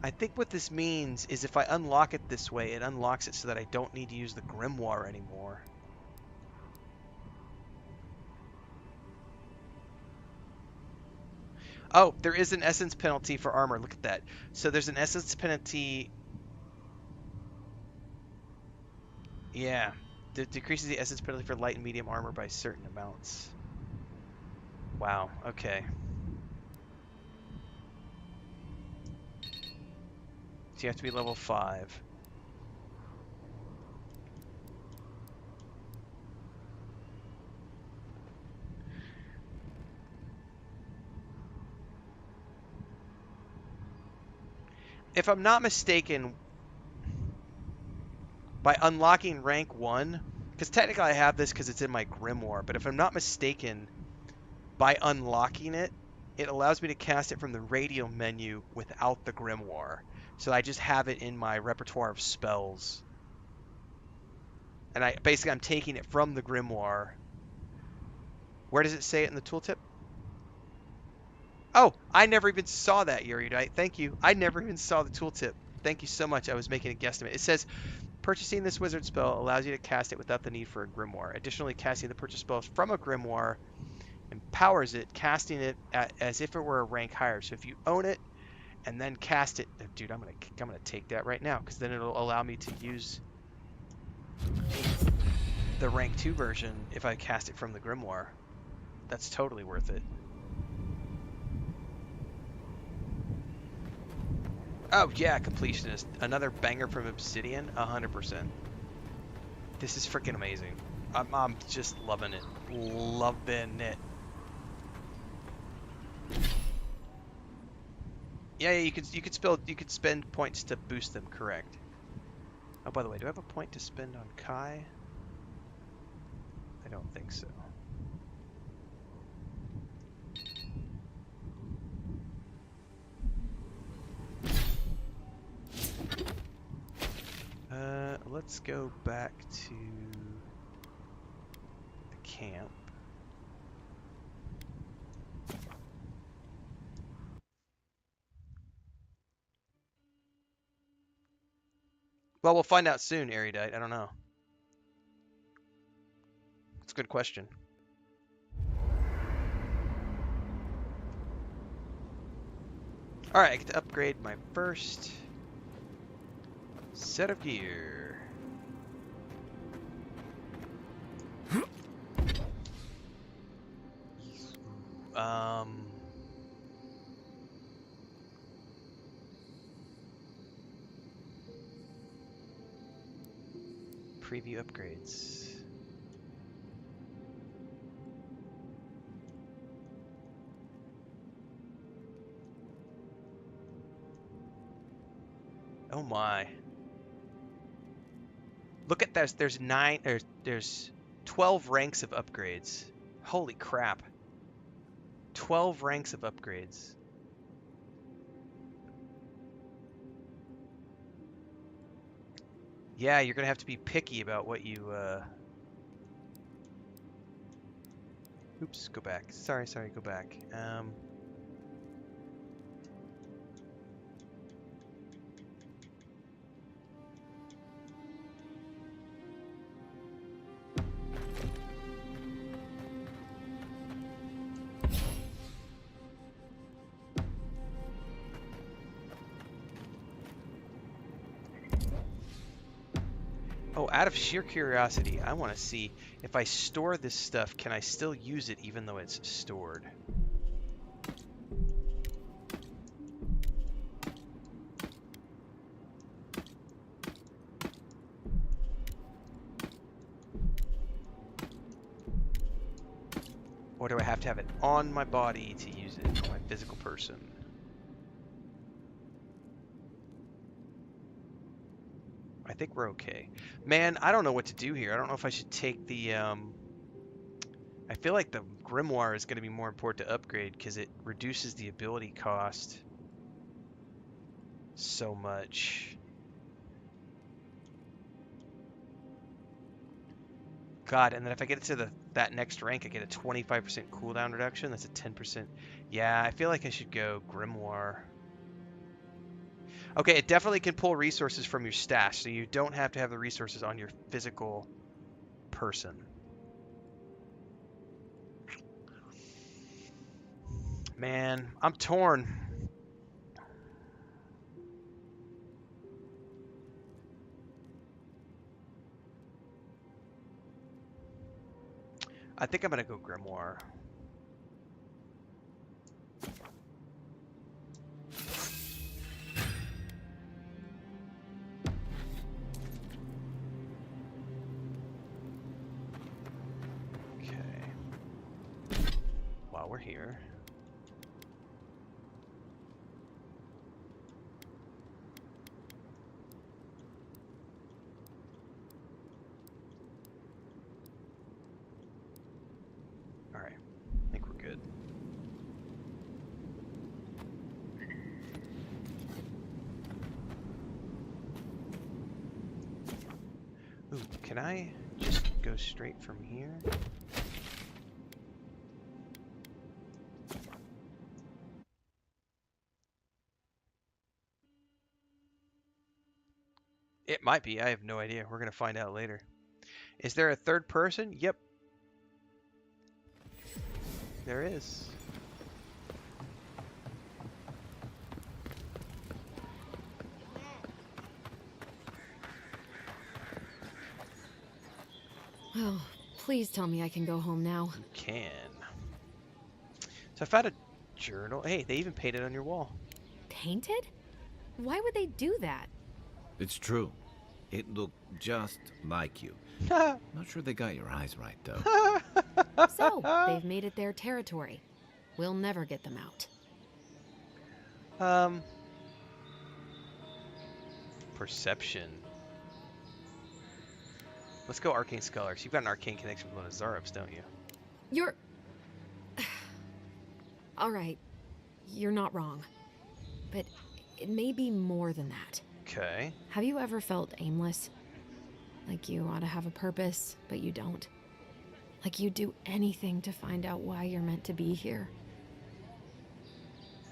I think what this means is if I unlock it this way, it unlocks it so that I don't need to use the grimoire anymore. Oh, there is an essence penalty for armor. Look at that. So there's an essence penalty. Yeah. Decreases the essence penalty for light and medium armor by certain amounts. Wow. Okay. So you have to be level 5. If I'm not mistaken, by unlocking rank 1, because technically I have this because it's in my grimoire, but if I'm not mistaken, by unlocking it, it allows me to cast it from the radio menu without the grimoire. So I just have it in my repertoire of spells. And I'm taking it from the grimoire. Where does it say it in the tooltip? Oh, I never even saw that, Erudite. Thank you. I never even saw the tooltip. Thank you so much. I was making a guesstimate. It says, purchasing this wizard spell allows you to cast it without the need for a grimoire. Additionally, casting the purchase spell from a grimoire empowers it, casting it as if it were a rank higher. So if you own it and then cast it, dude, I'm gonna take that right now because then it'll allow me to use the rank 2 version if I cast it from the grimoire. That's totally worth it. Oh yeah, completionist. Another banger from Obsidian, 100%. This is freaking amazing. I'm just loving it. Loving it. Yeah, you could spend points to boost them, correct. Oh, by the way, do I have a point to spend on Kai? I don't think so. Let's go back to the camp. Well, we'll find out soon, Erudite. I don't know. It's a good question. Alright, I get to upgrade my first set of gear. Preview upgrades. Oh my. Look at this. There's 12 ranks of upgrades. Holy crap. 12 ranks of upgrades. Yeah, you're gonna have to be picky about what you oops, go back. Sorry, go back. Oh, out of sheer curiosity, I want to see if I store this stuff, can I still use it even though it's stored? Or do I have to have it on my body to use it, on my physical person? I think we're okay. Man, I don't know what to do here. I don't know if I should take the, I feel like the Grimoire is going to be more important to upgrade because it reduces the ability cost so much. God, and then if I get it to that next rank, I get a 25% cooldown reduction. That's a 10%. Yeah, I feel like I should go Grimoire. Okay, it definitely can pull resources from your stash, so you don't have to have the resources on your physical person. Man, I'm torn. I think I'm gonna go Grimoire. Okay. While we're here. Alright, I think we're good. Ooh, can I just go straight from here? It might be. I have no idea. We're going to find out later. Is there a third person? Yep. There is. Oh, please tell me I can go home now. You can. So I found a journal. Hey, they even painted on your wall. Painted? Why would they do that? It's true. It looked just like you. Not sure they got your eyes right, though. So, they've made it their territory. We'll never get them out. Perception. Let's go Arcane Scholars. You've got an arcane connection with one of Zarups, don't you? You're... Alright, you're not wrong. But it may be more than that. Okay. Have you ever felt aimless? Like you ought to have a purpose, but you don't? Like you'd do anything to find out why you're meant to be here?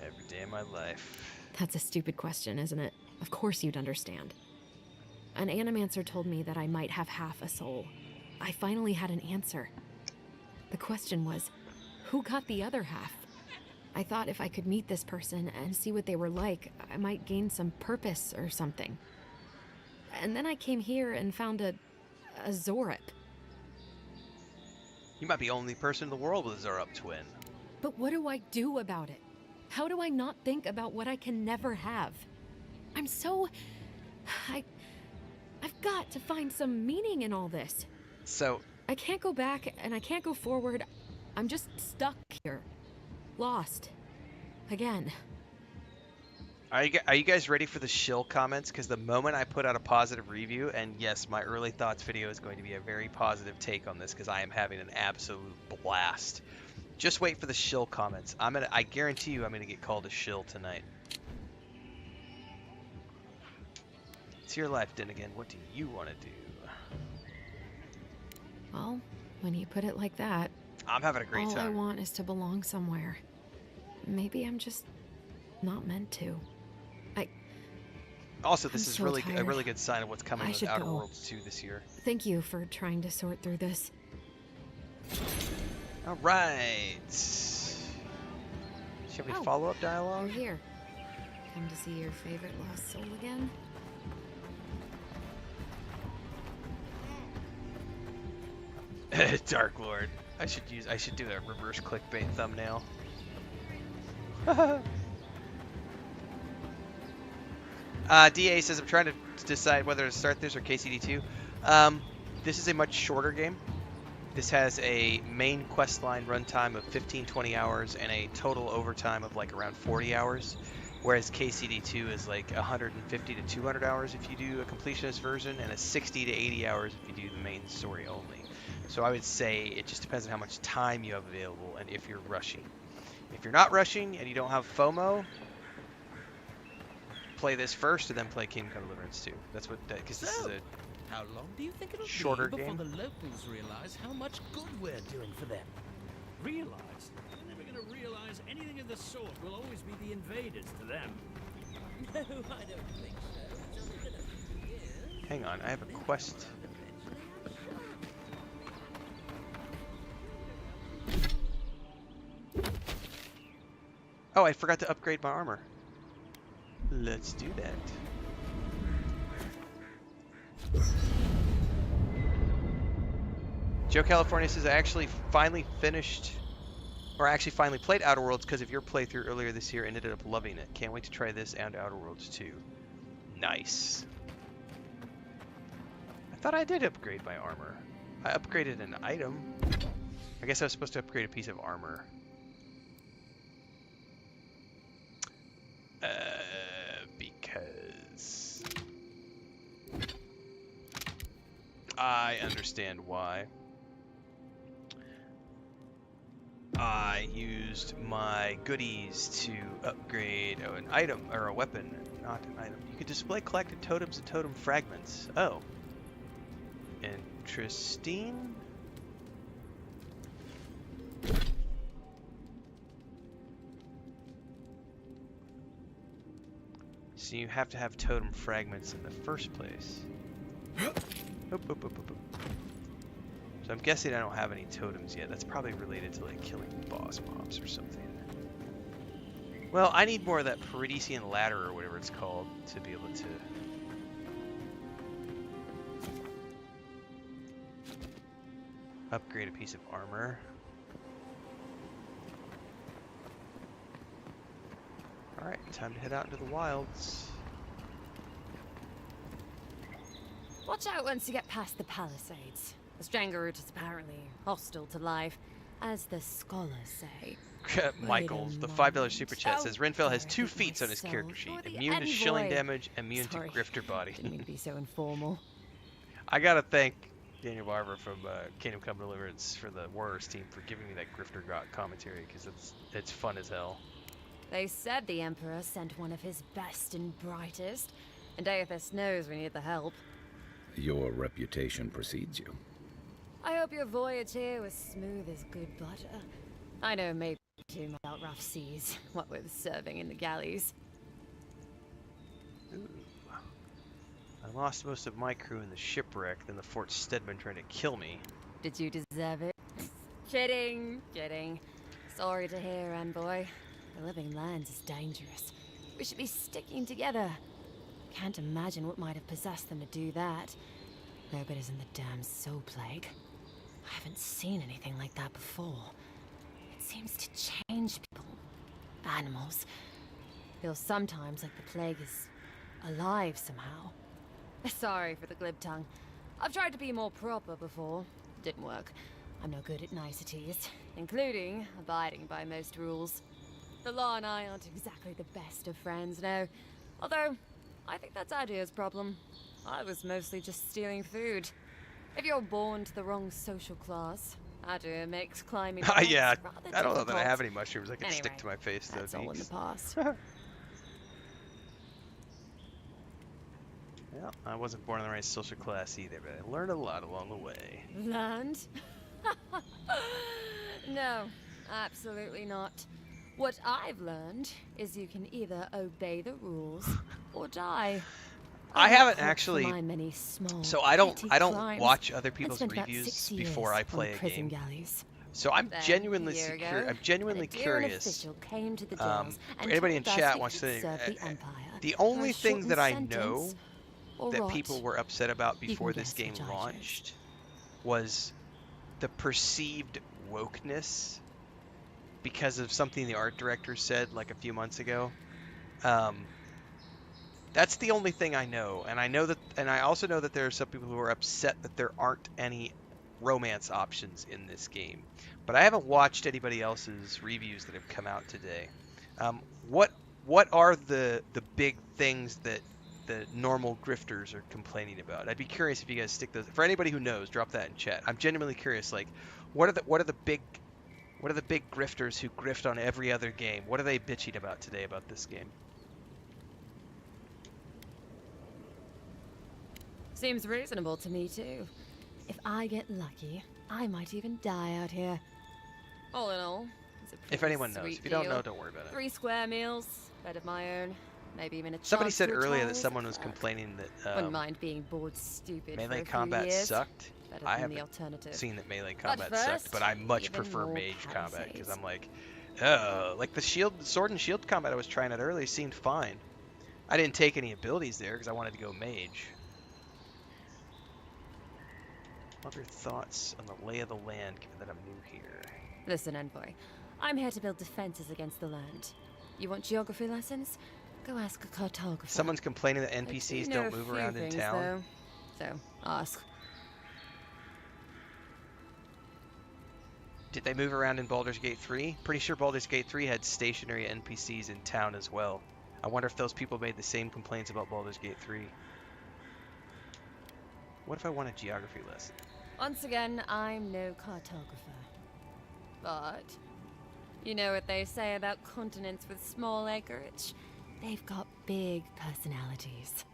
Every day of my life. That's a stupid question, isn't it? Of course you'd understand. An animancer told me that I might have half a soul. I finally had an answer. The question was, who got the other half? I thought if I could meet this person and see what they were like, I might gain some purpose or something. And then I came here and found a Zorup. You might be the only person in the world with a Zarup twin. But what do I do about it? How do I not think about what I can never have? I'm so... I've got to find some meaning in all this. So... I can't go back and I can't go forward. I'm just stuck here. Lost. Again. Are you guys ready for the shill comments? Because the moment I put out a positive review, and yes, my early thoughts video is going to be a very positive take on this because I am having an absolute blast. Just wait for the shill comments. I guarantee you I'm gonna get called a shill tonight. It's your life, Dinnigan. What do you want to do? Well, when you put it like that, I'm having a great all I time. want is to belong somewhere. Maybe I'm just not meant to. Also, this I'm is so really a tired. really good sign of what's coming I with should Outer go. Worlds 2 this year. Thank you for trying to sort through this. All right. Do you have any follow-up dialogue? You're here. Come to see your favorite lost soul again? Dark Lord. I should do a reverse clickbait thumbnail. DA says I'm trying to decide whether to start this or KCD2. This is a much shorter game. This has a main quest line runtime of 15-20 hours and a total overtime of like around 40 hours. whereas KCD2 is like 150 to 200 hours if you do a completionist version, and a 60 to 80 hours if you do the main story only. So I would say it just depends on how much time you have available and if you're rushing. If you're not rushing and you don't have FOMO, play this first and then play Kingdom Come Deliverance 2. That's what, because this is a how long do you think it'll shorter be before game. the locals realize how much good we're doing for them? Realize? They're never going to realize anything of the sort. We'll always be the invaders to them. No, I don't think so. It's only been a few years. Hang on, I have a quest. Oh, I forgot to upgrade my armor. Let's do that. Joe California says I actually finally finished, or actually finally played Outer Worlds because of your playthrough earlier this year and ended up loving it. Can't wait to try this and Outer Worlds 2. Nice. I thought I did upgrade my armor. I upgraded an item. I guess I was supposed to upgrade a piece of armor. Because I understand why. I used my goodies to upgrade an item, or a weapon, not an item. You could display collected totems and totem fragments. Oh. Interesting. So you have to have totem fragments in the first place. So I'm guessing I don't have any totems yet. That's probably related to like killing boss mobs or something. Well, I need more of that Paradisian ladder or whatever it's called to be able to... upgrade a piece of armor. Alright, time to head out into the wilds. Watch out once you get past the palisades. The Stranger route is apparently hostile to life, as the scholars say. Michael, the $5 super chat says Renfail has 2 feats on his character sheet. Immune to shilling damage, immune to grifter body. Didn't mean to be so informal. I gotta thank Daniel Barber from Kingdom Come Deliverance for the Warriors team for giving me that grifter commentary, because it's fun as hell. They said the Emperor sent one of his best and brightest, and Aethys knows we need the help. Your reputation precedes you. I hope your voyage here was smooth as good butter. I know maybe too much about rough seas, what with serving in the galleys. Ooh. I lost most of my crew in the shipwreck, then the Fort Stedman trying to kill me. Did you deserve it? Kidding, kidding. Sorry to hear, Envoy. The living lands is dangerous. We should be sticking together. Can't imagine what might have possessed them to do that. Hope it isn't the damn soul plague. I haven't seen anything like that before. It seems to change people. Animals. Feels sometimes like the plague is alive somehow. Sorry for the glib tongue. I've tried to be more proper before. Didn't work. I'm no good at niceties, including abiding by most rules. The law and I aren't exactly the best of friends, no. Although, I think that's Adyran's problem. I was mostly just stealing food. If you're born to the wrong social class, Aedyran makes climbing yeah, rather I don't know that I difficult. have any mushrooms I can Anyway, stick to my face, though. that's all in the past. Well, I wasn't born in the right social class either, but I learned a lot along the way. Learned? No, absolutely not. What I've learned is you can either obey the rules or die. I haven't caught for actually, my many small, so I don't petty crimes watch other and people's spent about reviews 6 before I years play on a prison game. galleys. So I'm Then, genuinely a year secure. ago, I'm genuinely an Aedyran curious. official came to the jails For and anybody in told us chat we wants could to, serve the Empire the for a only thing that I shortened know sentence or that rot. people were upset about You before can this guess game which I chose. launched was the perceived wokeness because of something the art director said like a few months ago. That's the only thing I know, and I also know that there are some people who are upset that there aren't any romance options in this game. But I haven't watched anybody else's reviews that have come out today. What what are the big things that the normal grifters are complaining about? I'd be curious if you guys stick those. For anybody who knows, drop that in chat. I'm genuinely curious. Like, what are the big grifters who grift on every other game? What are they bitching about today about this game? Seems reasonable to me, too. If I get lucky, I might even die out here. All in all, it's a pretty If anyone knows. sweet If you don't deal. know, don't worry about it. 3 square meals, bed of my own, maybe even a Somebody chance said to earlier retire that as a someone was clerk. complaining that Wouldn't mind being bored stupid for melee a few combat years. sucked. Better I than haven't the alternative. seen that melee But combat sucked, first, but I much even prefer more mage combat because palisades. I'm like, like the sword and shield combat I was trying out earlier seemed fine. I didn't take any abilities there because I wanted to go mage. Other thoughts on the lay of the land, given that I'm new here? Listen, Envoy. I'm here to build defenses against the land. You want geography lessons? Go ask a cartographer. Someone's complaining that I do NPCs know don't a move few around in things, town. though. So, ask. Did they move around in Baldur's Gate 3? Pretty sure Baldur's Gate 3 had stationary NPCs in town as well. I wonder if those people made the same complaints about Baldur's Gate 3. What if I want a geography lesson? Once again, I'm no cartographer. But, you know what they say about continents with small acreage? They've got big personalities.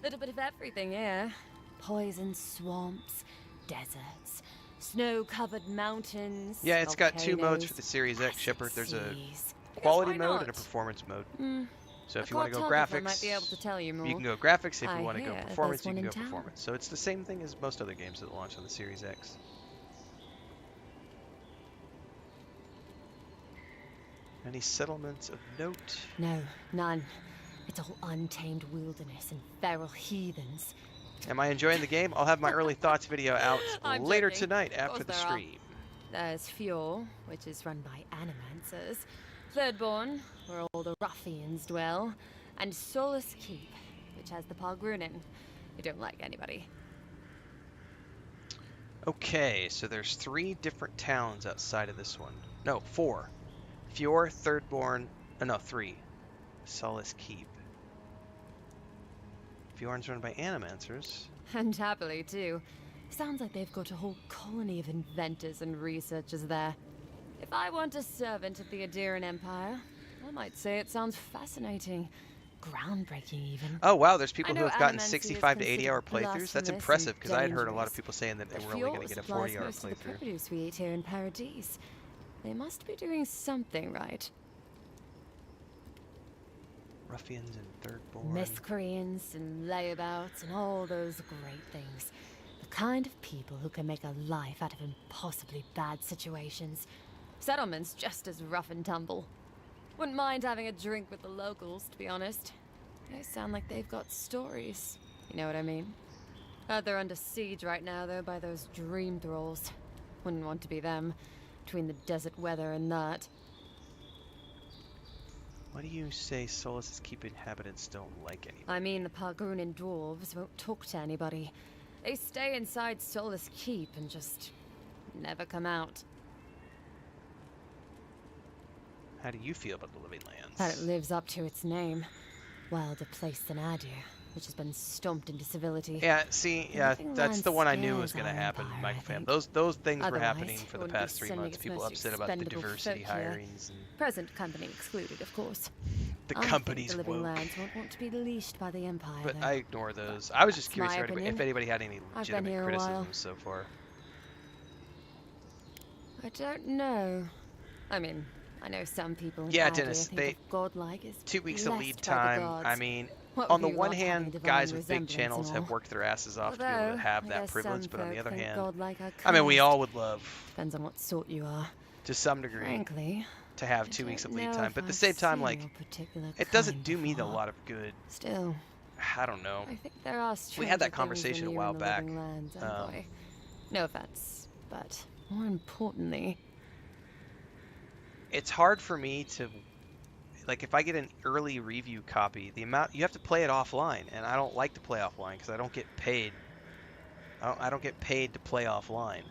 Little bit of everything here. Poison swamps, deserts, snow-covered mountains. Yeah, it's got 2 modes volcanoes, for the Series X, Shepard. There's a seas. quality why mode and a not? performance mode. So A if you want to go cartographer graphics, might be able to tell you more. can go graphics. If I you want to go hear performance, there's you can one go in town. performance. So it's the same thing as most other games that launch on the Series X. Any settlements of note? No, none. It's all untamed wilderness and feral heathens. Am I enjoying the game? I'll have my early thoughts video out I'm later joking. tonight Of after course the there are. stream. There's Fjord, which is run by animancers. Thirdborn, where all the ruffians dwell. And Solus Keep, which has the Pargrunin, who don't like anybody. Okay, so there's 3 different towns outside of this one. No, 4. Fjord, Thirdborn, no, 3. Solace Keep. Fjord's run by animancers. And happily, too. Sounds like they've got a whole colony of inventors and researchers there. If I want a servant of the Aedyran Empire, I might say it sounds fascinating. Groundbreaking, even. Oh wow, there's I people who know have gotten Animancy is 65 to 80 hour considered playthroughs. That's blasphemous impressive because I had and heard a lot of dangerous. people saying that they But were only going to Fjord get a supplies 40 hour most of the playthrough. produce we eat here in Paradis. They must be doing something right. Ruffians and Thirdborn. Miscreants and layabouts and all those great things. The kind of people who can make a life out of impossibly bad situations. Settlements just as rough and tumble. Wouldn't mind having a drink with the locals, to be honest. They sound like they've got stories. You know what I mean? Heard they're under siege right now, though, by those dream thralls. Wouldn't want to be them, between the desert weather and that. Why do you say Solus' Keep inhabitants don't like anyone? I mean, the Pargrunin dwarves won't talk to anybody. They stay inside Solus Keep and just never come out. How do you feel about the Living Lands? That it lives up to its name. Wilder place than Aedyran, which has been stomped into civility. Yeah, see, yeah, Living that's the one I knew Lands was going to scares our happen, empire, Mike I fam. think. Those things were Otherwise, happening for the wouldn't be past 3 sending months. its People most upset about the expendable diversity folk here. hirings and Present company excluded, of course. the I think company's the Living woke. Lands won't want to be leashed by the Empire, But though. I ignore those. I was just That's curious my if anybody had any I've been legitimate here a while. criticisms so far. I don't know. I mean, I know some people in Yeah, Aedyran Dennis, think they of godlike as 2 weeks of blessed lead by the time. gods. I mean, What on the with you one lot having hand, divine guys with big resemblance channels and have all. worked their asses off to be able Although, to have I that guess privilege, some but on the folk other think hand, godlike are I mean, we cursed. all would love, Depends on what sort you are. to some degree, Frankly, to have I 2 weeks of don't lead know time. if But at the I've same time, seen like, your particular it doesn't kind do me a before. lot of good. Still, I don't know. I think there are We had that stranger things conversation than a you while in the back. Living Lands, Envoy. No offense, but more importantly, It's hard for me to, like, if I get an early review copy, the amount you have to play it offline, and I don't like to play offline because I don't get paid. I don't get paid to play offline.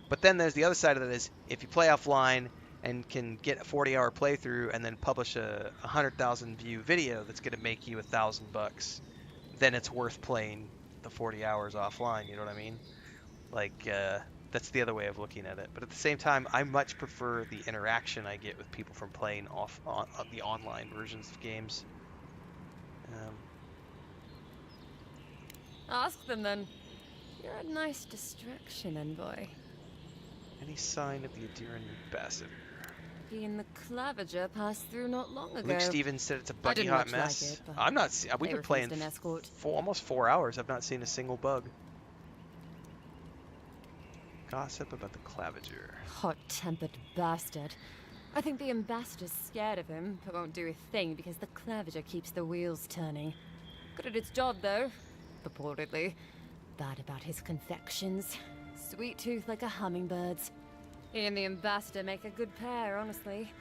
But then there's the other side of that is if you play offline, and can get a 40-hour playthrough and then publish a 100,000 view video that's going to make you $1,000, then it's worth playing the 40 hours offline. You know what I mean? Like, that's the other way of looking at it. But at the same time, I much prefer the interaction I get with people from playing the online versions of games. Ask them then. You're a nice distraction, envoy. Any sign of the Aedyran ambassador? He and the Clavager passed through not long ago. Luke Stevens said it's a I buggy didn't hot much mess. like it, but I'm not. We've they been playing refused an escort. almost 4 hours. I've not seen a single bug. Gossip about the Clavager. Hot-tempered bastard. I think the ambassador's scared of him, but won't do a thing because the Clavager keeps the wheels turning. Good at its job, though. Purportedly. Bad about his confections. Sweet tooth like a hummingbird's. He and the ambassador make a good pair, honestly.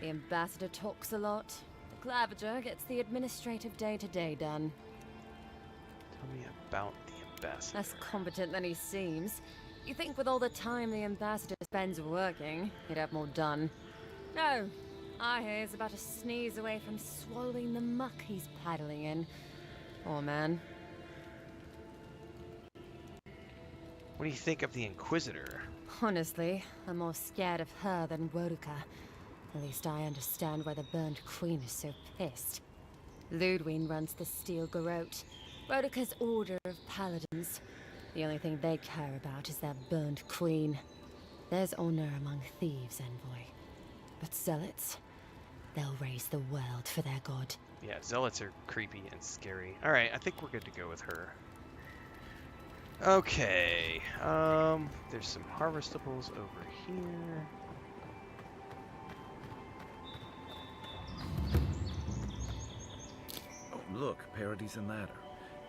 The ambassador talks a lot. The Clavager gets the administrative day-to-day done. Tell me about the ambassador. Less competent than he seems. You think with all the time the ambassador spends working, he'd have more done. No. I hear he's about a sneeze away from swallowing the muck he's paddling in. Poor man. What do you think of the Inquisitor? Honestly, I'm more scared of her than Woduka. At least I understand why the Burned Queen is so pissed. Ludwig runs the Steel Garrote, Woduka's order of paladins. The only thing they care about is their Burned Queen. There's honor among thieves, envoy. But zealots, they'll raise the world for their god. Yeah, zealots are creepy and scary. Alright, I think we're good to go with her. Okay, there's some harvestables over here. Oh, look, Paradis and ladder.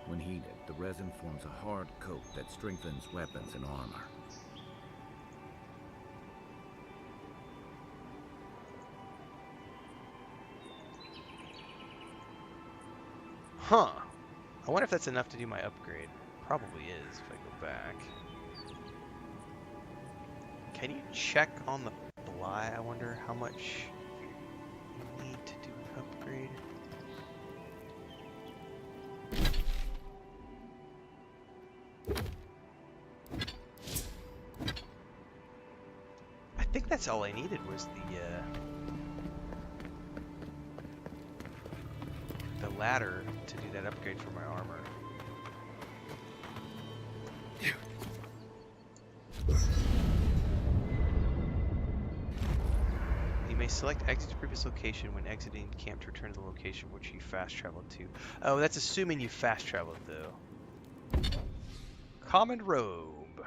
When heated, the resin forms a hard coat that strengthens weapons and armor. Huh. I wonder if that's enough to do my upgrade. Probably is if I go back. Can you check on the Bly? I wonder how much you need to do an upgrade. I think that's all I needed was the ladder to do that upgrade for my armor. You may select exit to previous location when exiting camp to return to the location which you fast traveled to. Oh, that's assuming you fast traveled though. Common robe.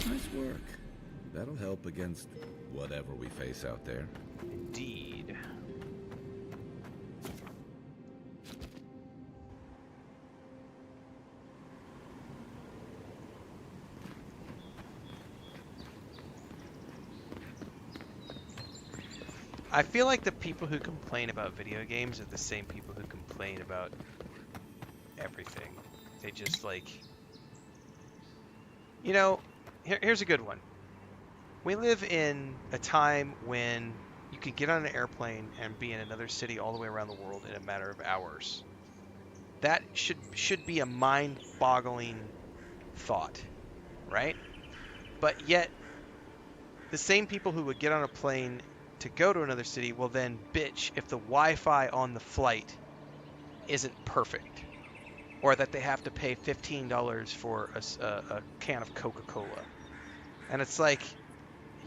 Nice work. That'll help against whatever we face out there. Indeed. I feel like the people who complain about video games are the same people who complain about everything. They just like... You know, here's a good one. We live in a time when you could get on an airplane and be in another city all the way around the world in a matter of hours. That should be a mind-boggling thought, right? But yet, the same people who would get on a plane to go to another city will then bitch if the Wi-Fi on the flight isn't perfect, or that they have to pay $15 for a can of Coca-Cola. And it's like,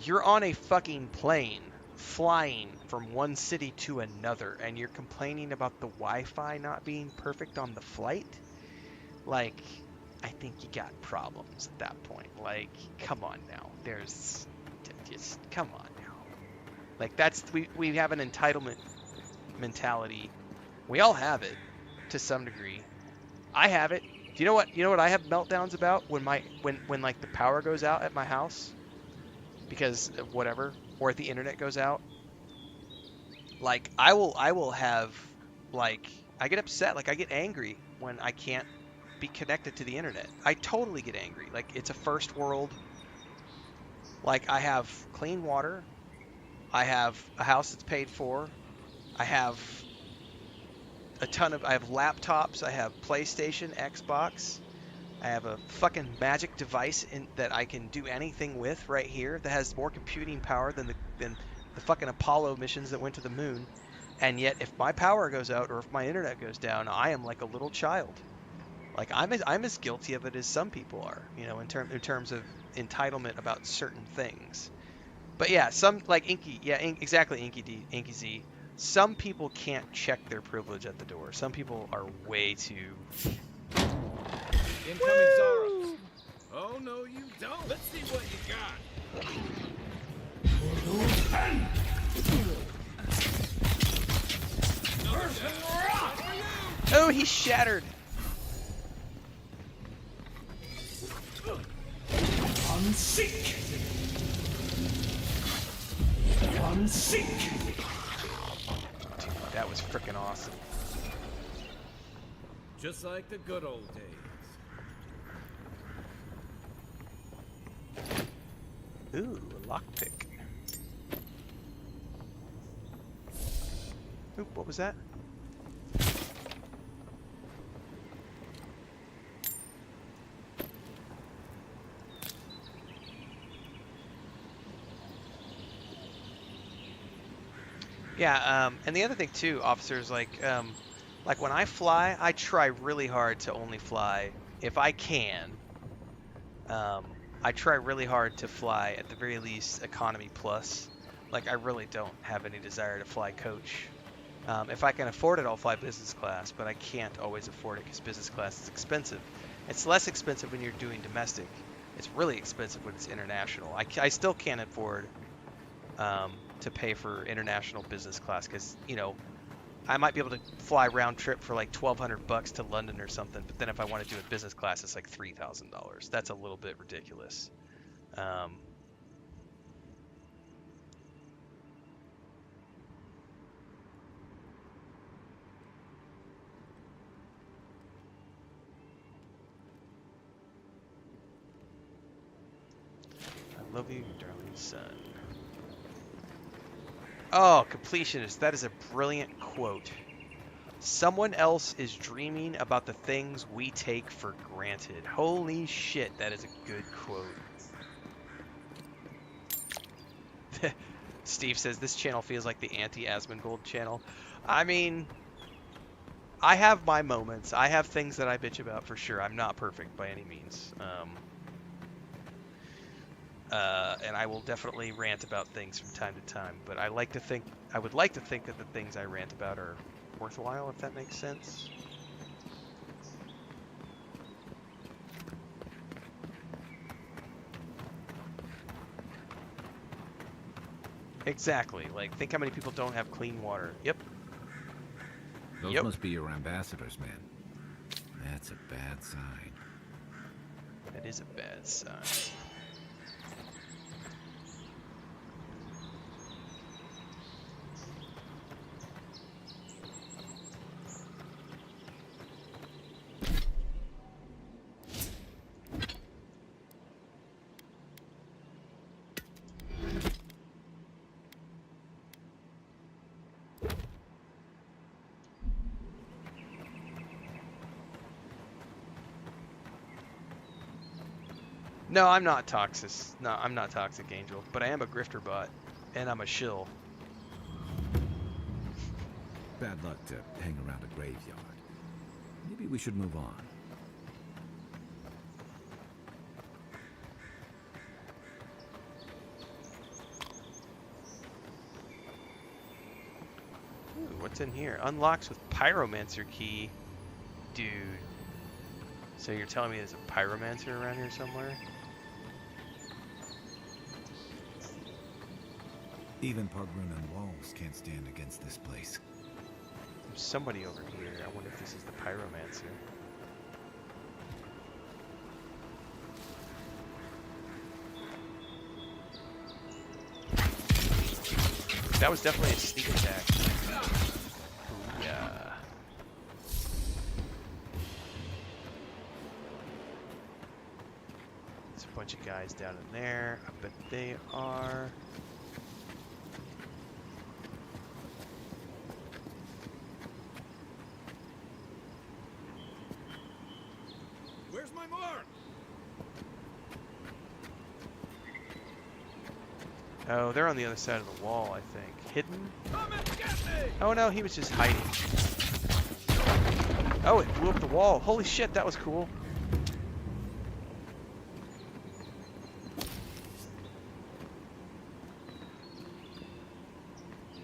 you're on a fucking plane flying from one city to another and you're complaining about the Wi-Fi not being perfect on the flight? Like, I think you got problems at that point. Like, come on now. There's just, come on now. Like, that's, we have an entitlement mentality. We all have it to some degree. I have it. Do you know what I have meltdowns about when like the power goes out at my house because of whatever, or if the internet goes out? Like, I will have, like, I get upset. Like, I get angry when I can't be connected to the internet. I totally get angry. Like, it's a first world. Like, I have clean water. I have a house that's paid for. I have I have laptops. I have PlayStation, Xbox. I have a fucking magic device that I can do anything with right here that has more computing power than the fucking Apollo missions that went to the moon. And yet, if my power goes out or if my internet goes down, I am like a little child. Like, I'm as guilty of it as some people are, you know, in terms of entitlement about certain things. But yeah, some like Inky, yeah, exactly, Inky Z. Some people can't check their privilege at the door. Some people are way too. Incoming Zara. Oh no, you don't. Let's see what you got. Oh, he's shattered. Unseek. Unseek. Dude, that was freaking awesome. Just like the good old days. Ooh, a lockpick. Oop, what was that? Yeah, and the other thing too, officers, like when I fly, I try really hard to only fly, if I can, I try really hard to fly, at the very least, economy plus. Like, I really don't have any desire to fly coach. If I can afford it, I'll fly business class, but I can't always afford it because business class is expensive. It's less expensive when you're doing domestic. It's really expensive when it's international. I still can't afford to pay for international business class because, you know, I might be able to fly round trip for like $1,200 to London or something, but then if I want to do it business class, it's like $3,000. That's a little bit ridiculous. I love you, darling son. Oh, completionist. That is a brilliant quote. Someone else is dreaming about the things we take for granted. Holy shit, that is a good quote. Steve says, this channel feels like the anti-Asmongold channel. I mean, I have my moments. I have things that I bitch about for sure. I'm not perfect by any means. And I will definitely rant about things from time to time, but I would like to think that the things I rant about are worthwhile, if that makes sense. Exactly. Like, think how many people don't have clean water. Yep. Those must be your ambassadors, man. That's a bad sign. That is a bad sign. No, I'm not toxic. No, I'm not toxic, Angel. But I am a grifter bot, and I'm a shill. Bad luck to hang around a graveyard. Maybe we should move on. Ooh, what's in here? Unlocks with pyromancer key. Dude. So you're telling me there's a pyromancer around here somewhere? Even Pogrunan walls can't stand against this place. There's somebody over here. I wonder if this is the pyromancer. That was definitely a sneak attack. Ooh, yeah. Bunch of guys down in there. I bet they are. Where's my mark? Oh, they're on the other side of the wall, I think. Hidden? Oh no, he was just hiding. Oh, it blew up the wall. Holy shit, that was cool.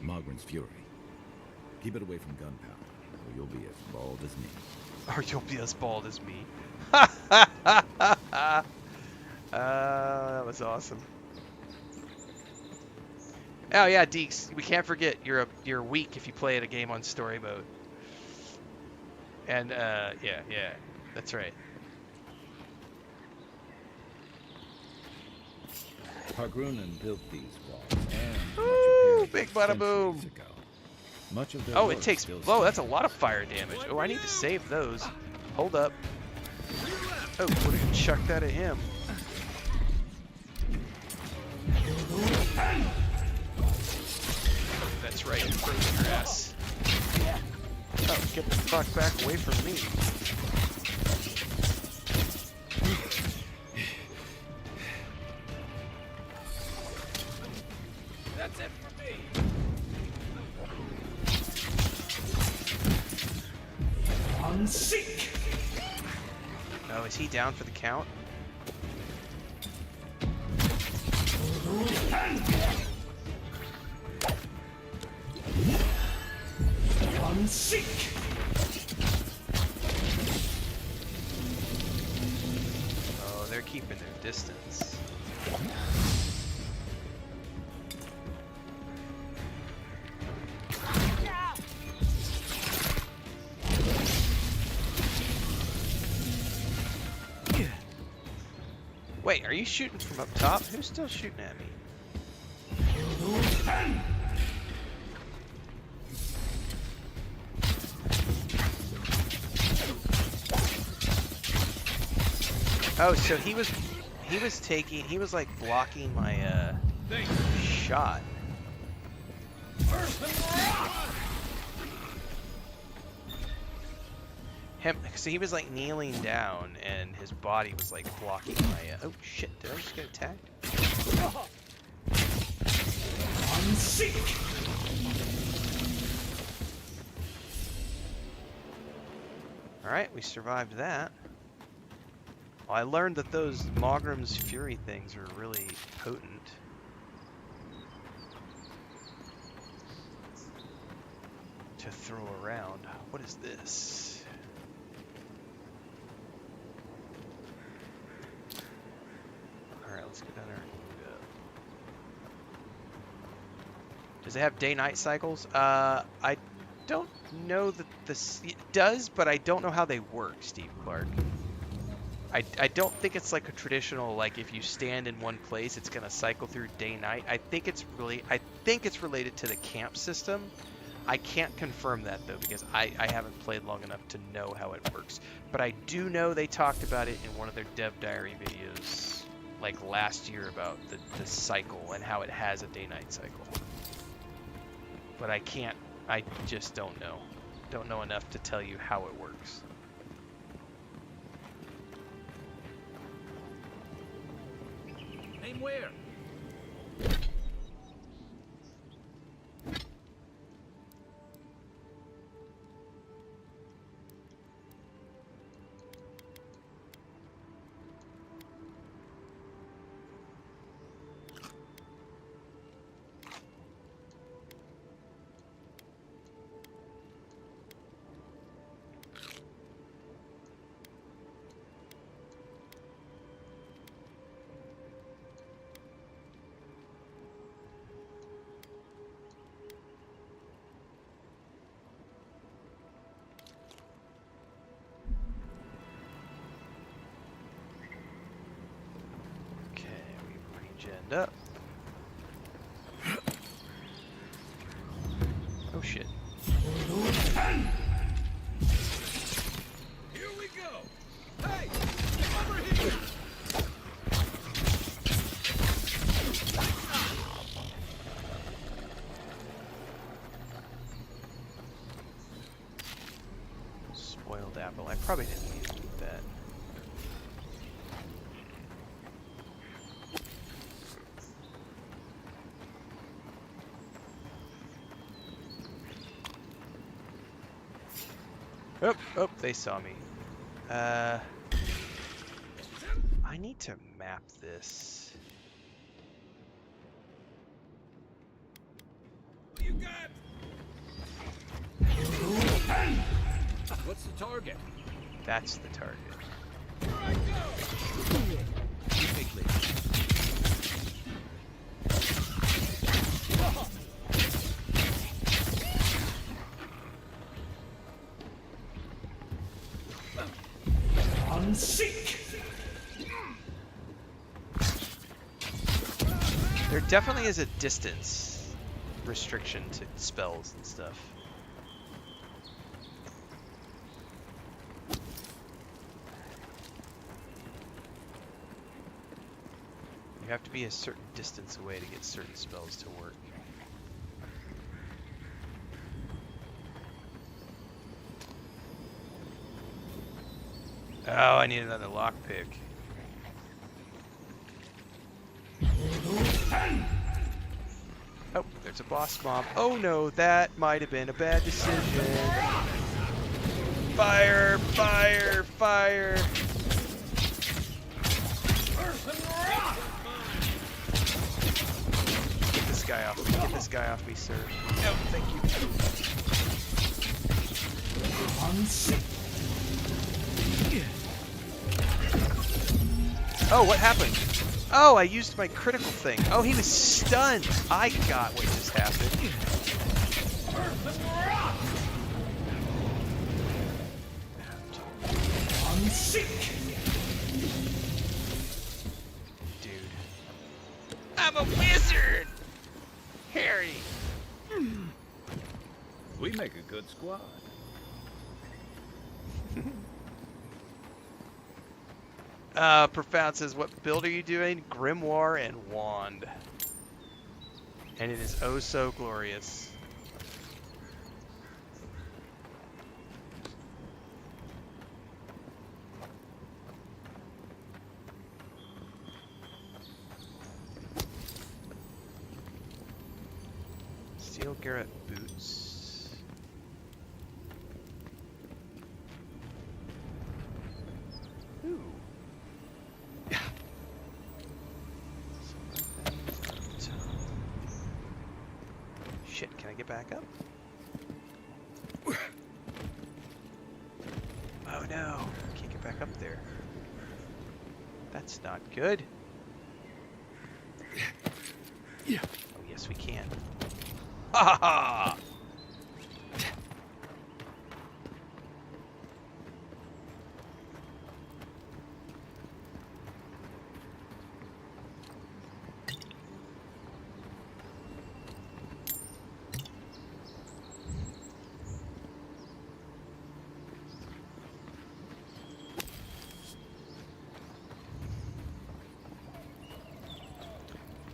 Mogren's Fury. Keep it away from gunpowder, or you'll be as bald as me. Or you'll be as bald as me. That was awesome. Oh yeah, Deeks, we can't forget you're weak if you play at a game on story mode. And yeah, that's right. Hargrunnen built these walls, and Ooh, big bada boom. Much of their Oh, work it takes. still Whoa, that's a lot of fire damage. Oh, I need to save those. Hold up. Oh, we're gonna chuck that at him. That's right, it froze your ass. Oh, get the fuck back away from me. That's it for me. Unseek. Oh, is he down for the count? Unseek. Oh, they're keeping their distance. Wait, are you shooting from up top? Who's still shooting at me? Oh, so he was like blocking my shot. So he was like kneeling down, and his body was like blocking my. Oh shit! Did I just get attacked? All right, we survived that. Well, I learned that those Mogren's Fury things are really potent. To throw around. What is this? Alright, let's go down there and loot up. Does it have day-night cycles? I don't know that this... It does, but I don't know how they work, Steve Clark. I don't think it's like a traditional, like if you stand in one place, it's gonna cycle through day-night. I think it's related to the camp system. I can't confirm that though, because I haven't played long enough to know how it works. But I do know they talked about it in one of their dev diary videos, like last year, about the cycle and how it has a day-night cycle. But I just don't know. Don't know enough to tell you how it works. Name where? Up. Oh shit. Here we go. Hey, over here. Wild apple. I probably didn't need to eat that. Oh, oh, they saw me. I need to map this. You got? What's the target? That's the target. You take lead. Seek. There definitely is a distance restriction to spells and stuff. You have to be a certain distance away to get certain spells to work. Oh, I need another lockpick. Oh, there's a boss mob. Oh no, that might have been a bad decision. Fire, fire, fire. Get this guy off me. Get this guy off me, sir. No, thank you. Oh, what happened? Oh, I used my critical thing. Oh, he was stunned. I got what just happened. Dude. I'm a wizard! Harry! We make a good squad. Profound says, what build are you doing? Grimoire and Wand. And it is oh so glorious. Steel Garrett boots. Ooh. Shit, can I get back up? Oh no, can't get back up there. That's not good. Oh yes, we can. Ha ha!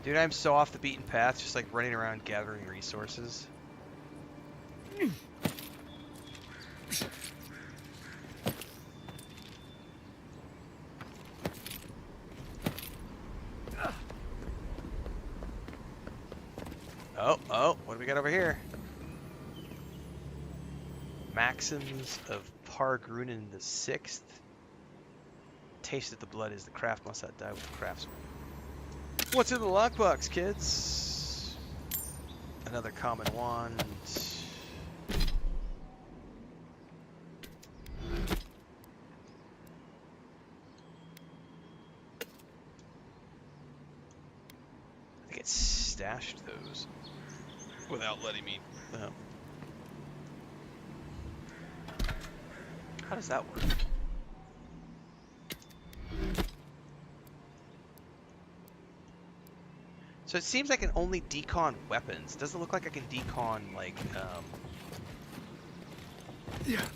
Dude, I'm so off the beaten path, just like running around gathering resources. Oh, what do we got over here? Maxims of Pargrunin the Sixth. Tasted the blood is the craft must not die with the craftsman. What's in the lockbox, kids? Another common wand. I think it stashed those without letting me. How does that work? So it seems I can only decon weapons. Doesn't look like I can decon like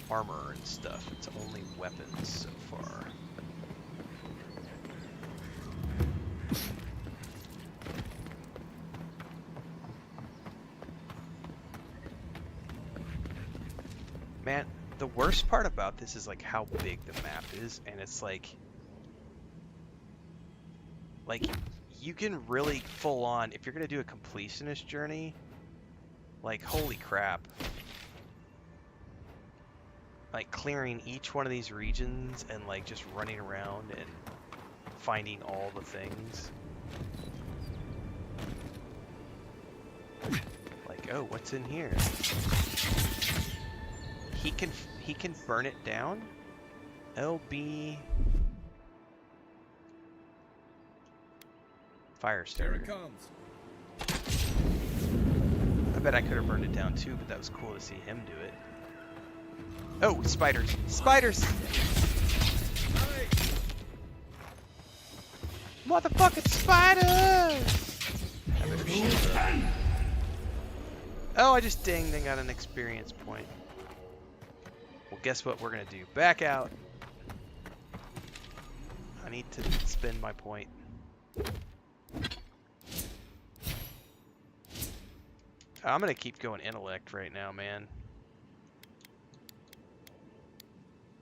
armor and stuff. It's only weapons so far. Man, the worst part about this is like how big the map is, and it's like you can really full on, if you're gonna do a completionist journey, like holy crap. Like clearing each one of these regions and like just running around and finding all the things. Like, oh, what's in here? He can burn it down. LB fire starter. Here it comes. I bet I could have burned it down too, but that was cool to see him do it. Oh, spiders! Spiders! Motherfucking spiders! I better shoot them. Oh, I just dinged and got an experience point. Well, guess what we're gonna do? Back out. I need to spend my point. I'm gonna keep going intellect right now, man.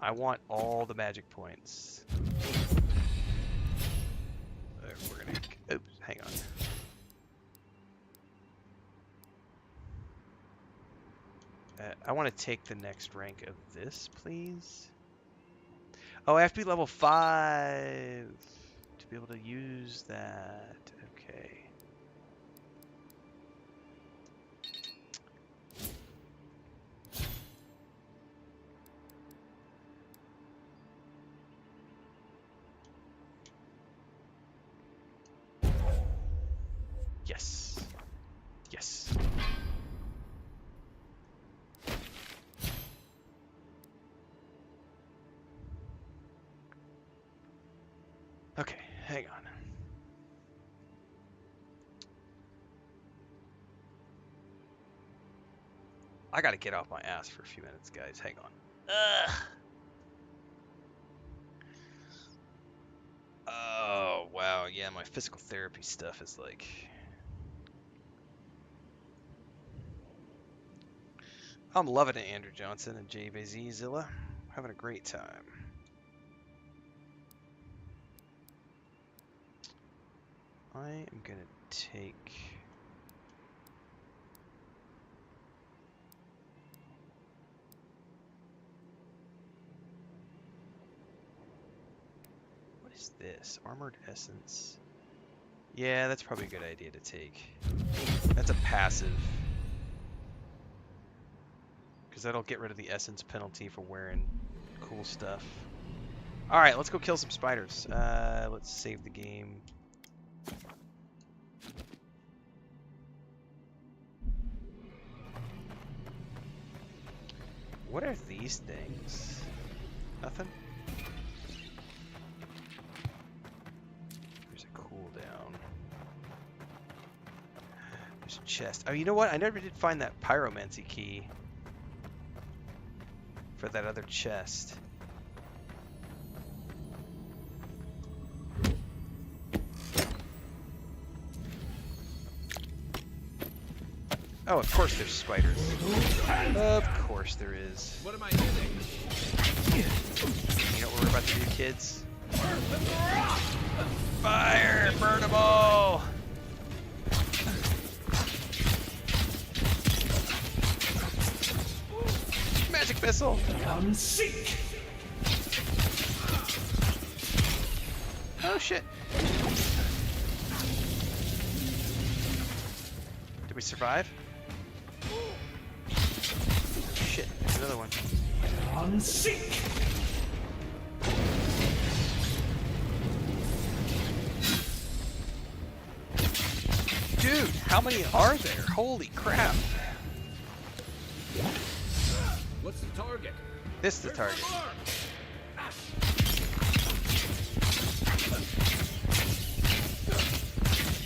I want all the magic points. We're gonna... Oops, hang on. I want to take the next rank of this, please. Oh, I have to be level 5 to be able to use that. Okay. Yes. Yes. Okay, hang on. I gotta get off my ass for a few minutes, guys. Hang on. Ugh. Oh, wow. Yeah, my physical therapy stuff is like... I'm loving it, Andrew Johnson and JVZ Zilla. Having a great time. I am gonna take... What is this? Armored Essence. Yeah, that's probably a good idea to take. That's a passive. Because that'll get rid of the essence penalty for wearing cool stuff. Alright, let's go kill some spiders. Let's save the game. What are these things? Nothing? There's a cooldown. There's a chest. Oh, you know what? I never did find that pyromancy key for that other chest. Oh, of course there's spiders. Of course there is. What am I using? You know what we're about to do, kids? Fire! Burn them all! Magic missile! Seek. Oh shit! Did we survive? Shit, there's another one. Seek. Dude, how many are there? Holy crap! What's the target? This is the target.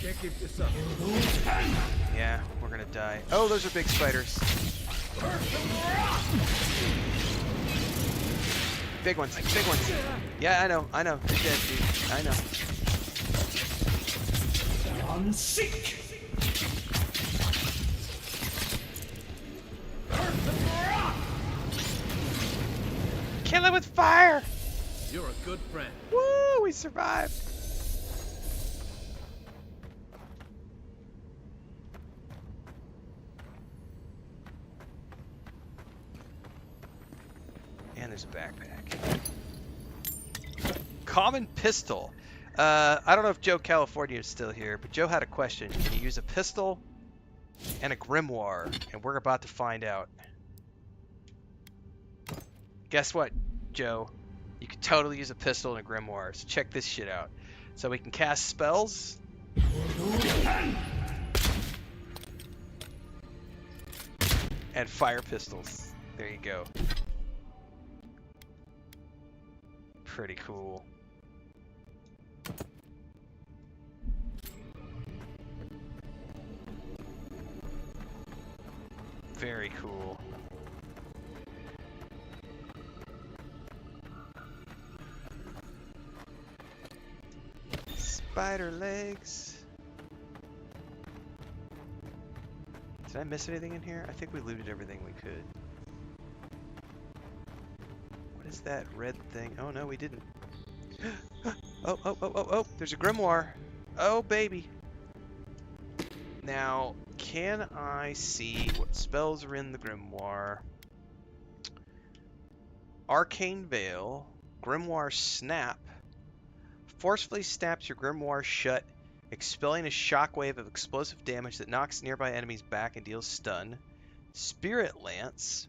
Can't keep this up. Yeah, we're gonna die. Oh, those are big spiders. Big ones, big ones. Yeah, I know. They're dead, dude. I know. Seek. kill it with fire! You're a good friend. Woo! We survived! And there's a backpack. Common pistol. I don't know if Joe California is still here, but Joe had a question. Can you use a pistol and a grimoire? And we're about to find out. Guess what, Joe? You can totally use a pistol and a grimoire. So check this shit out. So we can cast spells. And fire pistols. There you go. Pretty cool. Very cool. Spider legs. Did I miss anything in here? I think we looted everything we could. What is that red thing? Oh no, we didn't. Oh, there's a grimoire. Oh baby. Now, can I see what spells are in the grimoire? Arcane Veil, Grimoire Snap, forcefully snaps your grimoire shut, expelling a shockwave of explosive damage that knocks nearby enemies back and deals stun. Spirit Lance,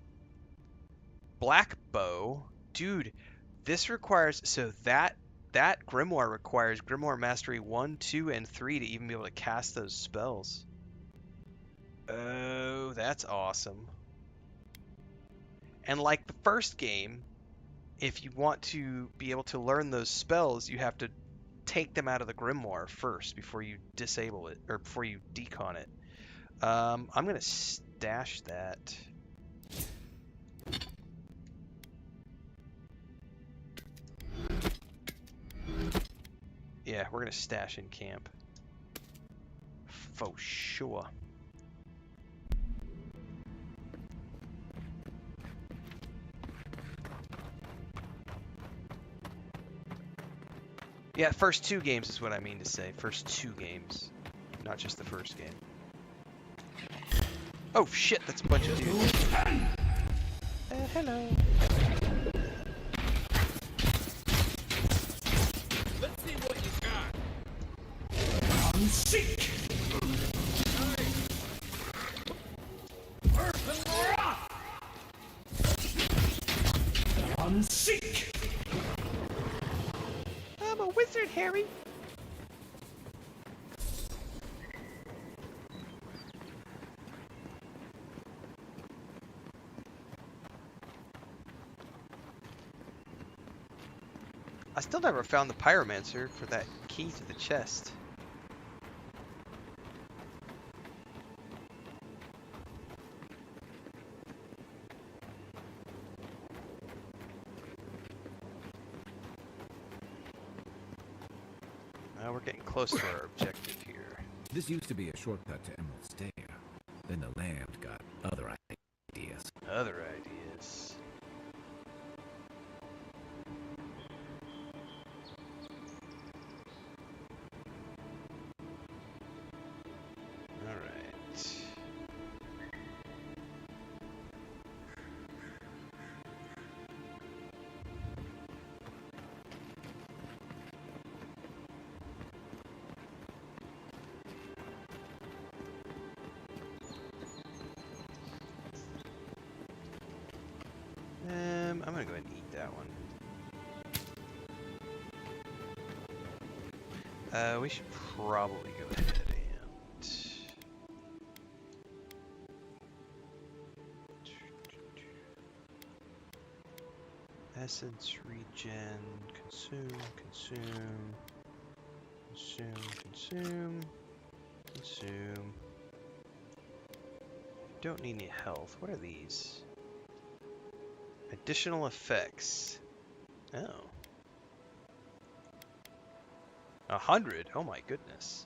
Black Bow, dude, this requires, so that grimoire requires Grimoire Mastery 1, 2, and 3 to even be able to cast those spells. Oh, that's awesome. And like the first game, if you want to be able to learn those spells, you have to take them out of the grimoire first before you disable it, or before you decon it. I'm going to stash that. Yeah, we're going to stash in camp. For sure. Yeah, first 2 games is what I mean to say. First 2 games. Not just the first game. Oh shit, that's a bunch of dudes. Hello. Let's see what you got. Unseek. Earth and rock. Unseek. I'm a wizard, Harry. I still never found the pyromancer for that key to the chest. We're getting close to our objective here. This used to be a shortcut to Emerald Stair. Then the land got other ideas. Other ideas. Alright. I'm gonna go ahead and eat that one. We should probably go ahead and... Essence regen, consume. Don't need any health. What are these? Additional effects. Oh. 100? Oh my goodness.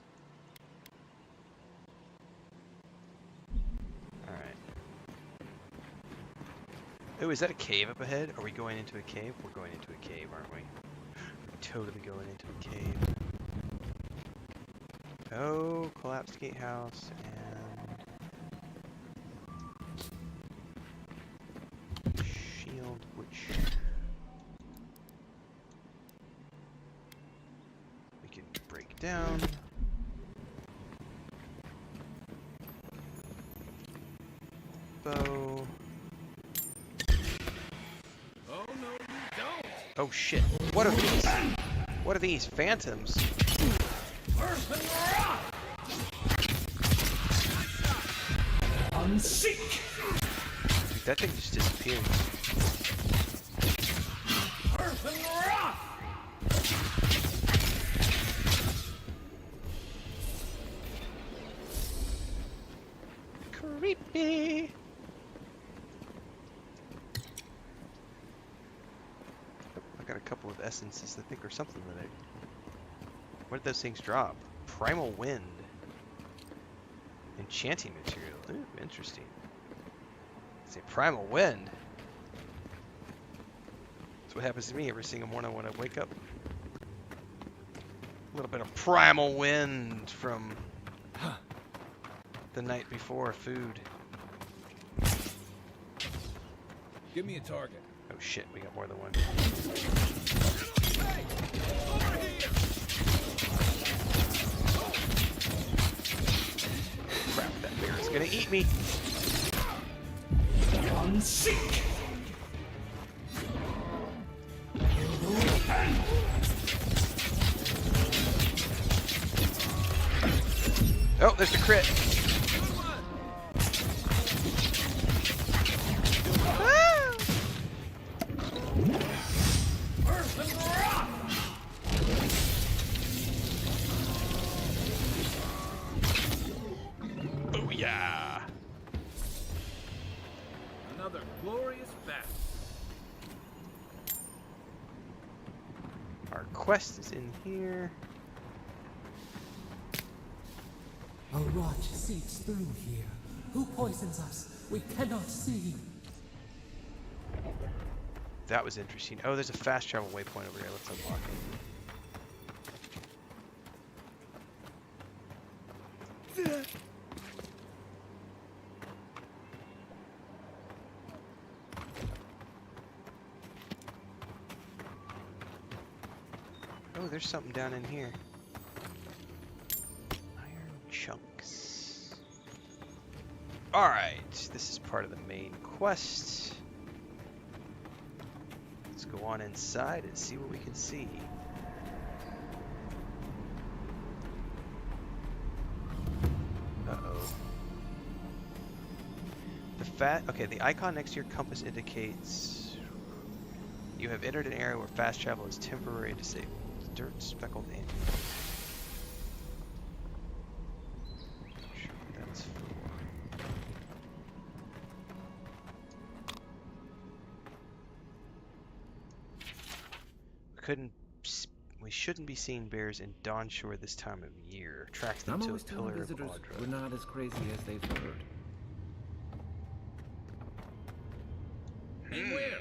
Alright. Oh, is that a cave up ahead? Are we going into a cave? We're going into a cave, aren't we? We're totally going into a cave. Oh, collapsed gatehouse and shield, which we can break down. Bow. Oh no, you don't! Oh shit! What are these? What are these phantoms? Unseek! Dude, that thing just disappeared. Creepy. I got a couple of essences, I think, or something with it. What did those things drop? Primal Wind. Enchanting material. Ooh, interesting. Say Primal Wind. That's what happens to me every single morning when I wake up. A little bit of Primal Wind from the night before food. Give me a target. Oh shit, we got more than one. Crap, that bear is gonna eat me. Unseek! Oh, there's the crit. Oh yeah. Another glorious battle. Our quest is in here. A rot seeps through here. Who poisons us? We cannot see. That was interesting. Oh, there's a fast travel waypoint over here. Let's unlock it. Oh, there's something down in here. Iron chunks. Alright, this is part of the main quest. Let's go on inside and see what we can see. Uh-oh. The icon next to your compass indicates you have entered an area where fast travel is temporarily disabled. Dirt speckled in. Sure what that's for. We shouldn't be seeing bears in Dawnshore this time of year. Tracks them I'm to a always telling pillar of visitors Aedyran. we're not as crazy as they've heard. Beware!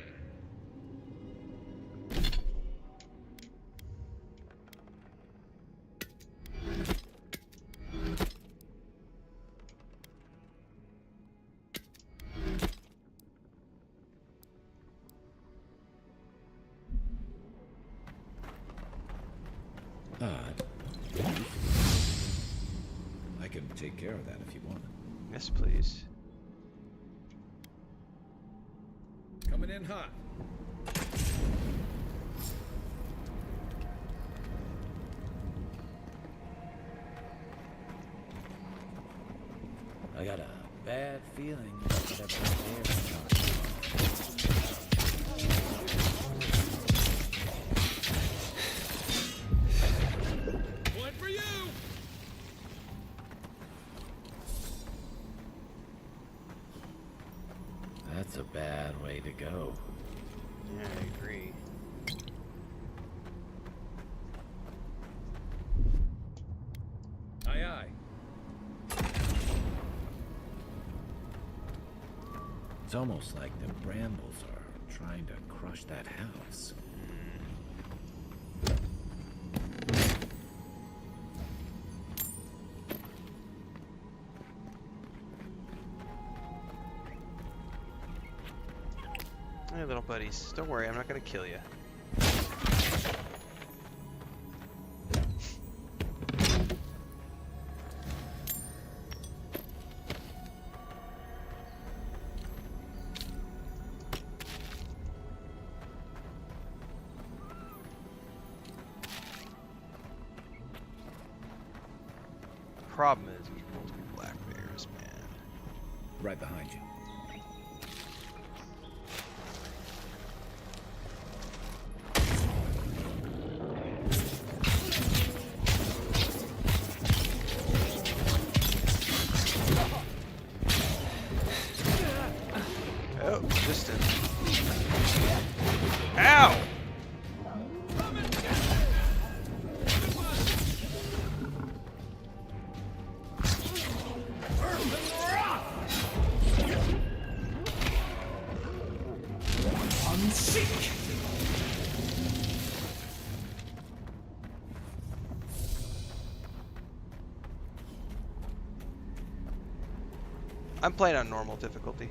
I can take care of that if you want. Yes, please. Coming in hot. I got a bad feeling about whatever they're talking One for you! That's a bad way to go. Yeah, I agree. Aye, aye. It's almost like the brambles are trying to crush that house. Hey, little buddies. Don't worry, I'm not gonna kill you. Problem is, there's multiple black bears, man. Right behind you. Oh, distant. Ow! I'm playing on normal difficulty.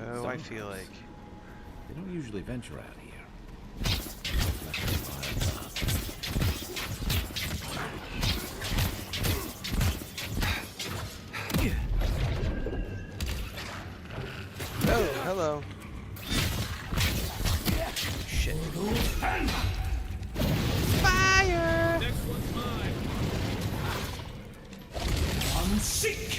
Oh, I feel like they don't usually venture out here. Oh, hello. Shit. Fire! Next one's mine. Unseek!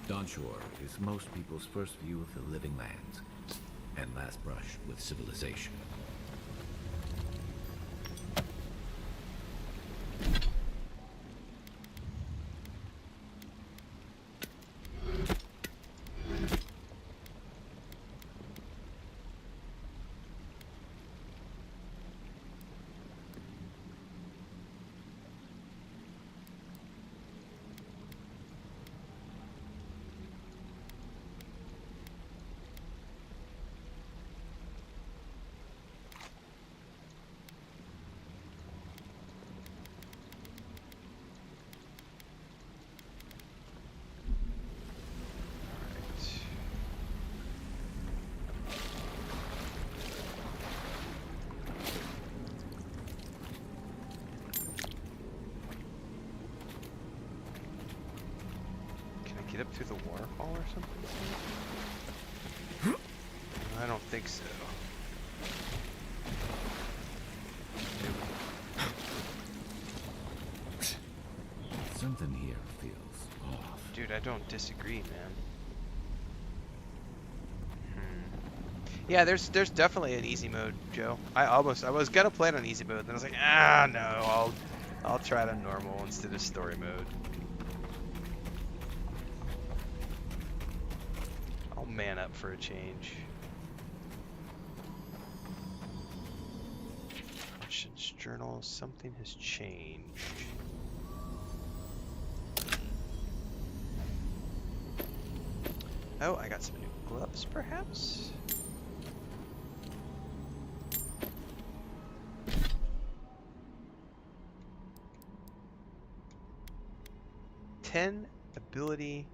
Dawnshore is most people's first view of the living lands, and last brush with civilization. Get up through the waterfall or something? I don't think so. Something here feels off. Dude, I don't disagree, man. Yeah, there's definitely an easy mode, Joe. I was gonna play it on easy mode, then I was like, ah, no, I'll try it on normal instead of story mode. I'll man up for a change. Merchant's journal, something has changed. Oh, I got some new gloves, perhaps? Ability.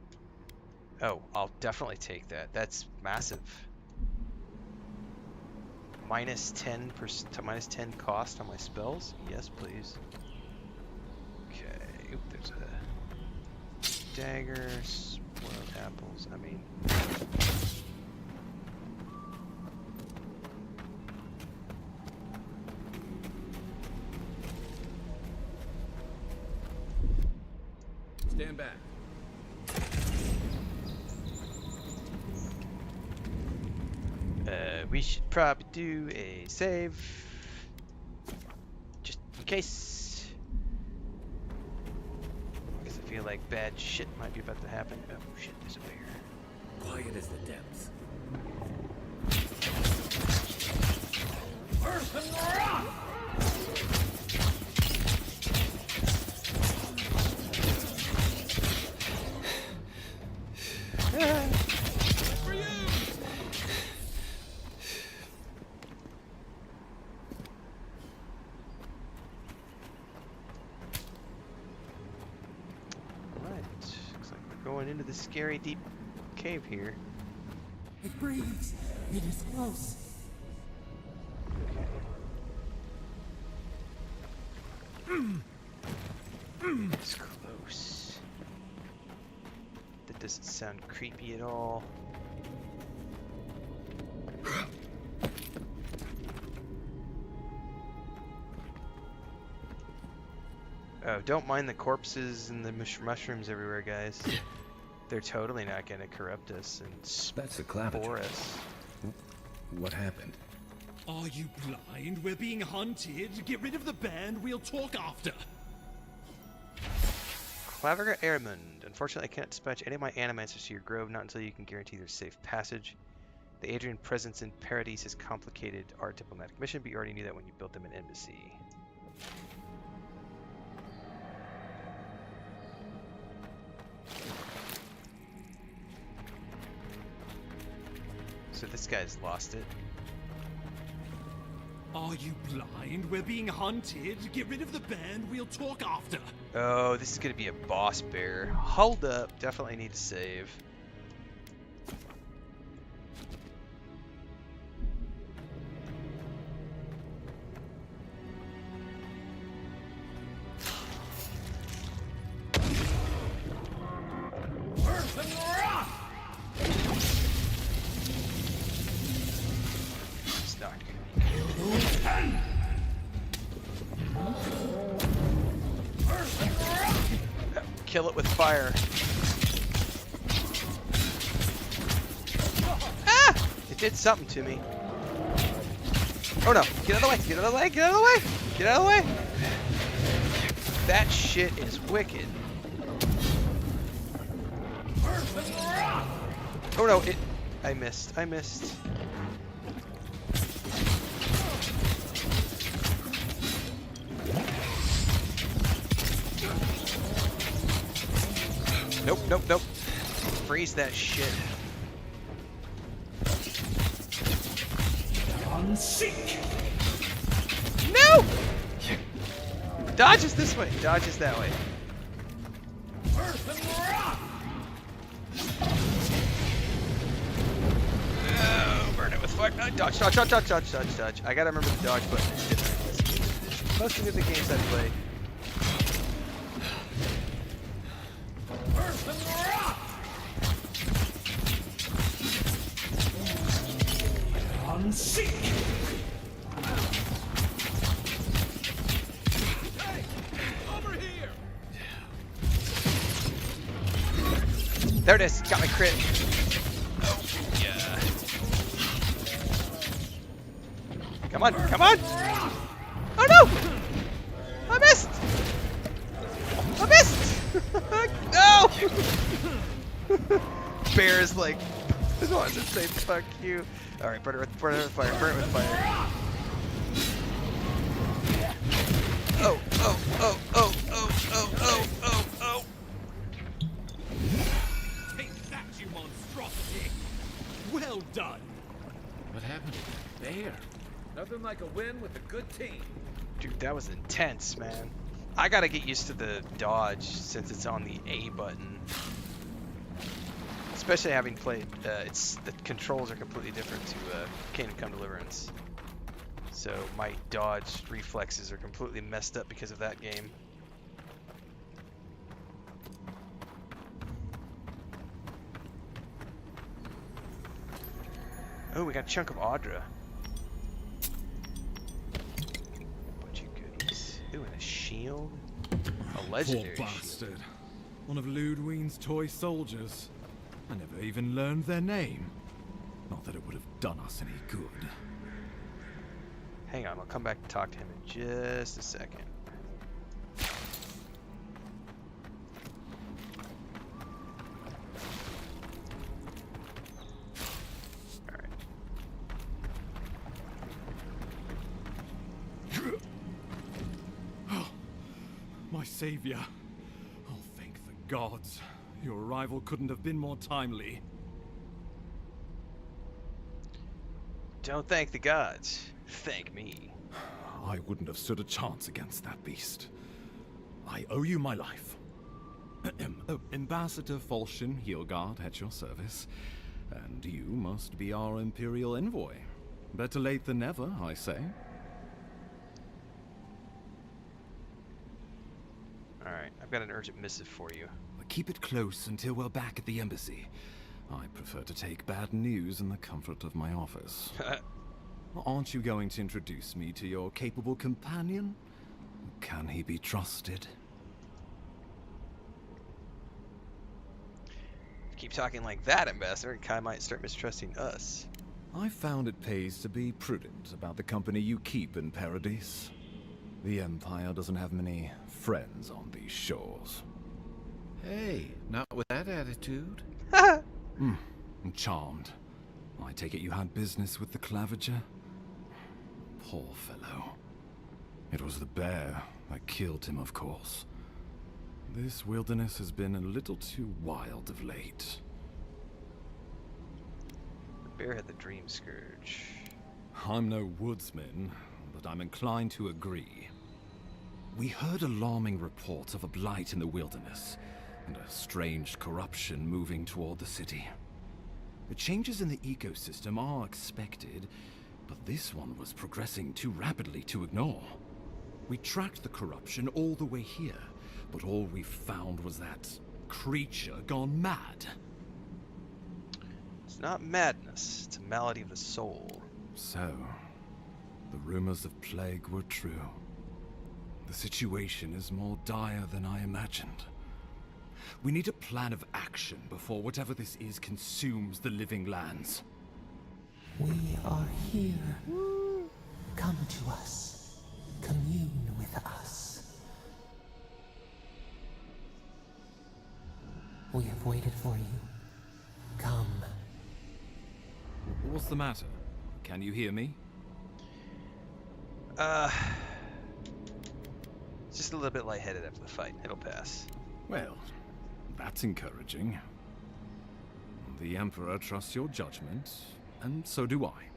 Oh, I'll definitely take that. That's massive. Minus 10% to minus 10 cost on my spells. Yes, please. Okay. Oop, there's a dagger, spoiled apples. I mean. Stand back. We should probably do a save. Just in case. Because I feel like bad shit might be about to happen. Oh shit, there's a bear. Quiet as the depths. Earth and rock! For you! Alright, looks like we're going into the scary deep cave here. It breathes. It is close. It's close. That doesn't sound creepy at all. Oh, don't mind the corpses and the mushrooms everywhere, guys. They're totally not going to corrupt us and spore us. What happened? Are you blind? We're being hunted. Get rid of the band. We'll talk after. Claviger Airmund. Unfortunately, I cannot dispatch any of my animancers to your grove, not until you can guarantee their safe passage. The Aedyran presence in Paradis has complicated our diplomatic mission, but you already knew that when you built them an embassy. So this guy's lost it. Are you blind? We're being hunted. Get rid of the band. We'll talk after. Oh, this is going to be a boss bear. Hold up. Definitely need to save. Earth and rock! It's not kill it with fire. Ah! It did something to me. Oh no! Get out of the way! Get out of the way! Get out of the way! Get out of the way! That shit is wicked. Oh no! It. I missed. I missed. Nope, nope, nope. Freeze that shit. Unseek! No! Dodge is this way. Dodge is that way. Earth and rock! Oh, burn it with fire. Dodge, dodge, dodge, dodge, dodge, dodge, dodge. I gotta remember the dodge button is different. Most of the games I play. Earth and rock! Unseek! Hey! Over here! There it is. Got my crit. Oh, yeah. Come on, come on! Oh no! I missed! I missed! No! Bear is like, as long as it says fuck you. Alright, burn it with fire, burn it with fire. Oh, oh, oh, oh, oh, oh, oh, oh, oh. Take that, you monstrosity! Well done! What happened to that bear? Nothing like a win with a good team. Dude, that was intense, man. I gotta get used to the dodge since it's on the A button. Especially having played, the controls are completely different to Kingdom Come Deliverance. So my dodge reflexes are completely messed up because of that game. Oh, we got a chunk of Aedyran. Bunch of goodies. Ooh, and a shield. A legendary Poor bastard. One of Ludwine's toy soldiers. I never even learned their name. Not that it would have done us any good. Hang on, I'll come back and talk to him in just a second. My savior. Oh, thank the gods. Your arrival couldn't have been more timely. Don't thank the gods. Thank me. I wouldn't have stood a chance against that beast. I owe you my life. Oh, Ambassador Falchion Heelguard at your service. And you must be our Imperial envoy. Better late than never, I say. Alright, I've got an urgent missive for you. Keep it close until we're back at the embassy. I prefer to take bad news in the comfort of my office. Aren't you going to introduce me to your capable companion? Can he be trusted? Keep talking like that, Ambassador, and Kai might start mistrusting us. I found it pays to be prudent about the company you keep in Paradis. The Empire doesn't have many friends on these shores. Hey, not with that attitude. I'm charmed. I take it you had business with the Claviger? Poor fellow. It was the bear that killed him, of course. This wilderness has been a little too wild of late. The bear had the Dream Scourge. I'm no woodsman, but I'm inclined to agree. We heard alarming reports of a blight in the wilderness, and a strange corruption moving toward the city. The changes in the ecosystem are expected, but this one was progressing too rapidly to ignore. We tracked the corruption all the way here, but all we found was that creature gone mad. It's not madness, it's a malady of the soul. So, the rumors of plague were true. The situation is more dire than I imagined. We need a plan of action before whatever this is consumes the living lands. We are here. Come to us. Commune with us. We have waited for you. Come. What's the matter? Can you hear me? Just a little bit lightheaded after the fight. It'll pass. Well, that's encouraging. The Emperor trusts your judgment, and so do I.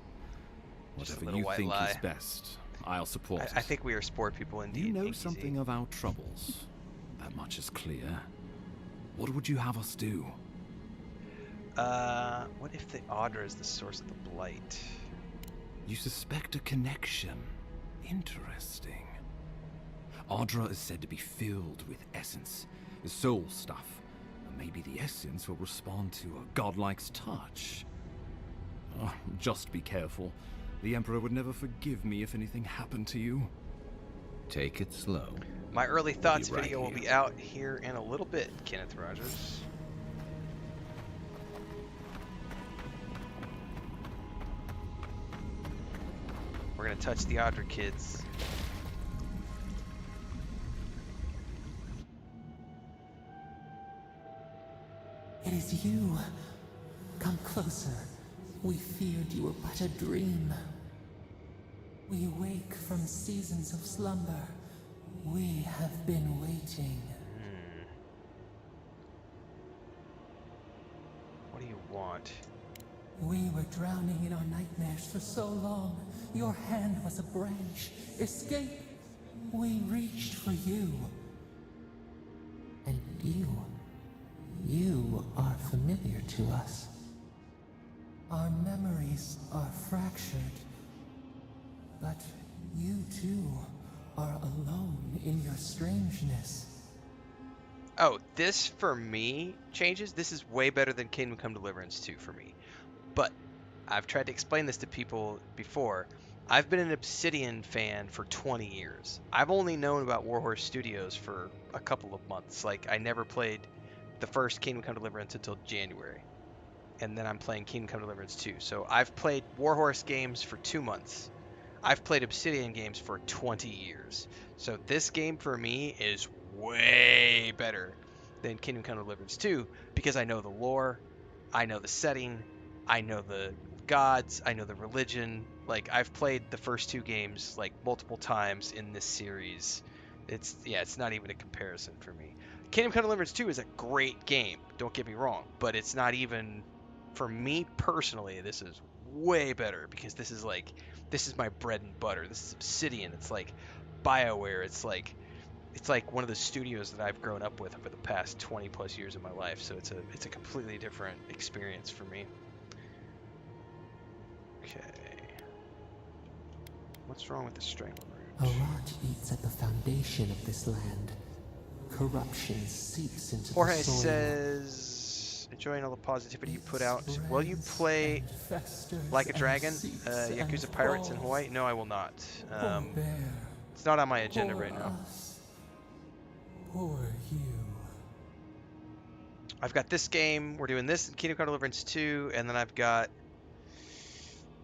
Whatever you think is best, I'll support it. I think we are sport people indeed. You know something of our troubles. That much is clear. What would you have us do? What if the Aedyran is the source of the blight? You suspect a connection. Interesting. Aedyran is said to be filled with essence, soul stuff. Maybe the essence will respond to a godlike's touch. Oh, just be careful. The Emperor would never forgive me if anything happened to you. Take it slow. My early thoughts video will be out here in a little bit, Kenneth Rogers. We're gonna touch the Aedyran kids. It is you. Come closer. We feared you were but a dream. We wake from seasons of slumber. We have been waiting. What do you want? We were drowning in our nightmares for so long. Your hand was a branch. Escape! We reached for you. And you are familiar to us. Our memories are fractured. But you too are alone in your strangeness. Oh, this for me changes. This is way better than Kingdom Come Deliverance 2 for me. But I've tried to explain this to people before. I've been an Obsidian fan for 20 years. I've only known about Warhorse Studios for a couple of months. Like, I never played the first Kingdom Come Deliverance until January. and then I'm playing Kingdom Come Deliverance 2. So I've played Warhorse games for 2 months. I've played Obsidian games for 20 years. So this game for me is way better than Kingdom Come Deliverance 2 because I know the lore, I know the setting, I know the gods, I know the religion. Like, I've played the first 2 games like multiple times in this series. It's not even a comparison for me. Kingdom Come Deliverance 2 is a great game, don't get me wrong, but it's not even, for me personally, this is way better because this is my bread and butter. This is Obsidian. It's like BioWare. It's like one of the studios that I've grown up with for the past 20 plus years of my life. So it's a completely different experience for me. Okay. What's wrong with the Strangler? A rot eats at the foundation of this land. Corruption seeps into Jorge the soil. says, enjoying all the positivity you put out. Will you play Like a Dragon, Yakuza Pirates in Hawaii? No, I will not. It's not on my agenda right now. Poor you. I've got this game. We're doing this in Kingdom Come Deliverance 2, and then I've got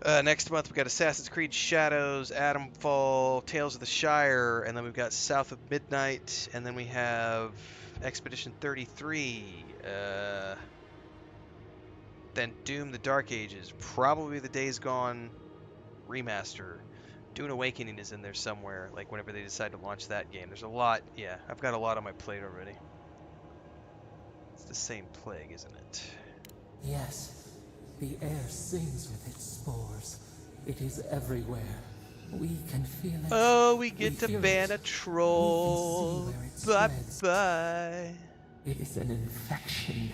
next month we've got Assassin's Creed Shadows, Atomfall, Tales of the Shire, and then we've got South of Midnight, and then we have Expedition 33. Then Doom: The Dark Ages, probably the Days Gone remaster. Dune Awakening is in there somewhere, like whenever they decide to launch that game. There's a lot. Yeah, I've got a lot on my plate already. It's the same plague, isn't it? Yes, the air sings with its spores. It is everywhere. We can feel it. Oh, we get to ban a troll. Bye bye. It is an infection.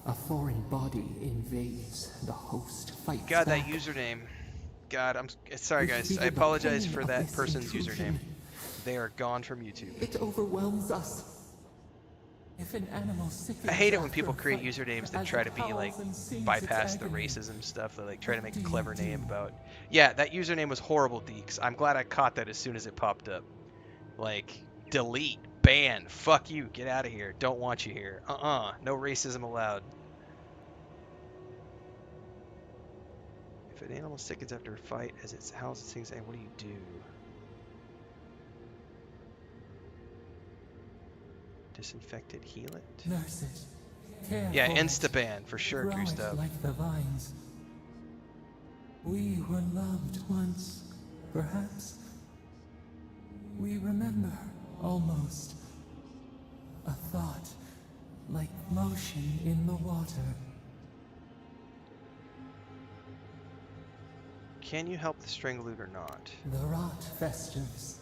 A foreign body invades, the host fights God, back. that username. God, I'm sorry, guys. I apologize for that person's username. They are gone from YouTube. It overwhelms us. If an animal I hate it when people create usernames that try to be like bypass the racism stuff. They like try to make a clever name about. Yeah, that username was horrible, Deeks. I'm glad I caught that as soon as it popped up. Like, delete, ban, fuck you, get out of here. Don't want you here. No racism allowed. If an animal sickens after a fight, as it howls and sings, what do you do? Disinfect it, heal it? Nurse it. Care Yeah, for insta-ban for sure, grow it Gustav. like the vines. We were loved once, perhaps. We remember, almost. A thought, like motion in the water. Can you help the Strangleloot or not? The rot festers.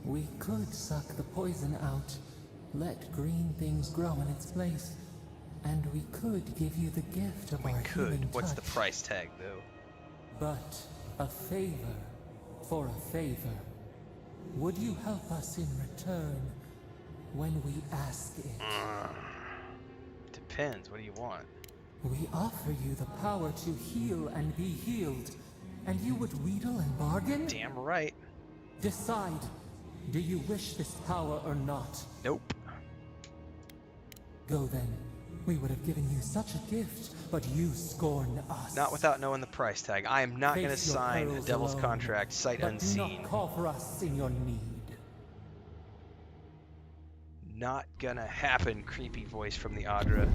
We could suck the poison out, let green things grow in its place, and we could give you the gift of our healing What's the touch. price tag, though? But a favor for a favor. Would you help us in return when we ask it? Depends. What do you want? We offer you the power to heal and be healed, and you would wheedle and bargain? Damn right. Decide. Do you wish this power or not? Nope. Go then. We would have given you such a gift, but you scorn us. Not without knowing the price tag. I am not going to Face your sign a perils devil's alone, contract sight but unseen. do not call for us in your need. Not gonna happen, creepy voice from the Aedyran.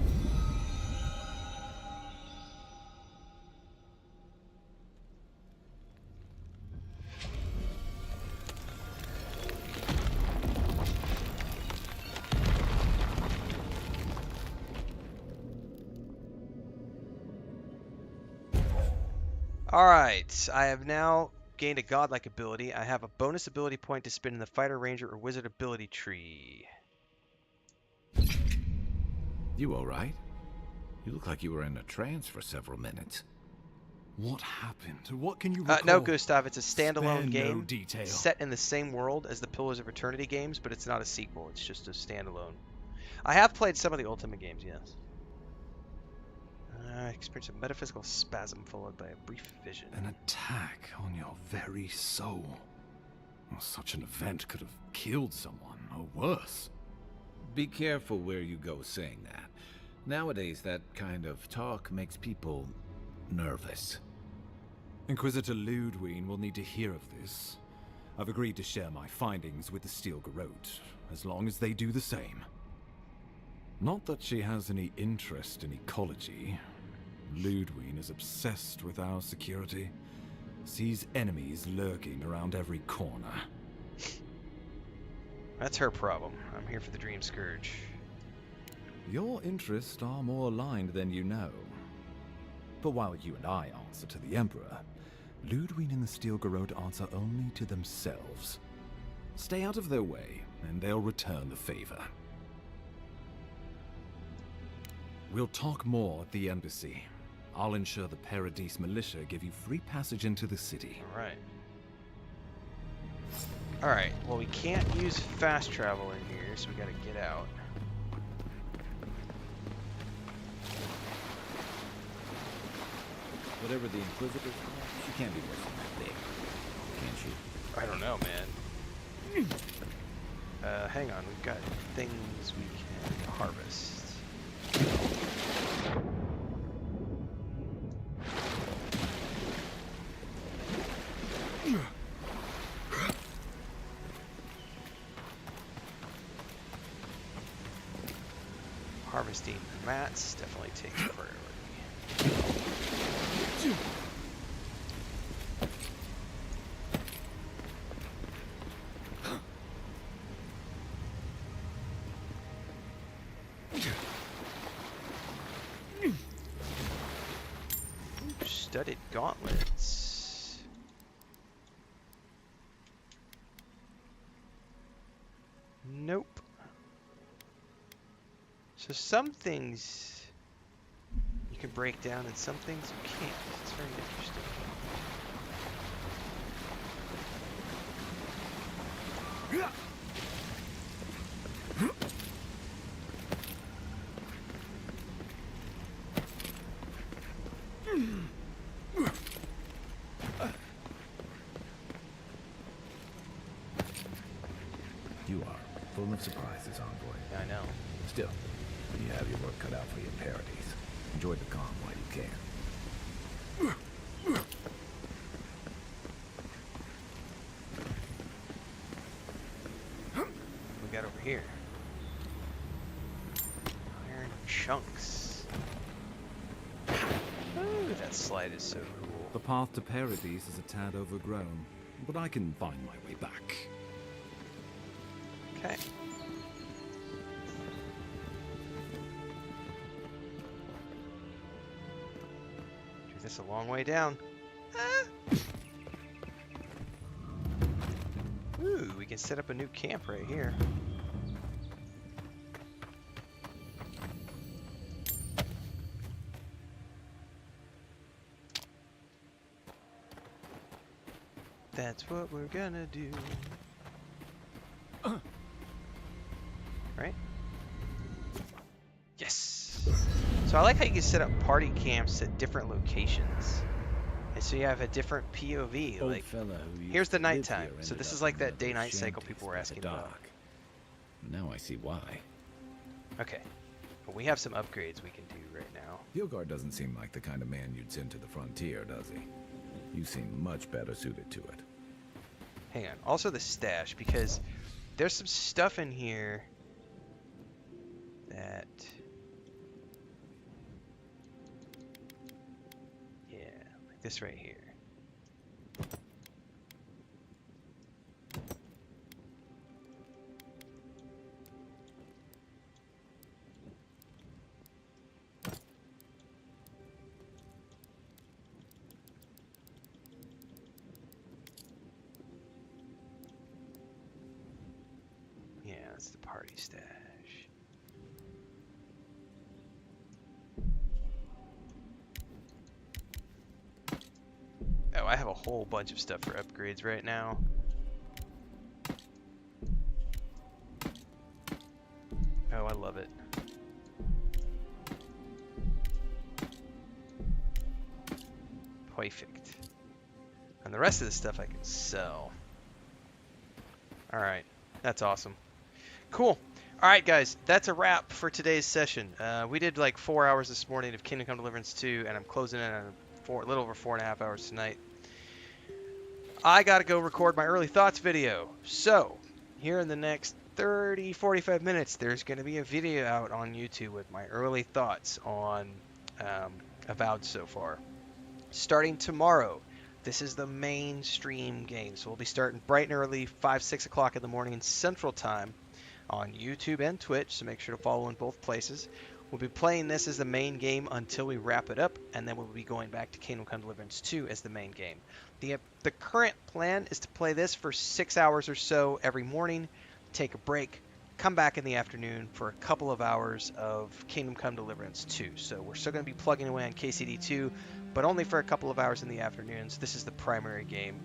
Alright, I have now gained a godlike ability. I have a bonus ability point to spend in the fighter, ranger, or wizard ability tree. You alright? You look like you were in a trance for several minutes. What happened? What can you recall? No, Gustav, it's a Spare standalone no game detail. set in the same world as the Pillars of Eternity games, but it's not a sequel. It's just a standalone. I have played some of the Ultima games, yes. I experienced a metaphysical spasm followed by a brief vision. An attack on your very soul. Well, such an event could have killed someone, or worse. Be careful where you go saying that. Nowadays, that kind of talk makes people nervous. Inquisitor Ludwine will need to hear of this. I've agreed to share my findings with the Steel Garrote, as long as they do the same. Not that she has any interest in ecology. Ludwine is obsessed with our security. Sees enemies lurking around every corner. That's her problem. I'm here for the Dream Scourge. Your interests are more aligned than you know. But while you and I answer to the Emperor, Ludwine and the Steel Garrote answer only to themselves. Stay out of their way, and they'll return the favor. We'll talk more at the embassy. I'll ensure the Paradis militia give you free passage into the city. Alright. Alright, well we can't use fast travel in here, so we gotta get out. Whatever the Inquisitors are, she can't be worse than that big, can she? I don't know, man. Hang on, we've got things we can harvest. Harvesting mats definitely takes priority. Studded gauntlets. Nope. So some things you can break down and some things you can't. It's very interesting. You are full of surprises, Envoy. Yeah, I know. Still, you have your work cut out for you in Paradis. Enjoy the calm while you can. We got over here? Iron chunks. Ooh, that slide is so cool. The path to Paradis is a tad overgrown, but I can find my way back. Okay. This a long way down. Ah. Ooh, we can set up a new camp right here. That's what we're gonna do. Right? Yes! So I like how you can set up party camps at different locations. And so you have a different POV. Old Like, fella who used here's the to live nighttime. here So ended this up is like in that one of day-night those cycle people were shanties by asking the about. dock. Now I see why. Okay. Well, we have some upgrades we can do right now. Hilgard doesn't seem like the kind of man you'd send to the frontier, does he? You seem much better suited to it. Hang on. Also the stash, because there's some stuff in here that... Yeah, like this right here. Yeah, that's the party stash. Oh, I have a whole bunch of stuff for upgrades right now. Oh, I love it. Perfect. And the rest of the stuff I can sell. Alright, that's awesome. Cool. Alright guys, that's a wrap for today's session. We did like 4 hours this morning of Kingdom Come Deliverance 2, and I'm closing in on a little over 4.5 hours tonight. I gotta go record my early thoughts video. So, here in the next 30-45 minutes, there's gonna be a video out on YouTube with my early thoughts on Avowed so far. Starting tomorrow, this is the mainstream game, so we'll be starting bright and early, 5-6 o'clock in the morning Central Time on YouTube and Twitch, so make sure to follow in both places. We'll be playing this as the main game until we wrap it up, and then we'll be going back to Kingdom Come Deliverance 2 as the main game. The current plan is to play this for 6 hours or so every morning, take a break, come back in the afternoon for a couple of hours of Kingdom Come Deliverance 2. So we're still going to be plugging away on KCD 2, but only for a couple of hours in the afternoons. This is the primary game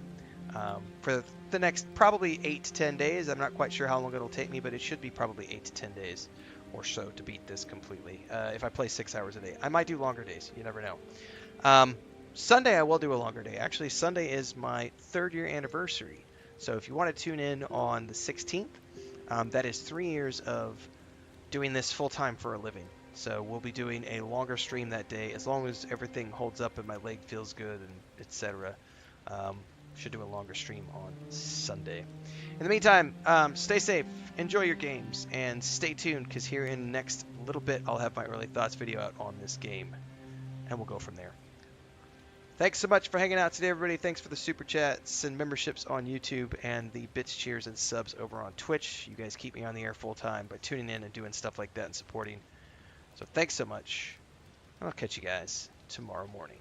for the next probably 8 to 10 days. I'm not quite sure how long it'll take me, but it should be probably 8 to 10 days or so to beat this completely. If I play 6 hours a day, I might do longer days. You never know. Sunday I will do a longer day. Actually, Sunday is my 3rd year anniversary. So if you want to tune in on the 16th, that is 3 years of doing this full time for a living. So we'll be doing a longer stream that day, as long as everything holds up and my leg feels good and etc. Should do a longer stream on Sunday. In the meantime, stay safe, enjoy your games, and stay tuned, because here in the next little bit I'll have my early thoughts video out on this game, and we'll go from there. Thanks so much for hanging out today, everybody. Thanks for the super chats and memberships on YouTube and the bits, cheers, and subs over on Twitch. You guys keep me on the air full time by tuning in and doing stuff like that and supporting. So thanks so much. I'll catch you guys tomorrow morning.